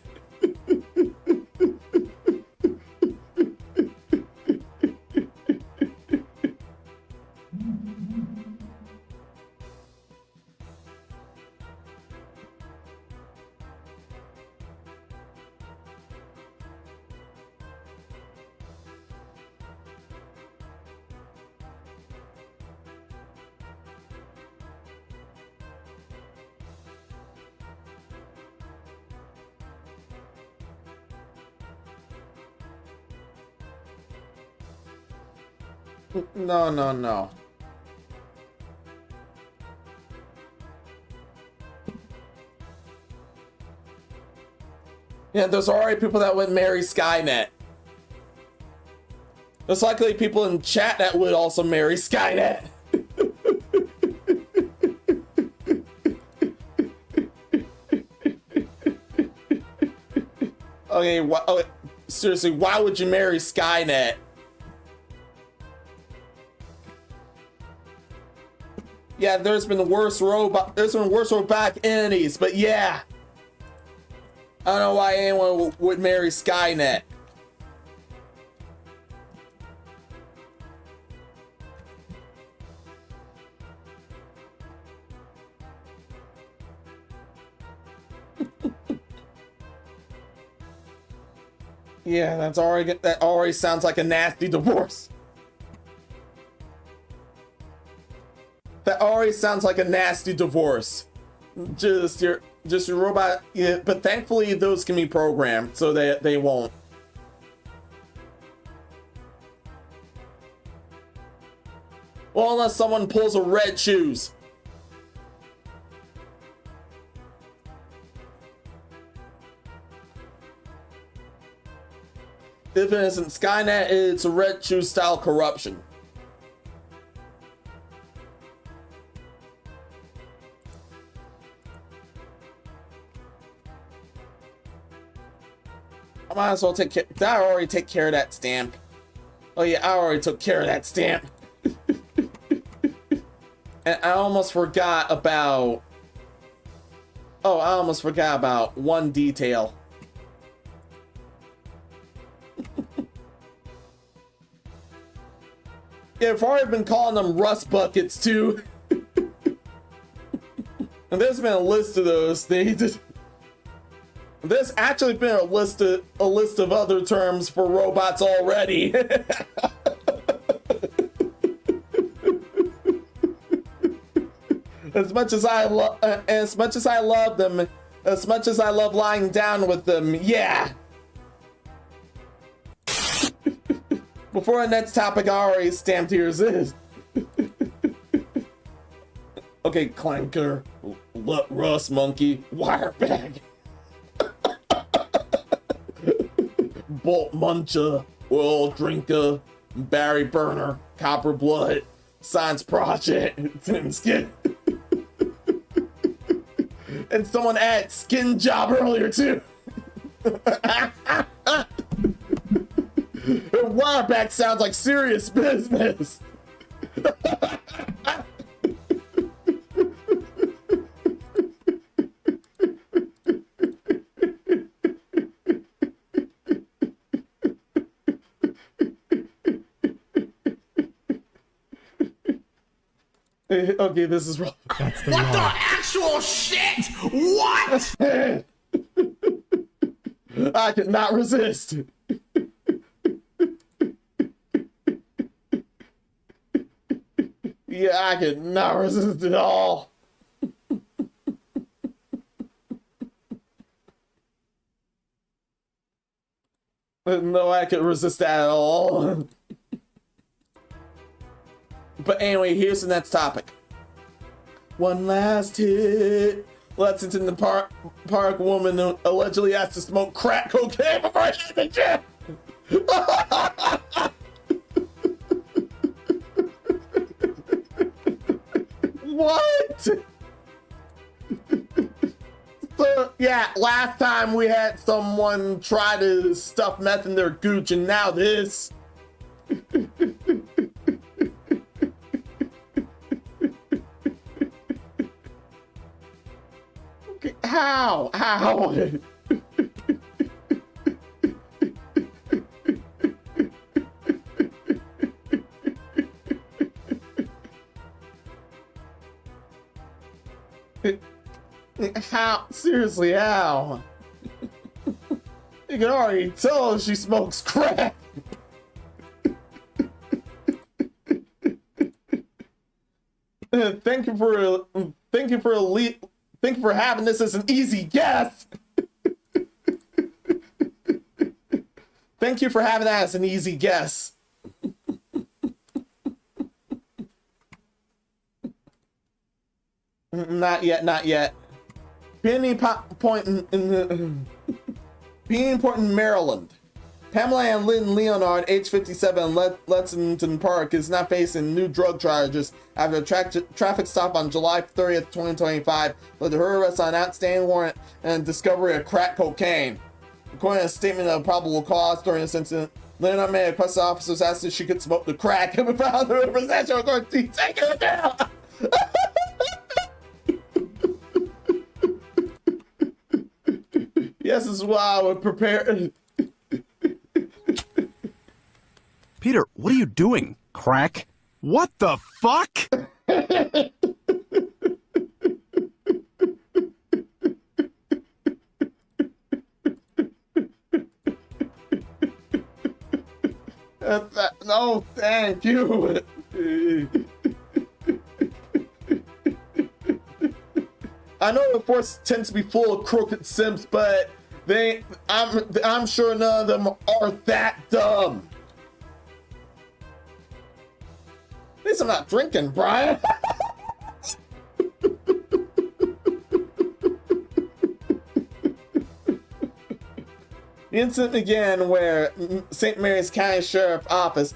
No. Yeah, there's already people that would marry Skynet. There's likely people in chat that would also marry Skynet. Okay, seriously, why would you marry Skynet? Yeah, there's been worse robotic entities, but yeah. I don't know why anyone would marry Skynet. Yeah, that already sounds like a nasty divorce. That already sounds like a nasty divorce. Just your robot. Yeah, but thankfully those can be programmed so they won't. Well, unless someone pulls a red shoes. If it isn't Skynet, it's a red shoe style corruption. I might as well take care. Did I already take care of that stamp? Oh yeah, I already took care of that stamp. And I almost forgot about... Oh, I almost forgot about one detail. Yeah, I've already been calling them rust buckets too. And there's been a list of those. There's actually been a list of other terms for robots already. As much as I love them, as much as I love lying down with them, yeah. Before the next topic, I already stamped here's this. Okay, clanker, rust monkey, wire bag, bolt muncher, oil drinker, berry burner, copper blood, science project, thin skin. And someone added skin job earlier too. Wireback sounds like serious business. Okay, this is wrong. That's the what law. The actual shit? What? I could not resist. Yeah, I could not resist at all. No, I could resist that at all. But anyway, here's the next topic. One last hit. Lexington Park woman allegedly has to smoke crack cocaine before hitting the gym. What? So, yeah, last time we had someone try to stuff meth in their gooch, and now this. Okay, how? How? Seriously, how? You can already tell she smokes crack. Thank you for having this as an easy guess. Thank you for having that as an easy guess. Not yet. Penny Point in Maryland. Pamela and Lynn Leonard, age 57, Lexington Park, is now facing new drug charges after a traffic stop on July 30th, 2025 led to her arrest on an outstanding warrant and discovery of crack cocaine. According to a statement of probable cause during this incident, Leonard made a request to officers asked if she could smoke the crack and found her in possession of cocaine. Take her down! Yes, this is what I would prepare. Peter, what are you doing? Crack? What the fuck? No, thank you. I know the force tends to be full of crooked simps, but I'm sure none of them are that dumb. At least I'm not drinking, Brian. The incident began where St. Mary's County Sheriff's Office,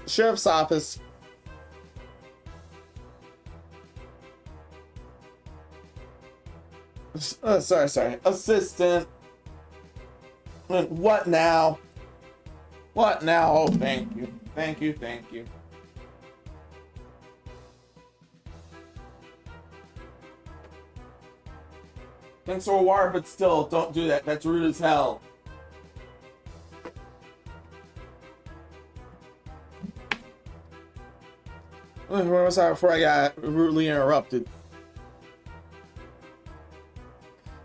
assistant. What now? What now? Oh, thank you. Thank you. Thank you. Thanks for a water, but still, don't do that. That's rude as hell. Where was I before I got rudely interrupted?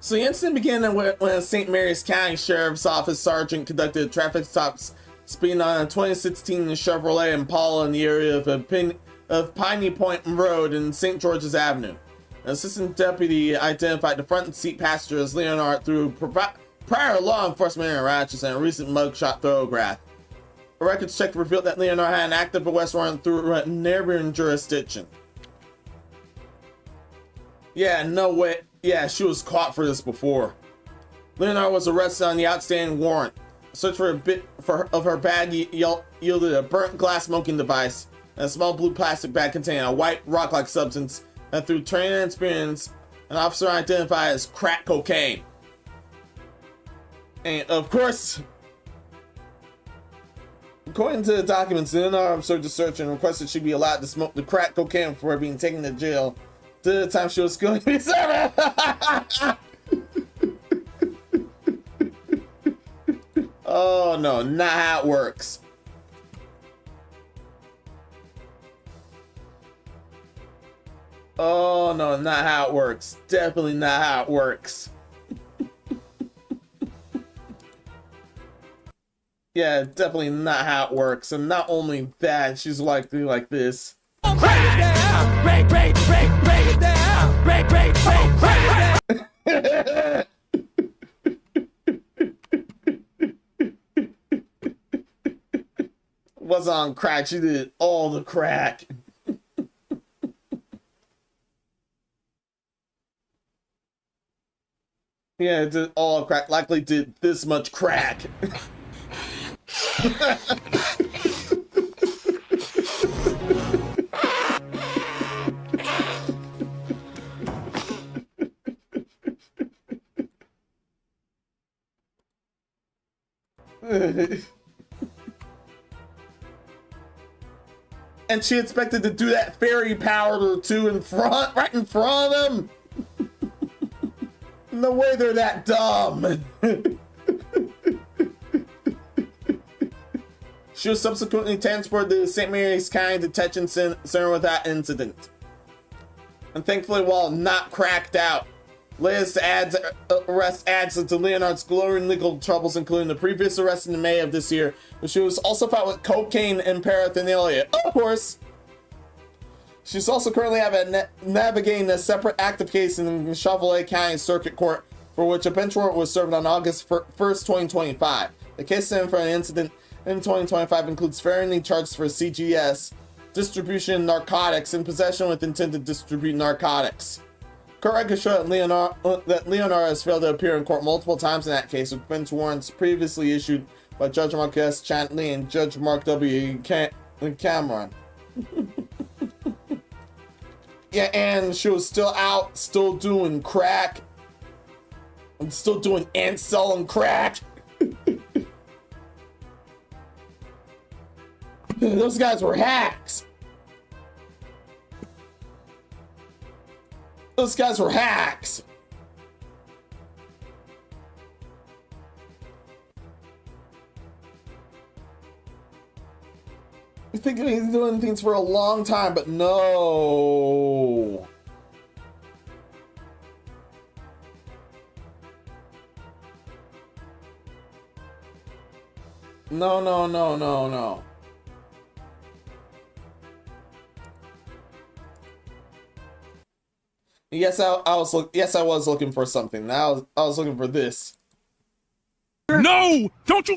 So the incident began when St. Mary's County Sheriff's Office sergeant conducted a traffic stop speeding on a 2016 Chevrolet Impala in the area of Piney Point Road and St. George's Avenue. An assistant deputy identified the front seat passenger as Leonard through prior law enforcement interactions and a recent mugshot photograph. A records check revealed that Leonard had an active arrest warrant through a neighboring jurisdiction. Yeah, no way. Yeah, she was caught for this before. Leonard was arrested on the outstanding warrant. A search for a bit of her bag yielded a burnt glass smoking device and a small blue plastic bag containing a white rock-like substance that through training and experience, an officer identified as crack cocaine. And of course, according to the documents, the NRM served a search and requested she be allowed to smoke the crack cocaine before being taken to jail to the time she was going to be served. Oh no, not how it works. Oh no, not how it works. Definitely not how it works. Yeah, definitely not how it works. And not only that, she's likely like this. Break it down! Break it down! Break it down! Was on crack, she did all the crack. Yeah, it did all crack, likely did this much crack. And she expected to do that fairy powder or two right in front of them. No way they're that dumb. She was subsequently transported to the St. Mary's County Detention Center with that incident. And thankfully, while not cracked out, latest arrest adds to Leonard's glowing legal troubles, including the previous arrest in May of this year, but she was also found with cocaine and paraphernalia. Of course, she's also currently navigating a separate active case in the Chevrolet County Circuit Court, for which a bench warrant was served on August 1st, 2025. The case for an incident in 2025 includes felony charges for CGS, distribution of narcotics, and possession with intent to distribute narcotics. Court records show that Leonard has failed to appear in court multiple times in that case, with bench warrants previously issued by Judge Mark S. Chantley and Judge Mark W. Cameron. Yeah, and she was still out, still doing crack, and still doing and selling crack. Those guys were hacks. Those guys were hacks. You think he's doing things for a long time, but no. No, no, no, no, no. Yes, I was looking for something. I was looking for this. No! Don't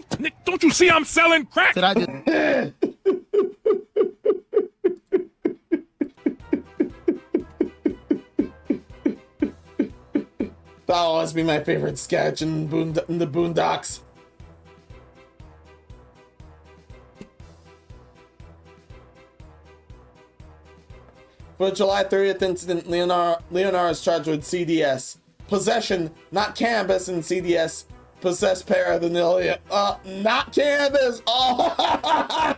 you see I'm selling crack? Did I just... That'll always be my favorite sketch in the Boondocks. For the July 30th incident, Leonardo is charged with CDS. Possession, not cannabis, in CDS. Possessed paraphernalia. Not cannabis! Oh!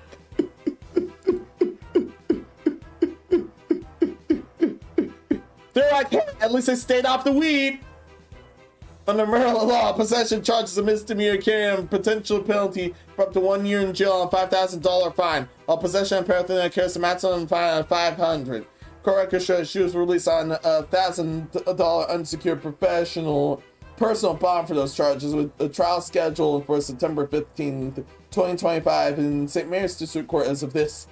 There I can. At least I stayed off the weed. Under Maryland law, possession charges a misdemeanor carrying potential penalty for up to 1 year in jail and $5,000 fine. While possession of paraphernalia carries a maximum fine of $500. Court records show she was released on a $1,000 unsecured personal bond for those charges, with a trial scheduled for September 15th, 2025 in St. Mary's District Court as of this.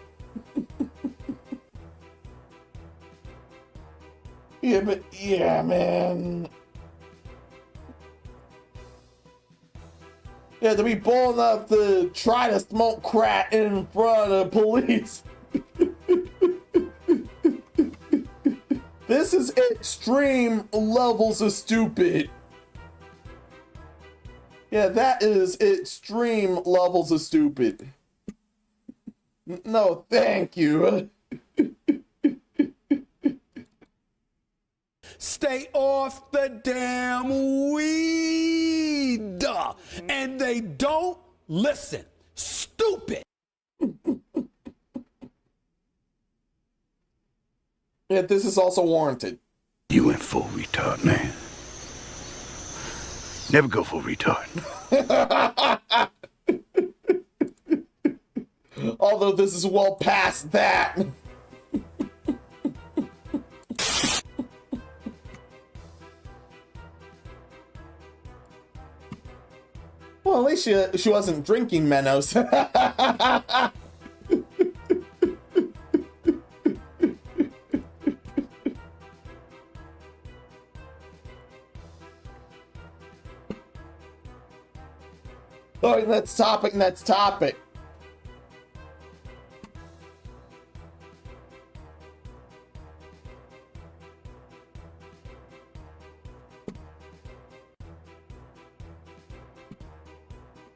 Yeah, man. Yeah, to be bold enough to try to smoke crack in front of police. This is extreme levels of stupid. Yeah, that is extreme levels of stupid. No, thank you. Stay off the damn weed. And they don't listen. Stupid. Yeah, this is also warranted. You went full retard, man. Never go full retard. Although this is well past that. Well, at least she wasn't drinking Menos. Oh, next topic.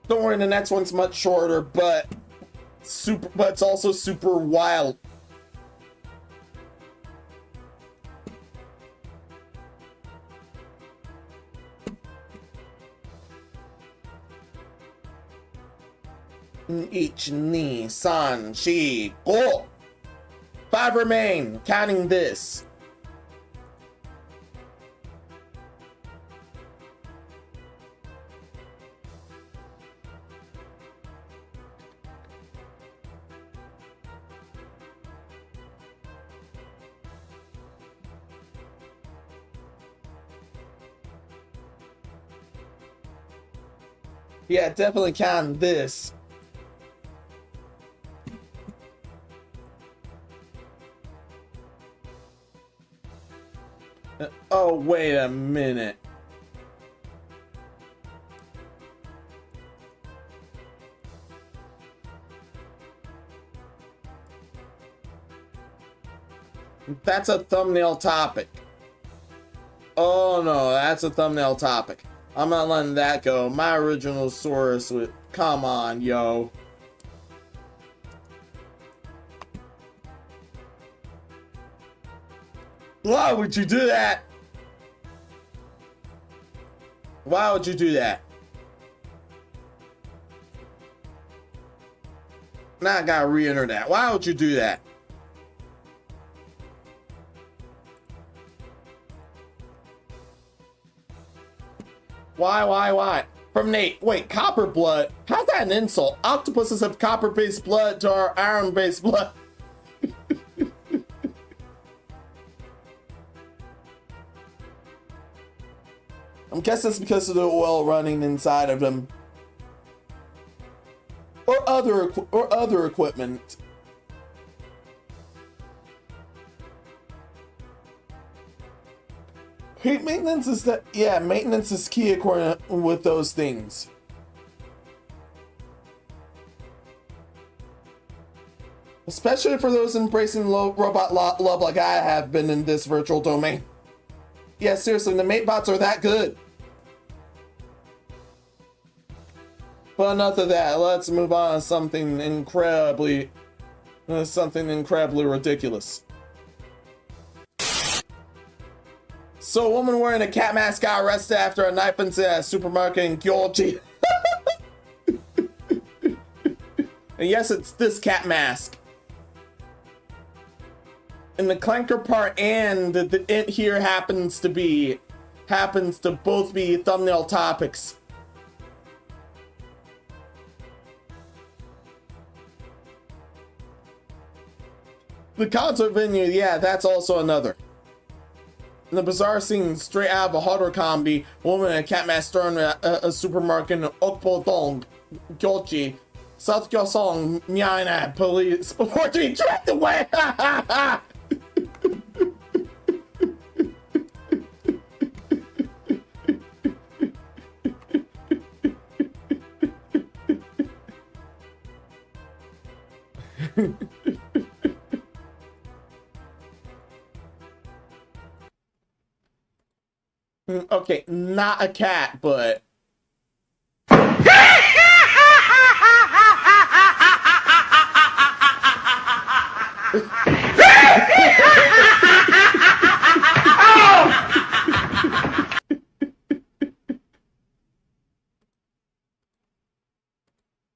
Don't worry, the next one's much shorter, but it's also super wild. Each ni san shi go. 5 remain, counting this. Yeah, definitely counting this. Oh, wait a minute. That's a thumbnail topic. Oh no, that's a thumbnail topic. I'm not letting that go. My original source with, come on, yo. Why would you do that? Why would you do that? Now I gotta re-enter that. Why would you do that? Why? From Nate. Wait, copper blood? How's that an insult? Octopuses have copper-based blood to our iron-based blood. I'm guessing it's because of the oil running inside of them. Or other equipment. Maintenance is that, yeah, maintenance is key according with those things. Especially for those embracing robot love like I have been in this virtual domain. Yeah, seriously, the mate bots are that good. But enough of that, let's move on to something incredibly ridiculous. So a woman wearing a cat mask got arrested after a knife incident at a supermarket in Geoje. And yes, it's this cat mask. And the clanker part and the it here happens to both be thumbnail topics. The concert venue, yeah, that's also another. In the bizarre scene, straight out of a horror comedy, a woman in a cat mask stormed a supermarket in Upchucked, Geoje, South Gyeongsang, Myeon police before being dragged away. Okay, not a cat, but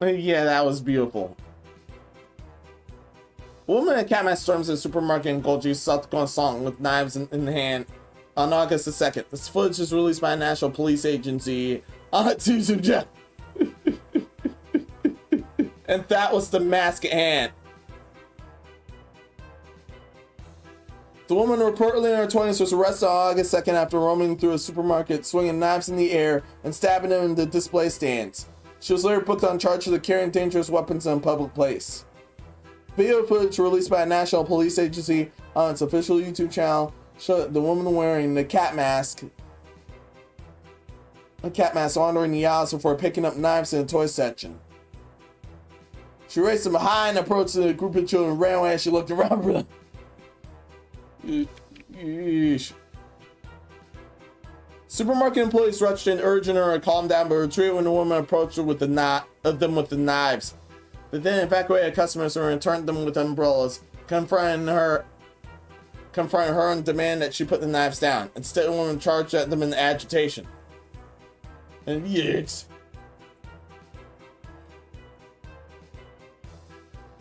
yeah, that was beautiful. A woman in a cat mask storms a supermarket in Geoje, South Gyeongsang with knives in hand on August the 2nd. This footage is released by a national police agency on Tuesday. And that was the mask hand. The woman, reportedly in her 20s, was arrested on August 2nd after roaming through a supermarket, swinging knives in the air and stabbing them in the display stands. She was later booked on charges of carrying dangerous weapons in a public place. Video footage released by a national police agency on its official YouTube channel showed the woman wearing the cat mask wandering the aisles before picking up knives in the toy section. She raced them behind and approached the group of children and ran away as she looked around for them. Yeesh. Supermarket employees rushed in, urging her to calm down, but retreated when the woman approached her with the knives. They then evacuated customers and returned them with umbrellas, confronting her and demanded that she put the knives down. Instead, the woman charged at them in agitation. And yikes.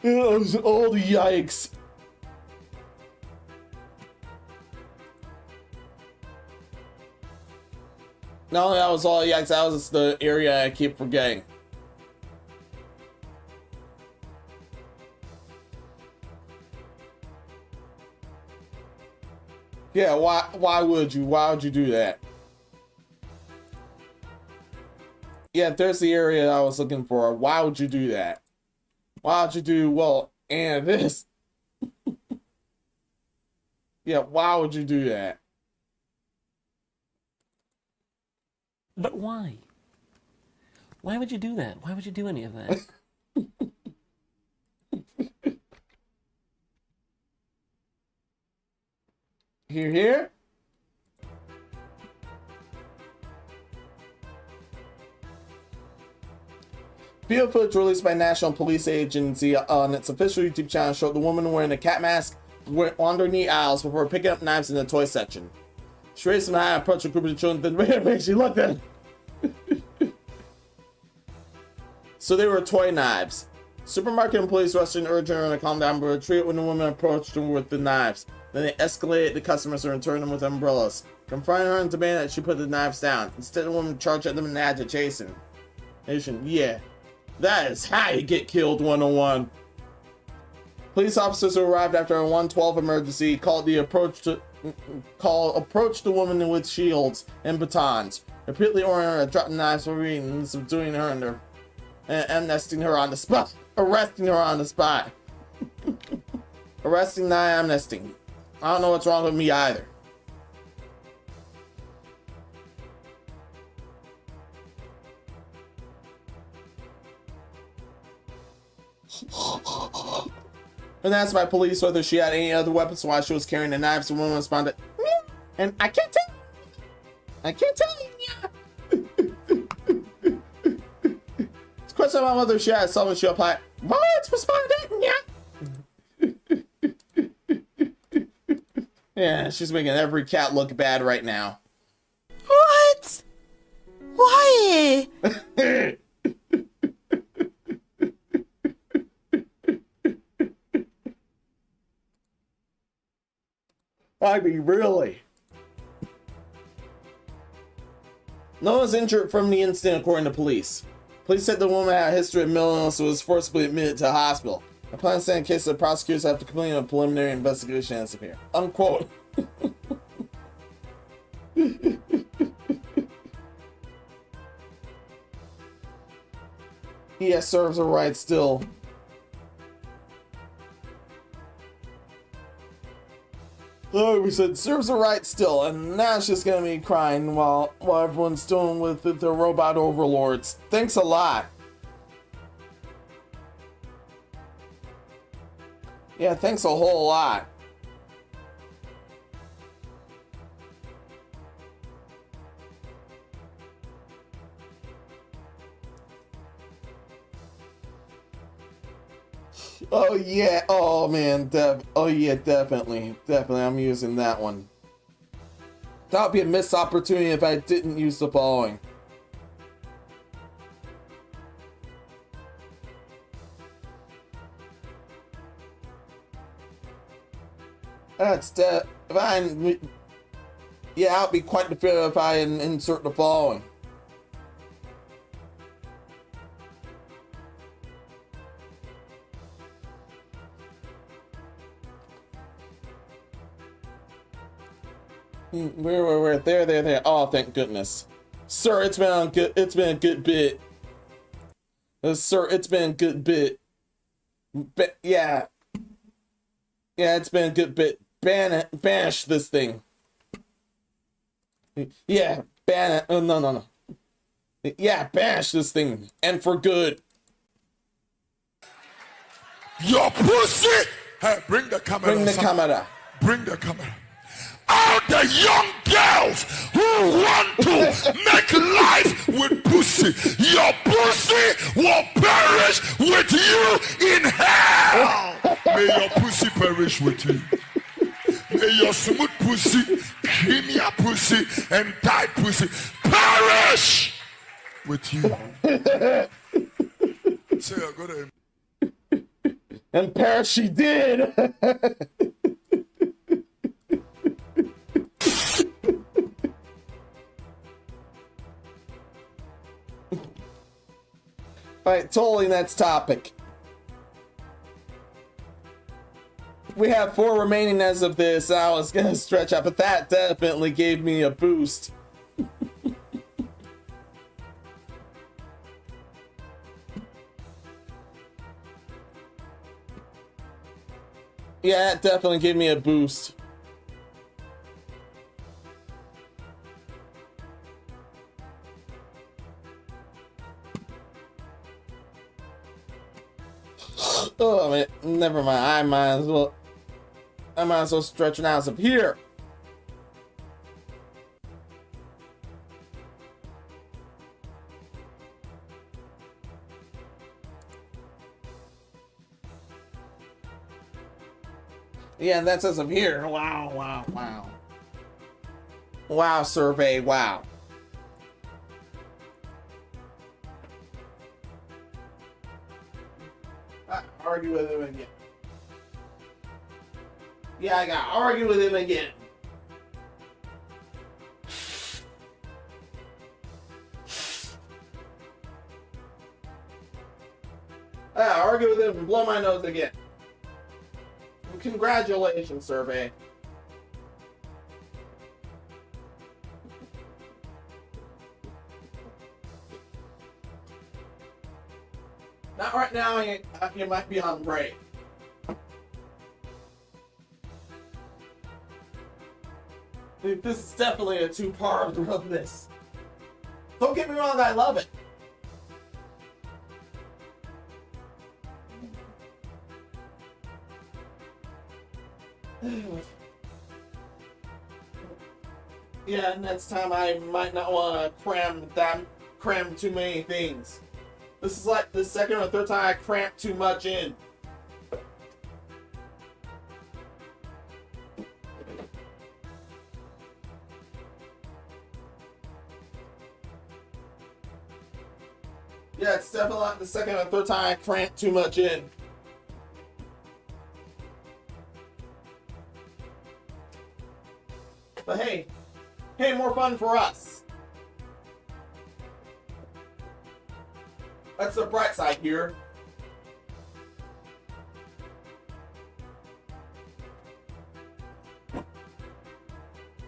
It was all the yikes. Not only that was all yikes, that was the area I keep forgetting. Yeah, why would you? Why would you do that? Yeah, there's the area I was looking for. Why would you do that? Why would you do, well, and this? Yeah, why would you do that? But why? Why would you do that? Why would you do any of that? Here? Video footage released by National Police Agency on its official YouTube channel showed the woman wearing a cat mask wandering the aisles before picking up knives in the toy section. She raised them high and approached a group of children, then ran away. She looked at them. So they were toy knives. Supermarket employees rushed in, urging her to calm down, but retreated when the woman approached them with the knives. Then they escalated the customers and returned them with umbrellas, confronting her and demanded that she put the knives down. Instead, the woman charged at them in agitation. Yeah, that is how you get killed 101. Police officers who arrived after a 112 emergency approached the woman with shields and batons, repeatedly ordering her to drop the knives for reading, subduing her and arresting her on the spot. Arresting, not amnesting. I don't know what's wrong with me either. And asked by police whether she had any other weapons while she was carrying the knives. The woman responded, "Meow." And I can't tell you. I can't tell you. It's a question about whether she had something. She replied, "Well, it's responded." Yeah, she's making every cat look bad right now. What? Why? I mean, really? No one was injured from the incident, according to police. Police said the woman had a history of mental illness and was forcibly admitted to a hospital. Upon saying case, the prosecutors have to complete a preliminary investigation as of here. Unquote. He serves her right still. Oh, we said serves her right still, and now she's gonna be crying while everyone's doing with the robot overlords. Thanks a lot. Yeah, thanks a whole lot. Oh yeah, oh man, oh yeah, definitely, I'm using that one. That would be a missed opportunity if I didn't use the following. That's fine. Yeah, I'll be quite definitive if I insert the following. Where, there. Oh, thank goodness. Sir, it's been a good bit. Sir, it's been a good bit. Yeah. Yeah, it's been a good bit. Banish this thing. Yeah, ban it. Oh, no. Yeah, banish this thing. And for good. Your pussy! Hey, bring the camera. Bring the camera. Bring the camera. All the young girls who want to make life with pussy, your pussy will perish with you in hell. May your pussy perish with you. May your smooth pussy, creamy pussy, and tight pussy perish with you. Say I got him. And perish she did. Alright, totally next topic. We have 4 remaining as of this. I was gonna stretch out, but that definitely gave me a boost. Yeah, it definitely gave me a boost. Oh, man, never mind. I might as well stretch it out up here. Yeah, that's us up here. Wow. Wow, survey, wow. Argue with him again. Yeah, I gotta argue with him again. I gotta argue with him and blow my nose again. Congratulations, survey. Not right now, you might be on break. Dude, this is definitely a two-part of this. Don't get me wrong, I love it. Yeah, next time I might not want to cram too many things. This is like the second or third time I cramped too much in. Yeah, it's definitely like the second or third time I cramped too much in. But hey, more fun for us. That's the bright side here.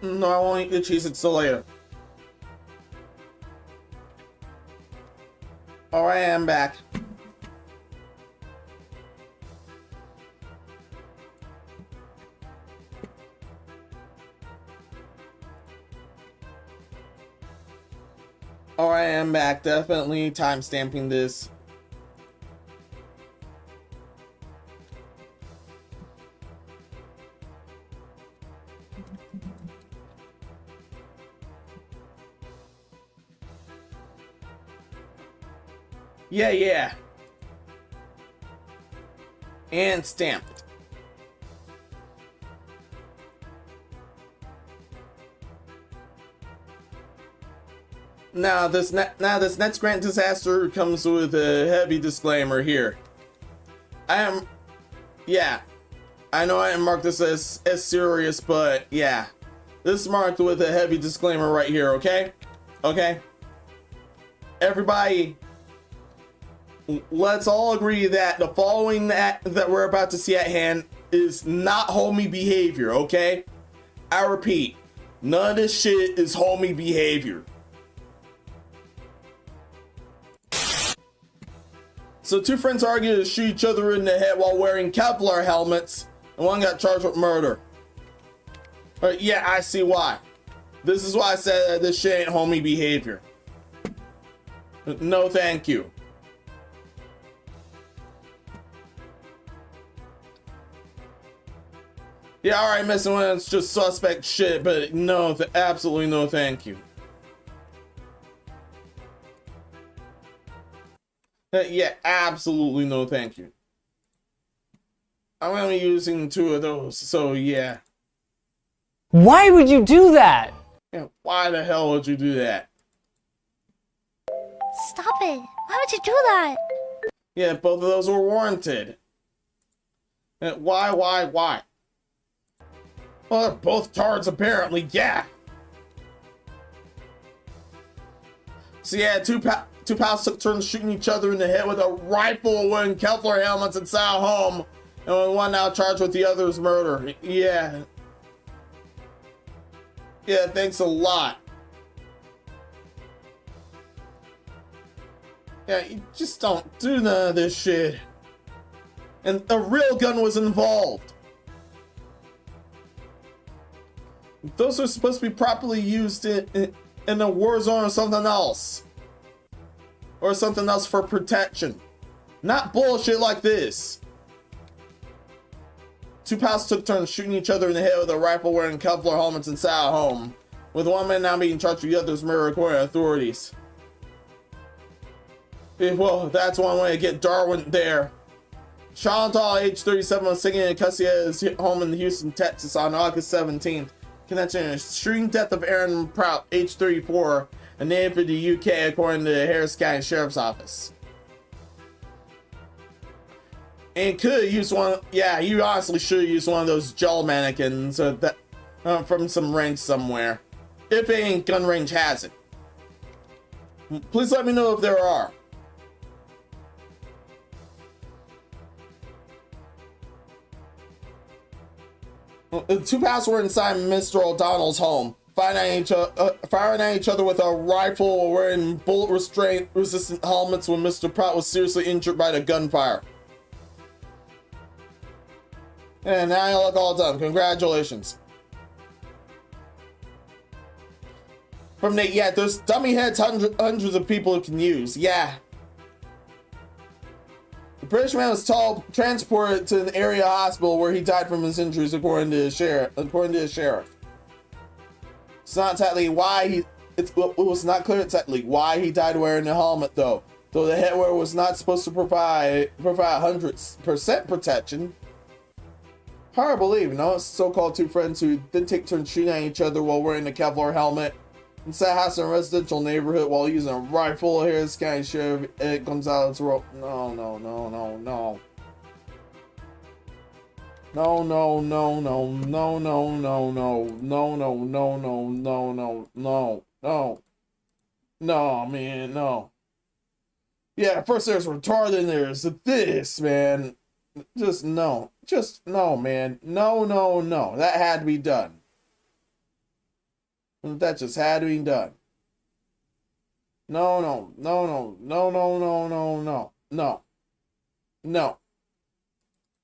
No, I won't eat the cheese until later. Alright, I'm back. Alright, I'm back. Definitely time-stamping this. Yeah. And stamped. Now this next grant disaster comes with a heavy disclaimer here. I know I am marked this as serious, but yeah. This is marked with a heavy disclaimer right here, okay? Okay? Everybody, let's all agree that the following that we're about to see at hand is not homie behavior, okay? I repeat, none of this shit is homie behavior. So two friends argued to shoot each other in the head while wearing Kevlar helmets, and one got charged with murder. Yeah, I see why. This is why I said that this shit ain't homie behavior. No, thank you. Yeah, alright, missing one, it's just suspect shit, but no, absolutely no thank you. Yeah, absolutely no thank you. I'm only using 2 of those, so yeah. Why would you do that? Yeah, why the hell would you do that? Stop it. Why would you do that? Yeah, both of those were warranted. Why? Well, they're both tards apparently, yeah. So yeah, two pals took turns shooting each other in the head with a rifle wearing Kevlar helmets inside a home, and one now charged with the other's murder. Yeah. Yeah, thanks a lot. Yeah, you just don't do none of this shit. And a real gun was involved. Those are supposed to be properly used in a war zone or something else. Or something else for protection. Not bullshit like this. Two pals took turns shooting each other in the head with a rifle wearing Kevlar helmets inside a home, with one man now being charged with the other's murder according to authorities. Well, that's one way to get Darwin there. Chantal, age 37, was singing in custody at his home in Houston, Texas on August 17th. Connection to the shooting death of Aaron Prout, age 34, a native of the UK, according to the Harris County Sheriff's Office. And could have used one. Yeah, you honestly should have used one of those gel mannequins that from some range somewhere. If any gun range has it. Please let me know if there are. The two pals were inside Mr. O'Donnell's home, firing at each other with a rifle or wearing bullet resistant helmets when Mr. Pratt was seriously injured by the gunfire. And now you look all done. Congratulations. From Nate, yeah, there's dummy heads hundreds of people who can use. Yeah. British man was transported to an area hospital where he died from his injuries, according to his sheriff. It's not exactly why he. It was not clear exactly why he died wearing a helmet, though. Though the headwear was not supposed to provide 100% protection. Hard to believe, no? It's so-called two friends who then take turns shooting at each other while wearing a kevlar helmet inside a house in a residential neighborhood while using a rifle. Harris County Sheriff Ed Gonzalez wrote, no. No. No, man, no. Yeah, first there's retarded and there's this, man. Just no, man. No. That had to be done. That just had to be done. No.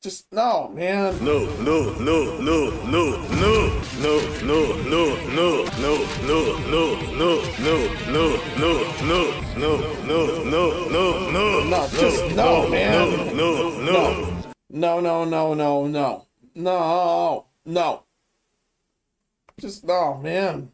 Just no, man. No. Just no, man. No. Just no, man.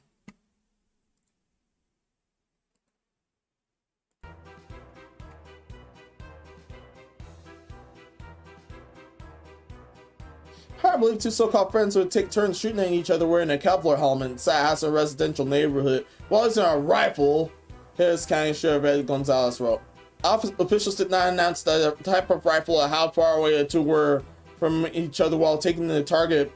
I believe two so-called friends would take turns shooting at each other wearing a kevlar helmet inside a house in a residential neighborhood while using a rifle, Harris County Sheriff Ed Gonzalez wrote. Officials did not announce the type of rifle or how far away the two were from each other while taking the tragic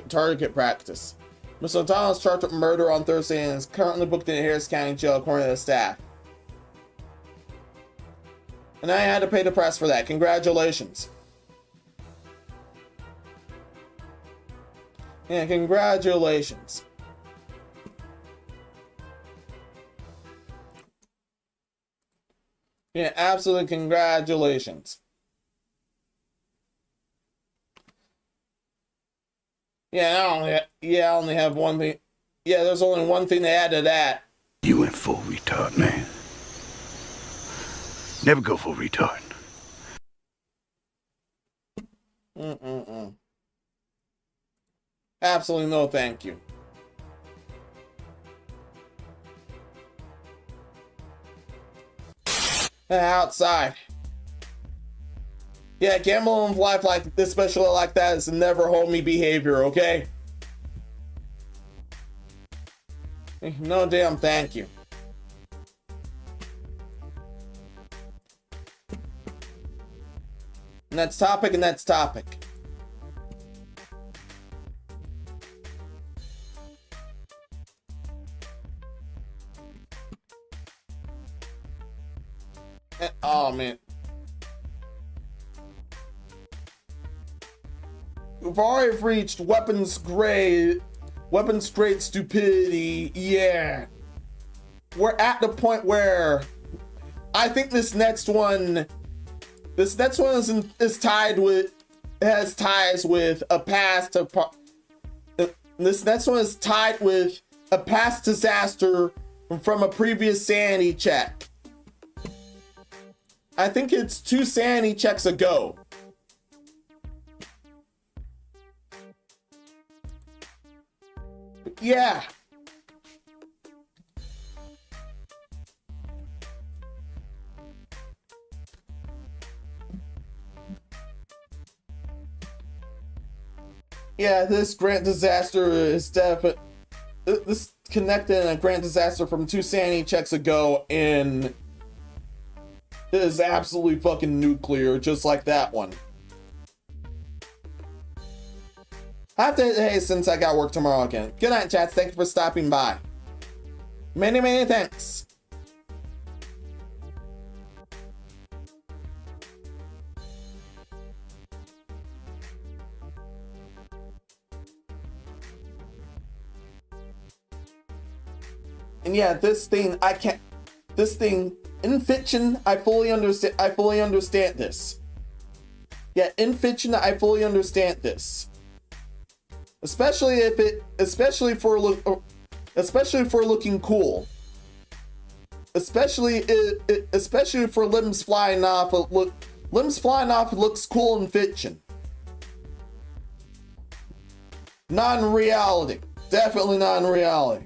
target practice. Mr. O'Donnell is charged with murder on Thursday and is currently booked in Harris County Jail according to the staff. And I had to pay the price for that. Congratulations. Yeah, congratulations. Yeah, absolutely congratulations. I only have one thing. Yeah, there's only one thing to add to that. You went full retard, man. Never go full retard. Absolutely no thank you. Outside. Yeah, gambling with life like this, especially like that, is never homie behavior, okay? No damn thank you. Next topic. Oh man. We've already reached weapons grade stupidity. Yeah. We're at the point where I think this next one has ties with a past this next one is tied with a past disaster from a previous sanity check. I think it's 2 sanity checks ago. Yeah. Yeah, this Grant disaster is definitely this connected in a Grant disaster from 2 sanity checks ago, and it is absolutely fucking nuclear, just like that one. I have to hey, since I got work tomorrow again. Good night, chats. Thank you for stopping by. Many, many thanks. And yeah, this thing in fiction, I fully understand this. Yeah, in fiction, I fully understand this. Especially for looking cool. Especially for limbs flying off, Limbs flying off looks cool in fiction. Non-reality. Definitely non-reality.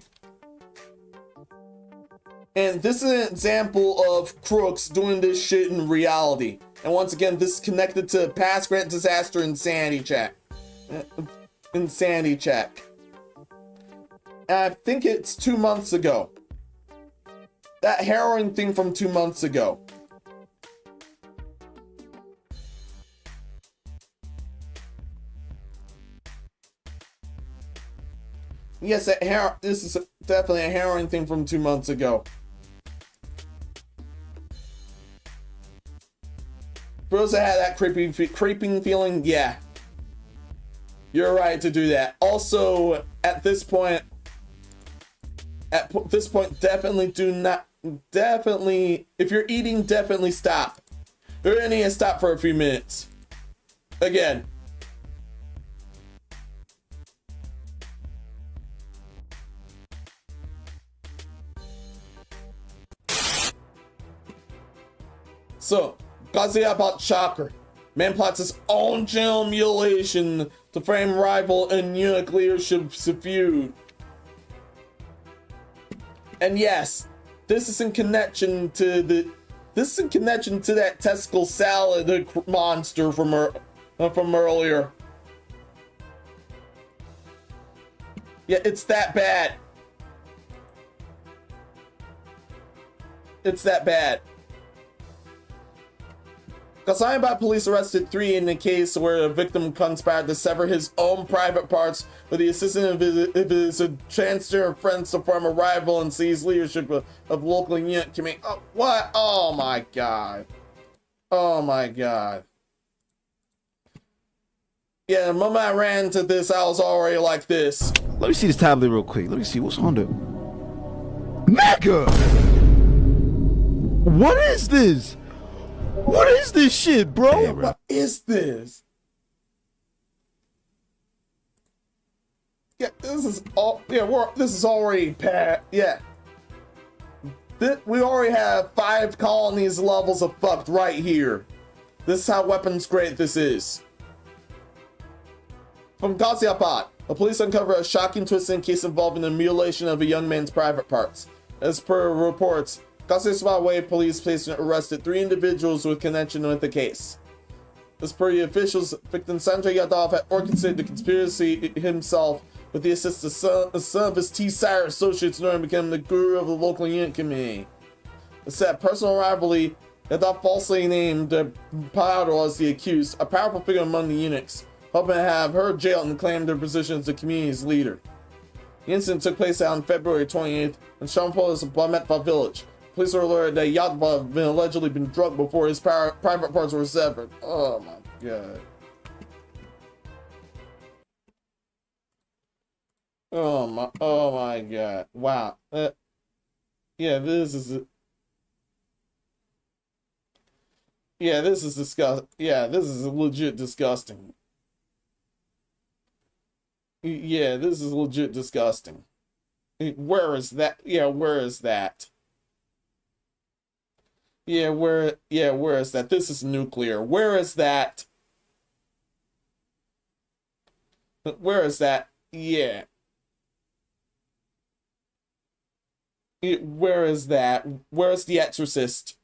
And this is an example of crooks doing this shit in reality. And once again, this is connected to past Grant Disaster Insanity Check. Insanity Check. And I think it's 2 months ago. That heroin thing from 2 months ago. Yes, this is definitely a heroin thing from 2 months ago. For those that had that creeping feeling, yeah. You're right to do that. Also, at this point, definitely if you're eating, definitely stop. You're gonna need to stop for a few minutes. Again. So, Ghaziabad shocker. Man plots his own genital mutilation to frame rival and eunuch leadership feud. And yes, this is in connection to that testicle salad monster from earlier. Yeah, it's that bad. It's that bad. Ghaziabad police arrested 3 in a case where a victim conspired to sever his own private parts with the assistance of his transgender friends to form a rival and seize leadership of local unit community. Oh, what? Oh my god. Oh my god. Yeah, the moment I ran into this, I was already like this. Let me see this tablet real quick. Let me see what's on there. Mega! What is this? What is this shit, bro? Hey, what is this? Yeah, this is all. Yeah, this is already pat. Yeah, we already have 5 colonies levels of fucked right here. This is how weapons grade this is. From Ghaziabad, the police uncovered a shocking twisting case involving the mutilation of a young man's private parts. As per reports, Ghaziabad Way police arrested 3 individuals with connection with the case. As per the officials, victim Sanjay Yadav had orchestrated the conspiracy himself with the assistance of some of his T-Sire associates in order to become the guru of the local unit community. It said personal rivalry, Yadav falsely named Payador as the accused, a powerful figure among the eunuchs, hoping to have her jailed and claim their position as the community's leader. The incident took place on February 28th in Shampo's Bametva village. Police were alerted that Yadav had allegedly been drugged before his private parts were severed. Oh my god. Oh my god. Wow. Yeah, this is disgusting. Yeah, this is legit disgusting. Yeah, this is legit disgusting. Where is that? Yeah, where is that? Yeah, where is that? This is nuclear. Where is that? Where is that? Yeah. Where is that? Where's the Exorcist?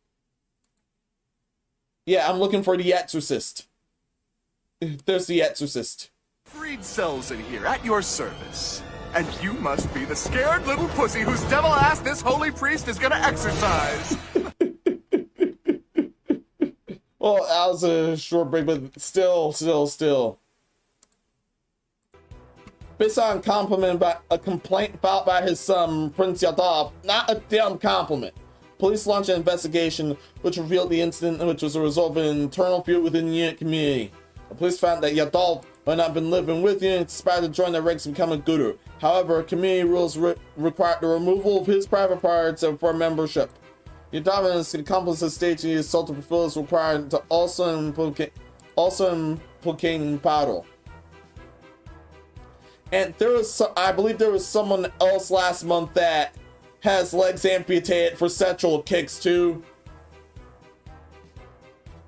Yeah, I'm looking for the Exorcist. There's the Exorcist. Freed cells in here at your service. And you must be the scared little pussy whose devil ass this holy priest is gonna exorcise. Well, that was a short break, but still. Based on a complaint filed by his son, Prince Yadav, not a damn compliment. Police launched an investigation which revealed the incident, which was a result of an internal feud within the unit community. The police found that Yadav had not been living with units, aspired to join their ranks and become a guru. However, community rules required the removal of his private parts for membership. Yadav and his accomplices staging the assault to fulfill is required to also implicating Paddle. And I believe there was someone else last month that has legs amputated for sexual kicks too.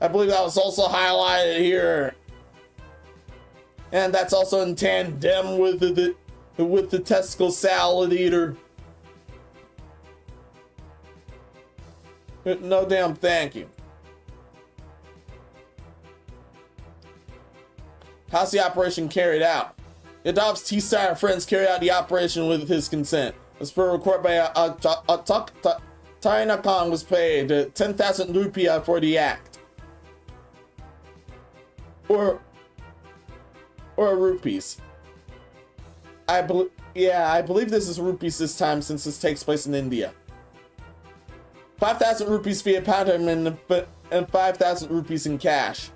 I believe that was also highlighted here. And that's also in tandem with the testicle salad eater. No damn thank you. How's the operation carried out? Yadav's T-side friends carried out the operation with his consent. As per report by Taina Khan was paid 10,000 rupiah for the act. Or rupees. I believe this is rupees this time since this takes place in India. 5,000 rupees via payment and 5,000 rupees in cash.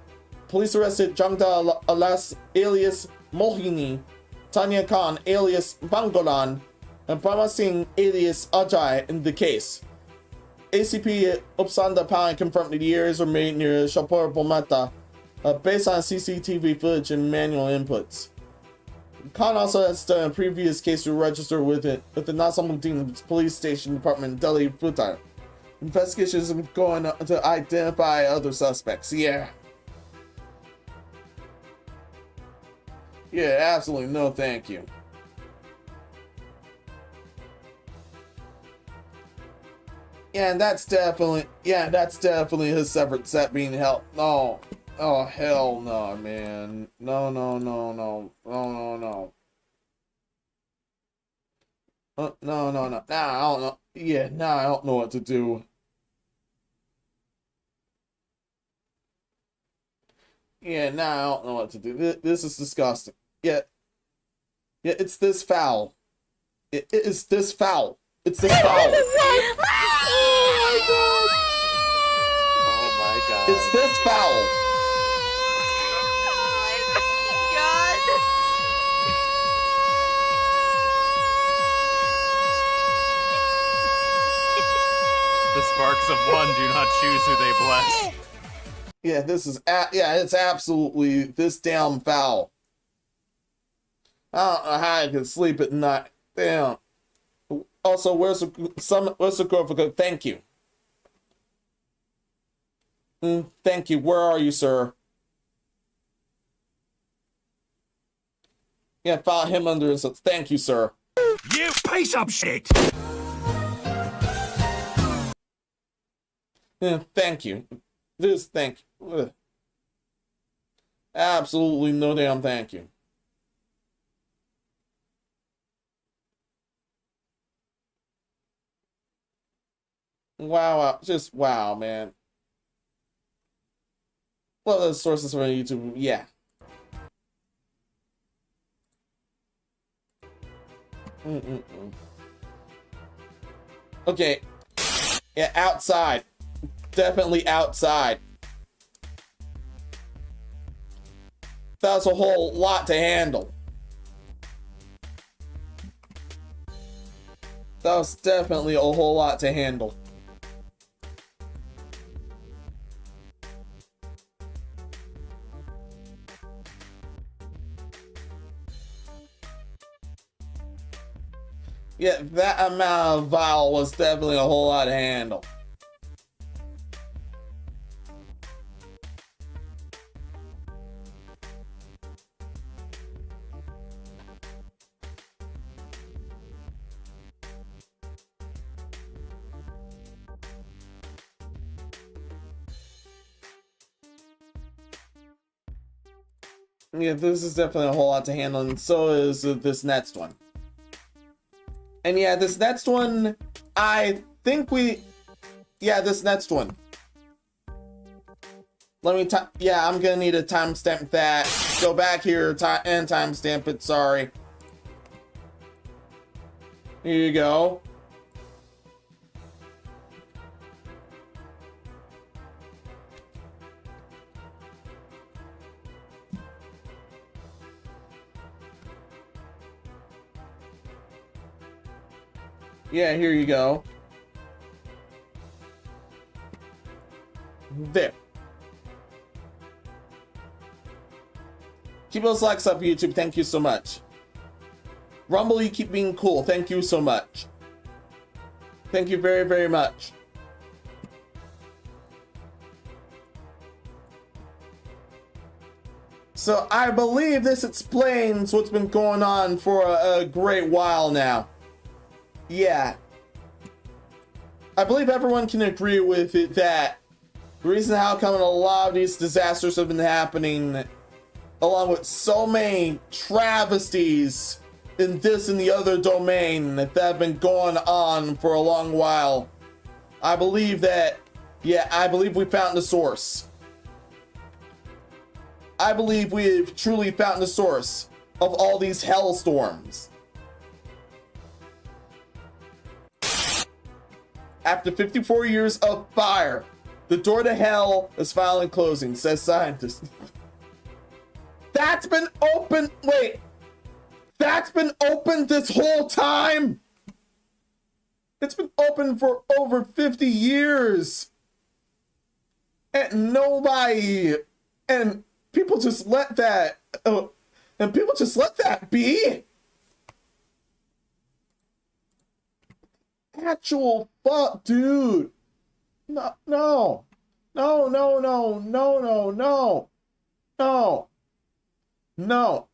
Police arrested Jangda Alas alias Mohini, Tanya Khan alias Bangolan, and Brahma Singh alias Ajay in the case. ACP Upsanda Pine confirmed that the areas were made near Shapur Bomata based on CCTV footage and manual inputs. Khan also has done a previous case to register with the Nasamuddin Police Station Department in Delhi, Bhutan. Investigations are going to identify other suspects. Yeah, absolutely no thank you. Yeah, and that's definitely his separate set being held. No. Oh hell no, man. No. No. Nah, I don't know. Yeah, nah, I don't know what to do. Yeah, nah, I don't know what to do. This is disgusting. Yeah, it's this foul. It is this foul. It's this foul. Oh my god. It's this foul. The sparks of one do not choose who they bless. Yeah, it's absolutely this damn foul. I don't know how I can sleep at night. Damn. Also, where's the girl for good? Thank you. Thank you. Where are you, sir? Yeah, file him under his. Thank you, sir. You piece of shit! Thank you. Thank you. Ugh. Absolutely no damn thank you. Wow, just wow, man. Well, the sources from YouTube, yeah. Okay. Yeah, outside. Definitely outside. That's a whole lot to handle. That was definitely a whole lot to handle. Yeah, that amount of vial was definitely a whole lot to handle. Yeah, this is definitely a whole lot to handle, and so is this next one. And yeah, this next one, I think this next one. Let me I'm gonna need to timestamp that. Go back here and timestamp it, sorry. Here you go. Yeah, here you go. There. Keep those likes up, YouTube. Thank you so much. Rumble, you keep being cool. Thank you so much. Thank you very, very much. So I believe this explains what's been going on for a great while now. Yeah. I believe everyone can agree with it that the reason how come a lot of these disasters have been happening, along with so many travesties in this and the other domain that have been going on for a long while. I believe that, yeah, I believe we found the source. I believe we've truly found the source of all these hellstorms. After 54 years of fire, the door to hell is finally closing, says scientists. That's been open, wait. That's been open this whole time? It's been open for over 50 years. And nobody, and people just let that, be? Actual fuck, dude. No. Wow. No.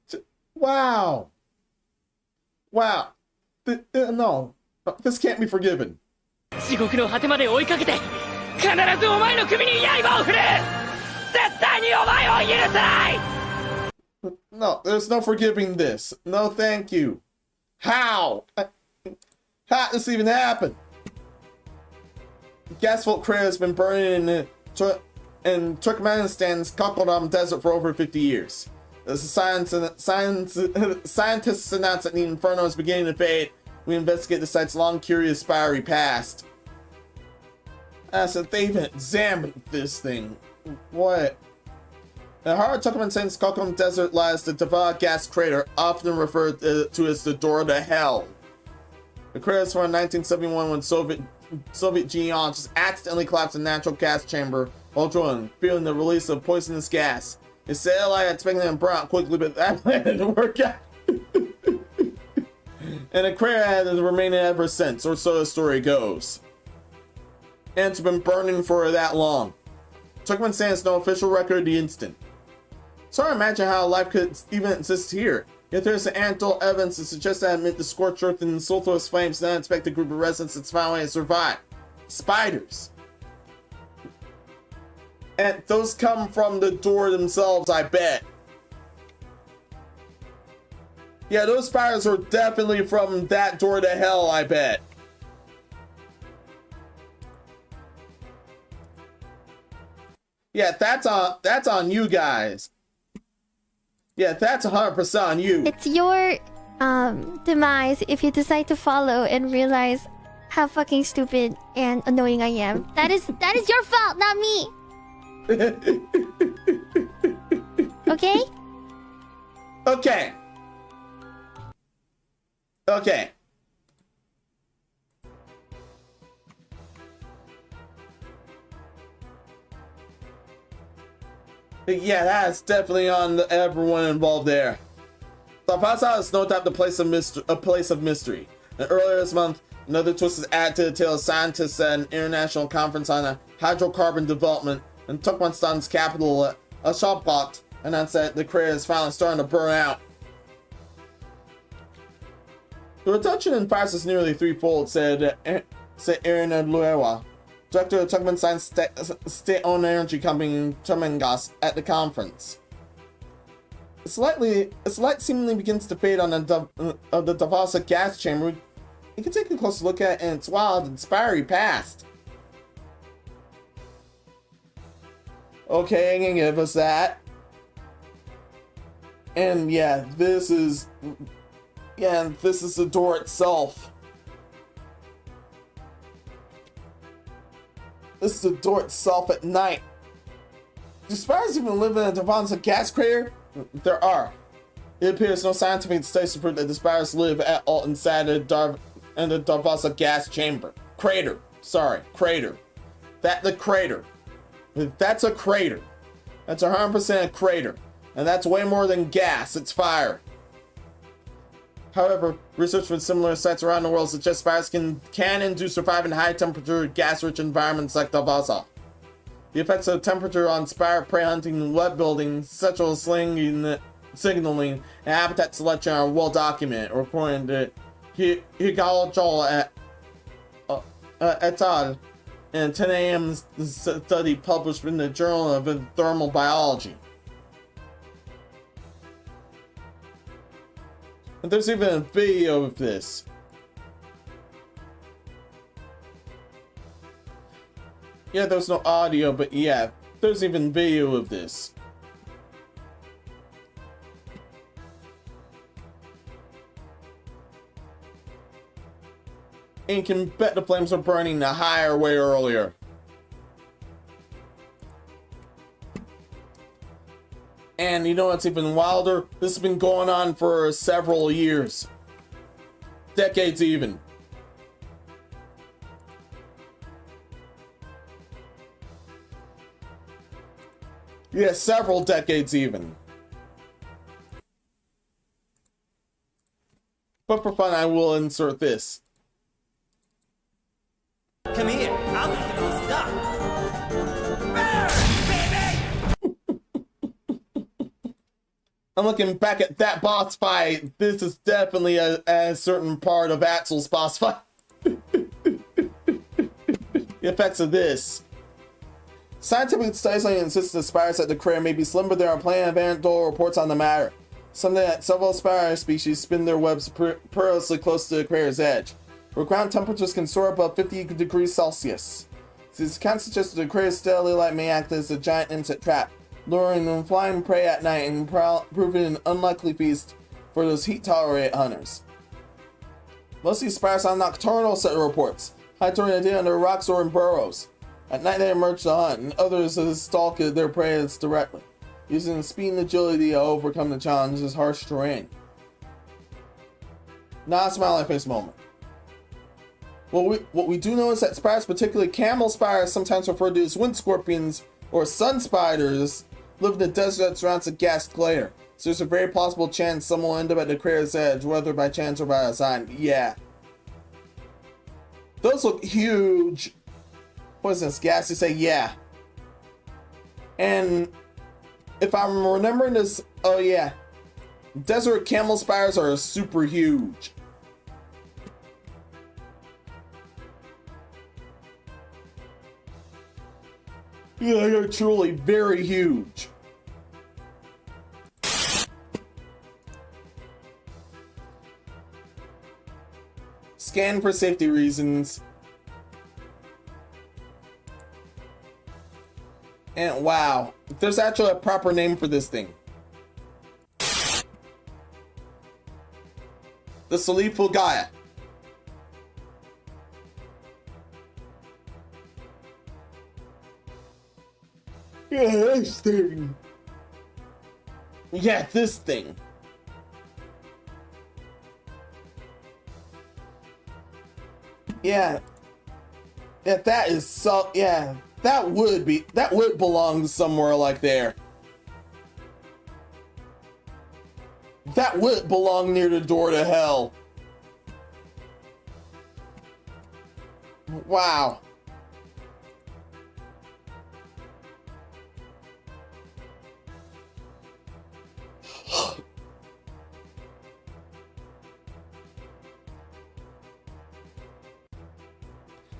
This can't be forgiven. No, there's no forgiving this. No, thank you. How? How did this even happen? Gas-filled crater has been burning in Turkmenistan's Kakhodam desert for over 50 years. As the scientists announced that the inferno is beginning to fade, we investigate the site's long, curious, fiery past. So they've examined this thing. What? The heart of Turkmenistan's Kakhodam desert lies the Dava gas crater, often referred to as the door to hell. The crater is from 1971 when Soviet geologists accidentally collapsed a natural gas chamber while drilling, feeling the release of poisonous gas. They satellite expecting them to burn out quickly, but that plan didn't work out. And the crater has remained ever since, or so the story goes. And it's been burning for that long. Turkmenistan has no official record of the incident. It's hard to imagine how life could even exist here. Yet there's anecdotal evidence to suggest that amid the scorched earth and the sulphurous flames, an unexpected group of residents has found a way to survive. Spiders. And those come from the door themselves, I bet. Yeah, those spiders are definitely from that door to hell, I bet. Yeah, that's on you guys. Yeah, that's 100% on you. It's your demise if you decide to follow and realize how fucking stupid and annoying I am. That is your fault, not me. Okay? Okay. Yeah, that's definitely on everyone involved there. Tafasa is no doubt a place of mystery. And earlier this month, another twist is added to the tale of scientists at an international conference on hydrocarbon development in Turkmenistan's capital, Ejected, announced that the crater is finally starting to burn out. The reduction in fires is nearly threefold, said Aaron Luewa, director of Turkmenistan's state-owned energy company Turmengas, at the conference. As light seemingly begins to fade on the Davasa gas chamber, you can take a closer look at it in its wild and spiry past. Okay, I can give us that. And yeah, this is the door itself. This is the door itself at night. Do spiders even live in a Davasa gas crater? There are. It appears no scientific studies to prove that the spiders live at all inside the Davasa gas chamber. Crater. Crater. That's a crater. That's 100% a crater. And that's way more than gas, it's fire. However, research with similar sites around the world suggests spiders can and do survive in high temperature, gas-rich environments like Davasa. The effects of temperature on spire prey hunting, web building, sexual signaling, and habitat selection are well documented, according to Higawajal et al. And 10 a.m. study published in the Journal of Thermal Biology. And there's even a video of this. Yeah, there's no audio, but yeah, there's even video of this. And you can bet the flames are burning the higher way earlier. And you know what's even wilder? This has been going on for several years. Decades even. Yeah, several decades even. But for fun, I will insert this. Come here, I'll make it all stop. I'm looking back at that boss fight. This is definitely a certain part of Axel's boss fight. The effects of this. Scientific studies insist that spiders at the crater may be slim, but there are plenty of anecdotal reports on the matter. Something that several spider species spin their webs perilously close to the crater's edge, where ground temperatures can soar above 50 degrees Celsius. These accounts suggest that the crater's steadily light may act as a giant insect trap, luring and flying prey at night and proving an unlikely feast for those heat-tolerant hunters. Most of these spiders are nocturnal, set of reports, hide during the day under rocks or in burrows. At night they emerge to hunt, and others stalk their prey directly, using speed and agility to overcome the challenges of harsh terrain. Not a smiley face moment. What we do know is that spiders, particularly camel spiders, sometimes referred to as wind scorpions or sun spiders, live in the desert that surrounds a gas crater. So there's a very possible chance someone will end up at the crater's edge, whether by chance or by design. Yeah. Those look huge. What is this? Gas? You say yeah. And if I'm remembering this, oh yeah. Desert camel spiders are super huge. Yeah, they're truly very huge. Scan for safety reasons. And wow, there's actually a proper name for this thing. The Saliful Gaya. Yeah, this thing. Yeah, this thing. Yeah. Yeah, that is so, yeah. That would belong somewhere like there. That would belong near the door to hell. Wow.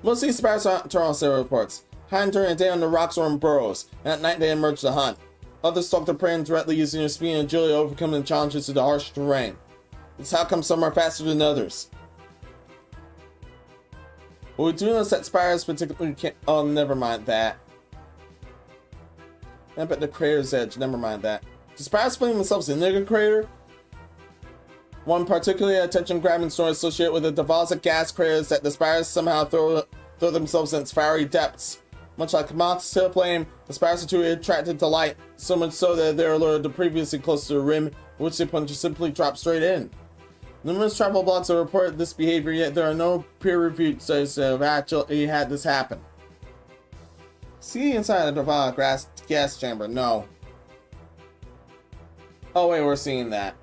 Most of these spiders are nocturnal, set reports. Hide during the day on the rocks or in burrows, and at night they emerge to hunt. Others stalk their prey directly using their speed and agility to overcome the challenges of the harsh terrain. It's how come some are faster than others. What we do know is that spiders particularly can't. Oh, never mind that. Up at the crater's edge, never mind that. Do spiders find themselves in the crater? One particularly attention-grabbing story associated with the deposit gas craters that the spiders somehow throw themselves in its fiery depths. Much like moths to a flame, the spiders are too attracted to light, so much so that they're lured to previously close to the rim, which they punch simply drop straight in. Numerous travel blogs have reported this behavior, yet there are no peer-reviewed studies that have actually had this happen. See inside the deposit gas chamber? No. Oh wait, we're seeing that.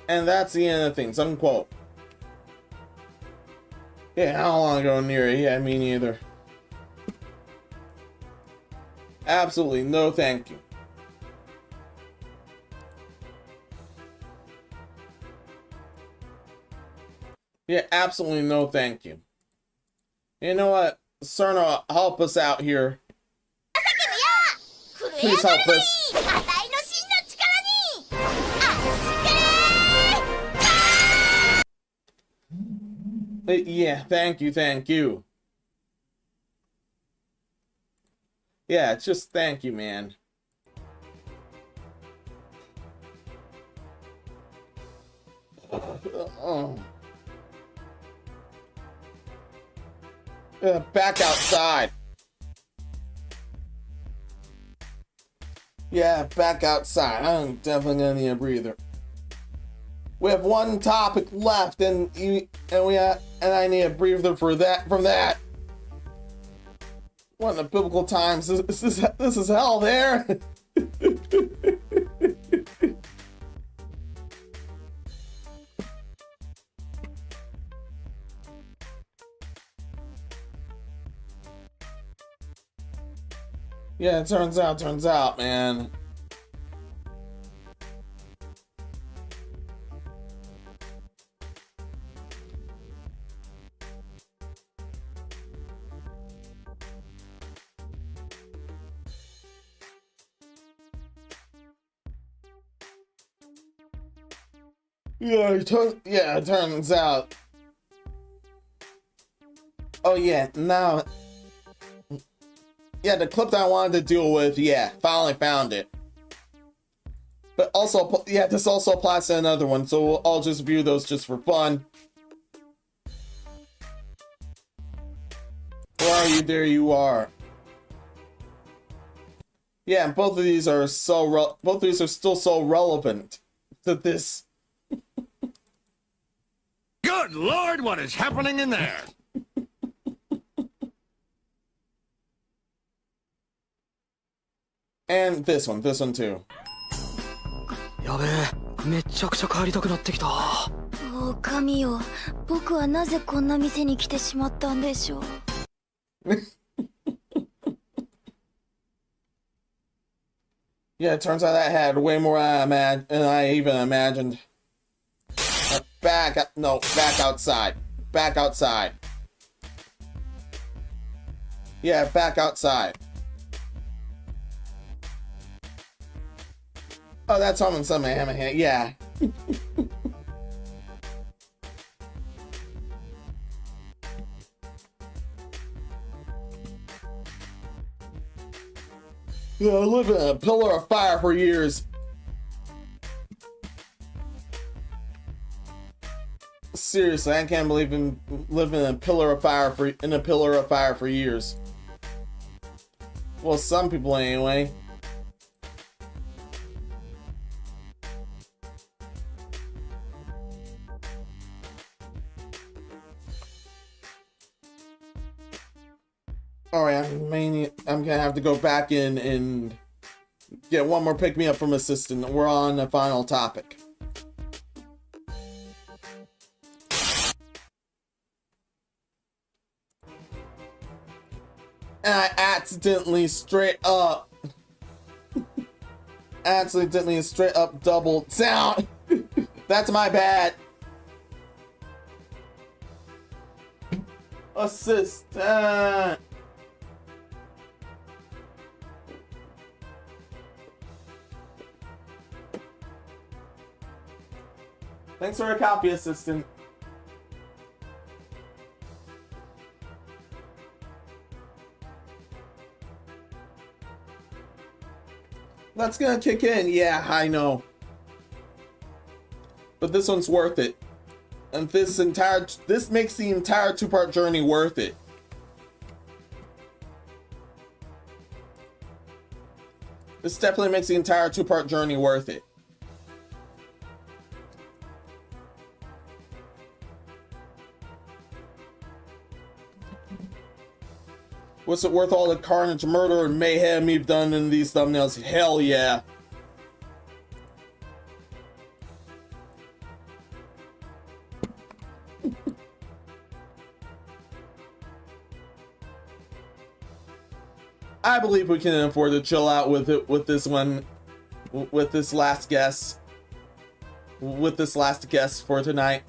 And that's the end of things, unquote. Yeah, I don't want to go near it. Yeah, me neither. Absolutely no thank you. Yeah, absolutely no thank you. You know what? Cerna, help us out here. Please help us. Yeah, thank you, thank you. Yeah, just thank you, man. Oh. Back outside. Yeah, back outside. I'm definitely gonna need a breather. We have one topic left, and I need a breather for that. From that. What in the biblical times? This is hell there. Yeah, it turns out, man. Yeah, it turns out. Oh yeah, now. Yeah, the clip that I wanted to deal with, yeah, finally found it. But also, yeah, this also applies to another one, so we'll all just view those just for fun. Where are you? There you are. Yeah, and both of these are still so relevant to this. Good Lord, what is happening in there? And this one too. やべえ、めちゃくちゃ帰りたくなってきた。もう神よ、僕はなぜこんな店に来てしまったんでしょう。Yeah, it turns out that had way more than I even imagined. Back outside. Back outside. Yeah, back outside. Oh, that's on some hammer hand. Yeah. Yeah, I lived in a pillar of fire for years. Seriously, I can't believe in living in a pillar of fire for years. Well, some people anyway. Alright, I'm gonna have to go back in and get one more pick-me-up from assistant. We're on the final topic. And I accidentally straight up doubled down. That's my bad. Assistant. Thanks for a copy, assistant. That's gonna kick in. Yeah, I know. But this one's worth it. And this makes the entire two-part journey worth it. This definitely makes the entire two-part journey worth it. What's it worth all the carnage, murder, and mayhem you've done in these thumbnails? Hell yeah. I believe we can afford to chill out with it, with this one, with this last guess for tonight.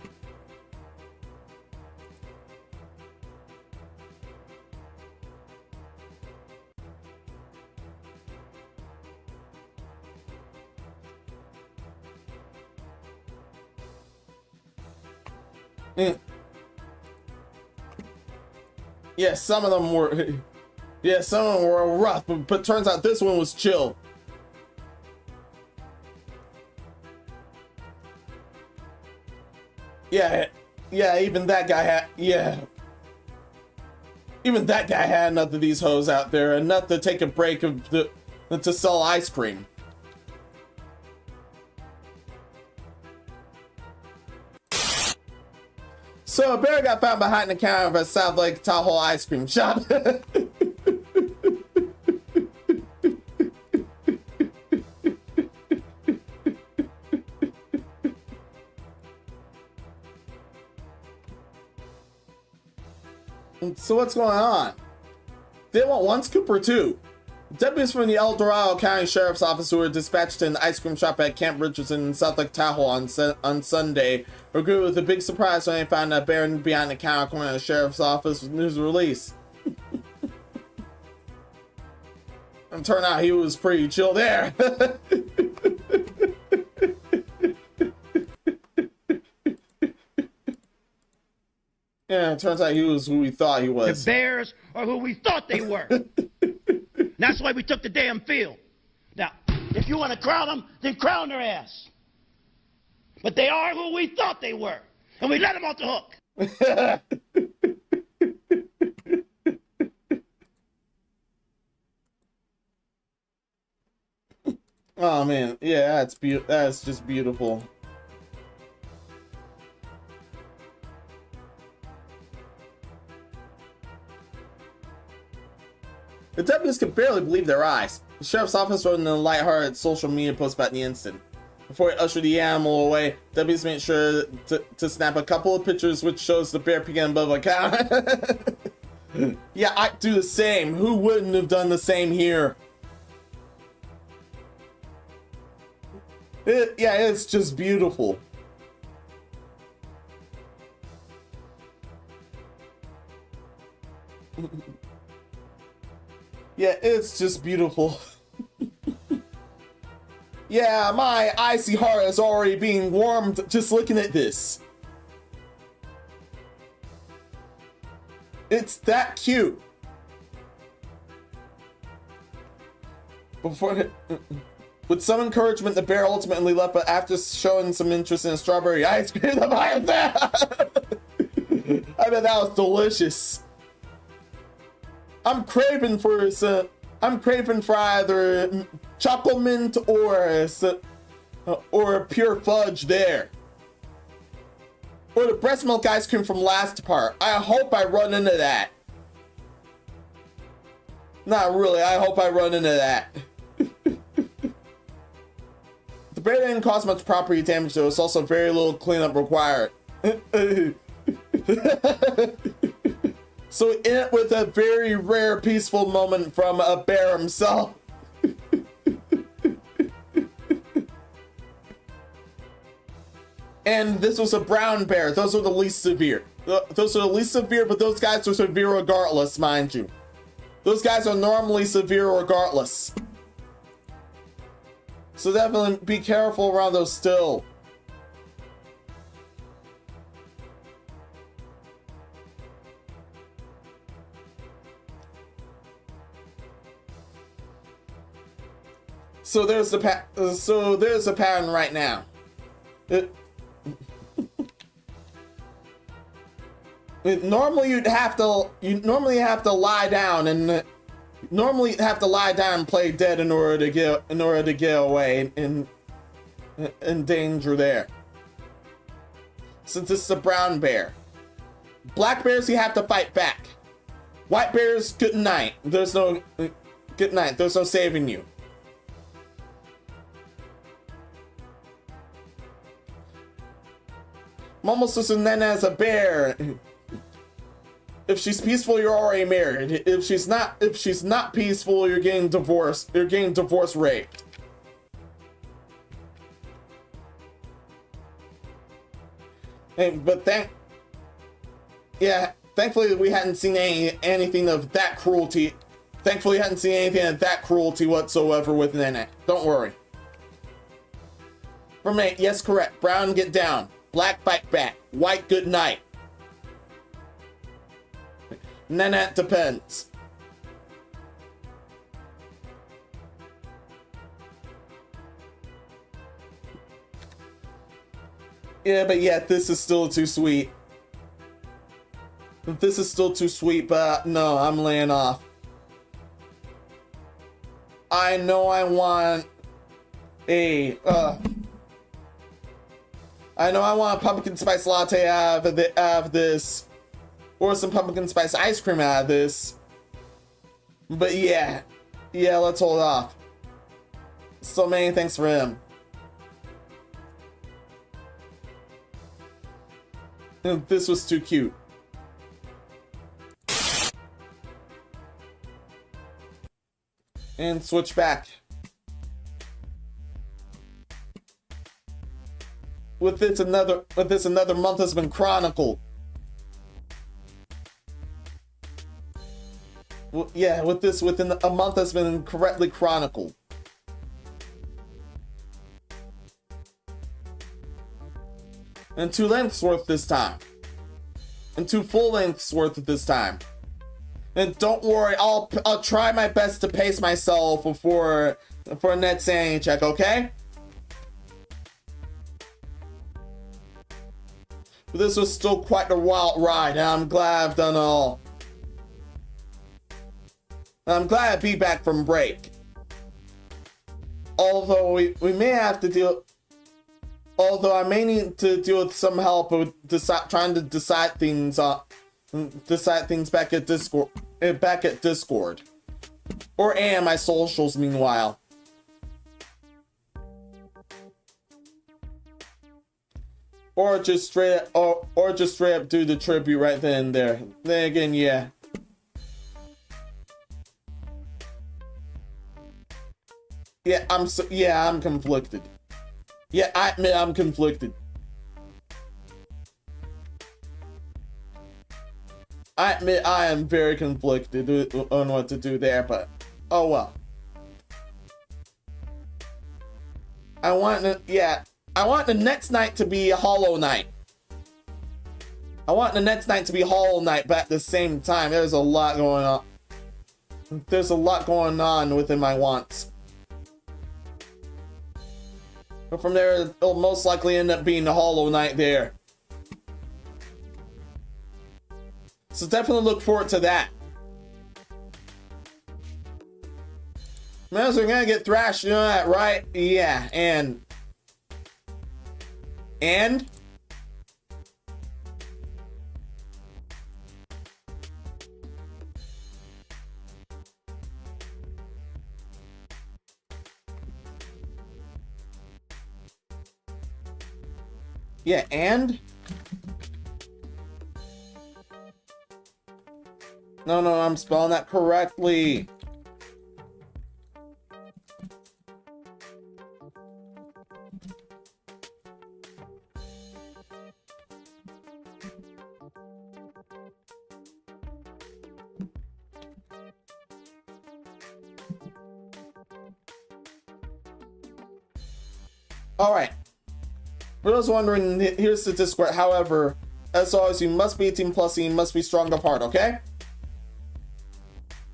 Yeah, some of them were. Yeah, some of them were rough, but turns out this one was chill. Yeah, even that guy had. Yeah, even that guy had enough of these hoes out there, enough to take a break to sell ice cream. So a bear got found behind the counter of a South Lake Tahoe ice cream shop. So what's going on? They want one scoop or two? Deputies from the El Dorado County Sheriff's Office who were dispatched to an ice cream shop at Camp Richardson in South Lake Tahoe on Sunday were greeted with a big surprise when they found a bear behind the counter according to the Sheriff's Office news release. And turned out he was pretty chill there. Yeah, it turns out he was who we thought he was. The bears are who we thought they were. That's why we took the damn field. Now, if you want to crown them, then crown their ass. But they are who we thought they were. And we let them off the hook. Oh man, yeah, that's just beautiful. The deputies could barely believe their eyes. The sheriff's office wrote in a lighthearted social media post about the incident. Before he ushered the animal away, deputies made sure to snap a couple of pictures which shows the bear peeking above a counter. Yeah, I'd do the same. Who wouldn't have done the same here? Yeah, it's just beautiful. Yeah, it's just beautiful. Yeah, my icy heart is already being warmed just looking at this. It's that cute. With some encouragement, the bear ultimately left, but after showing some interest in strawberry ice cream, the buyer that. I bet that was delicious. I'm craving for either chocolate mint or pure fudge there, or the breast milk ice cream from last part. I hope I run into that. Not really. I hope I run into that. The bear didn't cause much property damage, though. It's also very little cleanup required. So in it with a very rare peaceful moment from a bear himself. And this was a brown bear. Those are the least severe. Those are the least severe, but those guys are severe regardless, mind you. Those guys are normally severe regardless. So definitely be careful around those still. So there's the pattern right now. Normally you normally have to lie down and play dead in order to get away in danger there. Since this is a brown bear. Black bears you have to fight back. White bears, good night. There's no good night. There's no saving you. I'm almost as nene as a bear. If she's peaceful, you're already married. If she's not peaceful, you're getting divorced. You're getting divorce raped. But thankfully we hadn't seen anything of that cruelty. Thankfully, we hadn't seen anything of that cruelty whatsoever within it. Don't worry. For me, yes, correct. Brown, get down. Black, fight back. White, good night. And then that depends. Yeah, but yeah, this is still too sweet. This is still too sweet, but no, I'm laying off. I know I want a, I know I want a pumpkin spice latte out of this, or some pumpkin spice ice cream out of this. But yeah, let's hold off. So many thanks for him. This was too cute. And switch back. With this another month has been chronicled. Well, yeah, within a month has been correctly chronicled. And 2 lengths worth this time. And 2 full lengths worth this time. And don't worry, I'll try my best to pace myself for a net sanity check, okay? But this was still quite a wild ride, and I'm glad I've done it all. And I'm glad to be back from break. Although we may have to deal. Although I may need to deal with some help with trying to decide things back at Discord. Or and my socials meanwhile. Or just straight up do the tribute right then and there. Then again, yeah. I'm conflicted. Yeah, I admit I'm conflicted. I admit I am very conflicted on what to do there, but oh well. I want the next night to be a hollow night. I want the next night to be hollow night, but at the same time, there's a lot going on. There's a lot going on within my wants. But from there, it'll most likely end up being a hollow night there. So definitely look forward to that. Man, so we're gonna get thrashed, you know that, right? Yeah, and yeah, and no, I'm spelling that correctly. All right. For those wondering, here's the Discord. However, as always, you must be a team plus, you must be strong of heart, okay?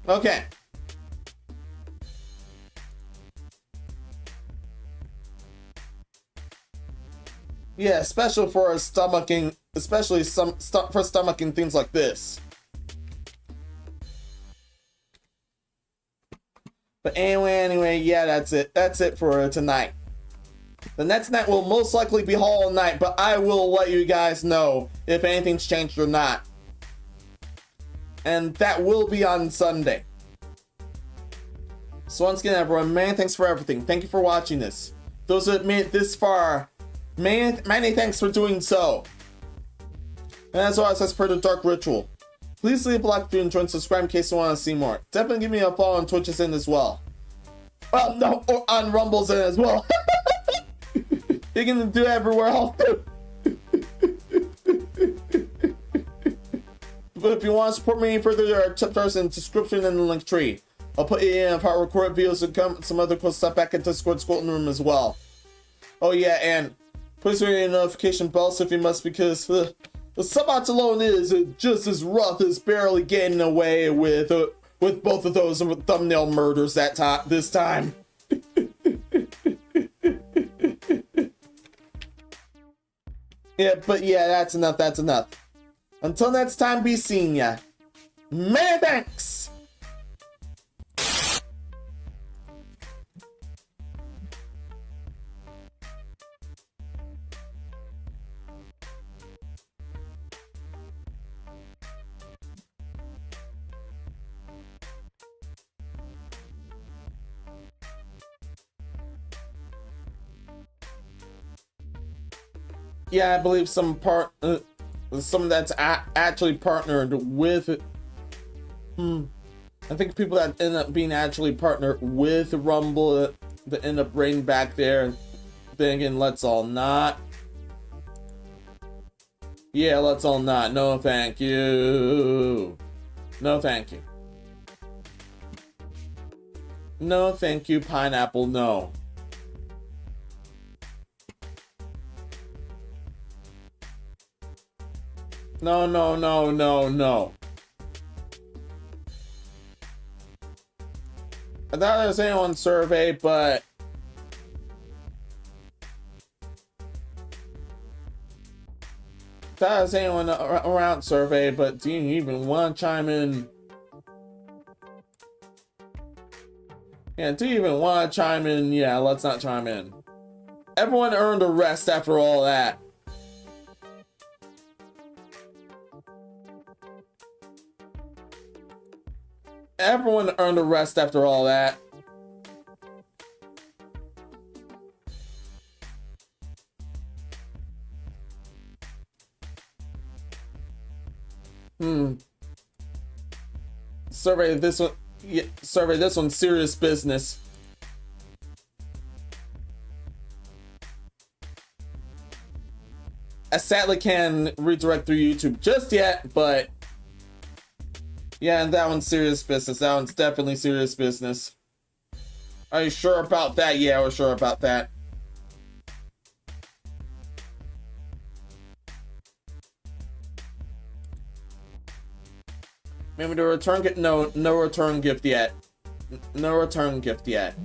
Okay. Yeah, especially for stomaching, especially for stomaching things like this. But anyway, yeah, that's it. That's it for tonight. The next night will most likely be Hollow Night, but I will let you guys know if anything's changed or not. And that will be on Sunday. So once again, everyone, many thanks for everything. Thank you for watching this. Those that made it this far, many thanks for doing so. And as always, as per the Dark Ritual, Please leave a like if you enjoyed, subscribe in case you want to see more. Definitely give me a follow on Twitch's in as well. Well, no, or on Rumble's in as well. You can do it everywhere else too. But if you want to support me further, there are tips in the description and the link tree. I'll put in if I record videos and come some other cool stuff back into Discord Squelton Room as well. Oh yeah, and please ring the notification bell if you must, because the sub-outs alone is just as rough as barely getting away with both of those thumbnail murders this time. Yeah, but yeah, that's enough. Until next time, be seeing ya. Many thanks! Yeah, I believe some that's actually partnered with. I think people that end up being actually partnered with Rumble that end up bringing back there. Then again, let's all not. Yeah, let's all not. No, thank you. No, thank you. No, thank you, pineapple. No. No, no, no, no, no. I thought there was anyone survey, but thought there was anyone around survey, but do you even want to chime in? Yeah, do you even want to chime in? Yeah, let's not chime in. Everyone earned a rest after all that. Everyone earned a rest after all that. Survey this one. Yeah, survey this one. Serious business. I sadly can't redirect through YouTube just yet, but yeah, that one's serious business. That one's definitely serious business. Are you sure about that? Yeah, we're sure about that. Maybe the return gift? No return gift yet. No return gift yet.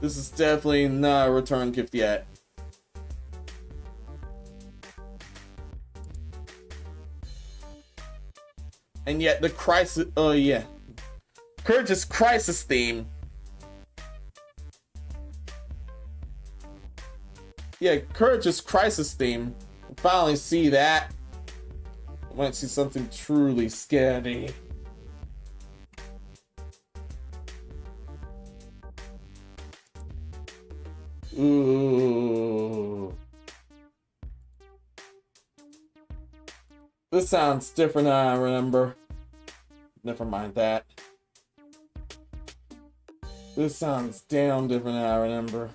This is definitely not a return gift yet. And yet the crisis, oh yeah. Courageous crisis theme. Yeah, Courageous crisis theme. Finally see that. I might see something truly scary. Ooh. This sounds different than I remember. Never mind that. This sounds damn different than I remember.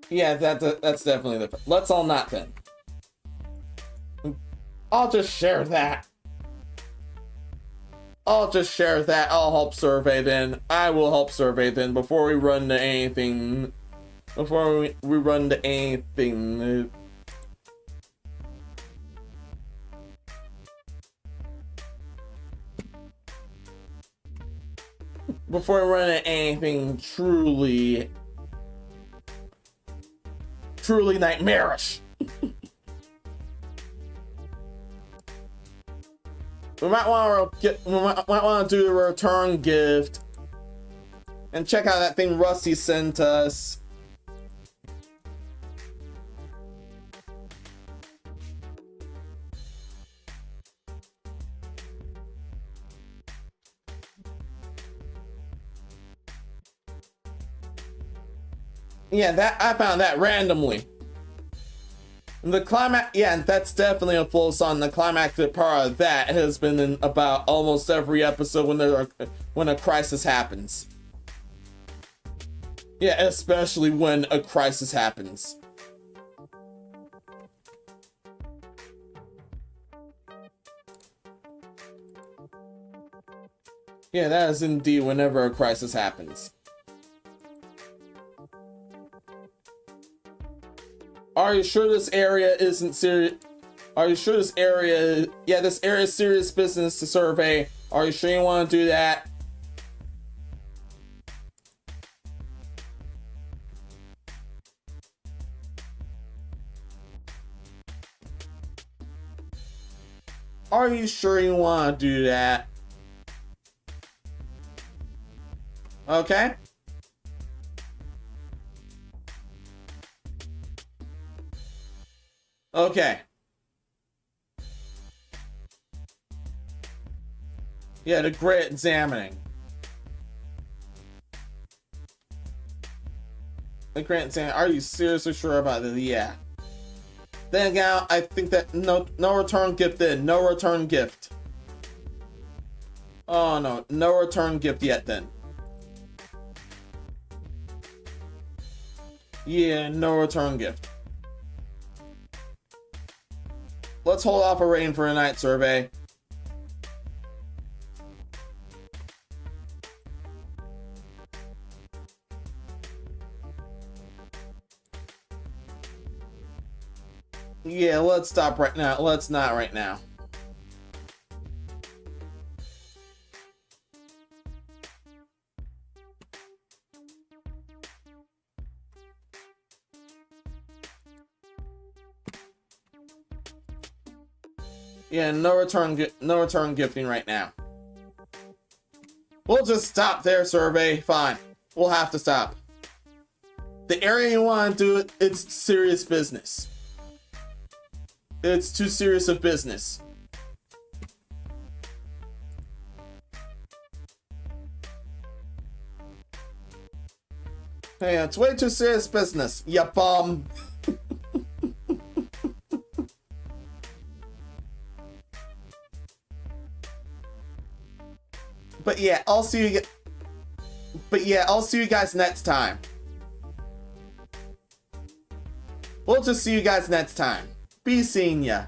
Yeah, that's definitely different. Let's all not then. I'll just share that. I'll just share that. I'll help survey then. I will help survey then before we run to anything. Before we run to anything. Before we run to anything truly nightmarish. We might want to do the return gift and check out that thing Rusty sent us. Yeah, that I found that randomly. The climax, yeah, that's definitely a full song. The climactic part of that has been in about almost every episode when a crisis happens. Yeah, especially when a crisis happens. Yeah, that is indeed whenever a crisis happens. Are you sure this area isn't serious? Are you sure this area... Yeah, this area is serious business to survey. Are you sure you want to do that? Are you sure you want to do that? Okay. Okay. Yeah, the great examining. The great examining. Are you seriously sure about this? Yeah. Then again, I think that no return gift then. No return gift. Oh no, no return gift yet then. Yeah, no return gift. Let's hold off a rating for a night survey. Yeah, let's stop right now. Let's not right now. Yeah, no return gifting right now. We'll just stop there, survey. Fine. We'll have to stop. The area you want to do it, it's serious business. It's too serious of business. Hey, it's way too serious business, ya bum. But yeah, I'll see you. I'll see you guys next time. We'll just see you guys next time. Be seeing ya.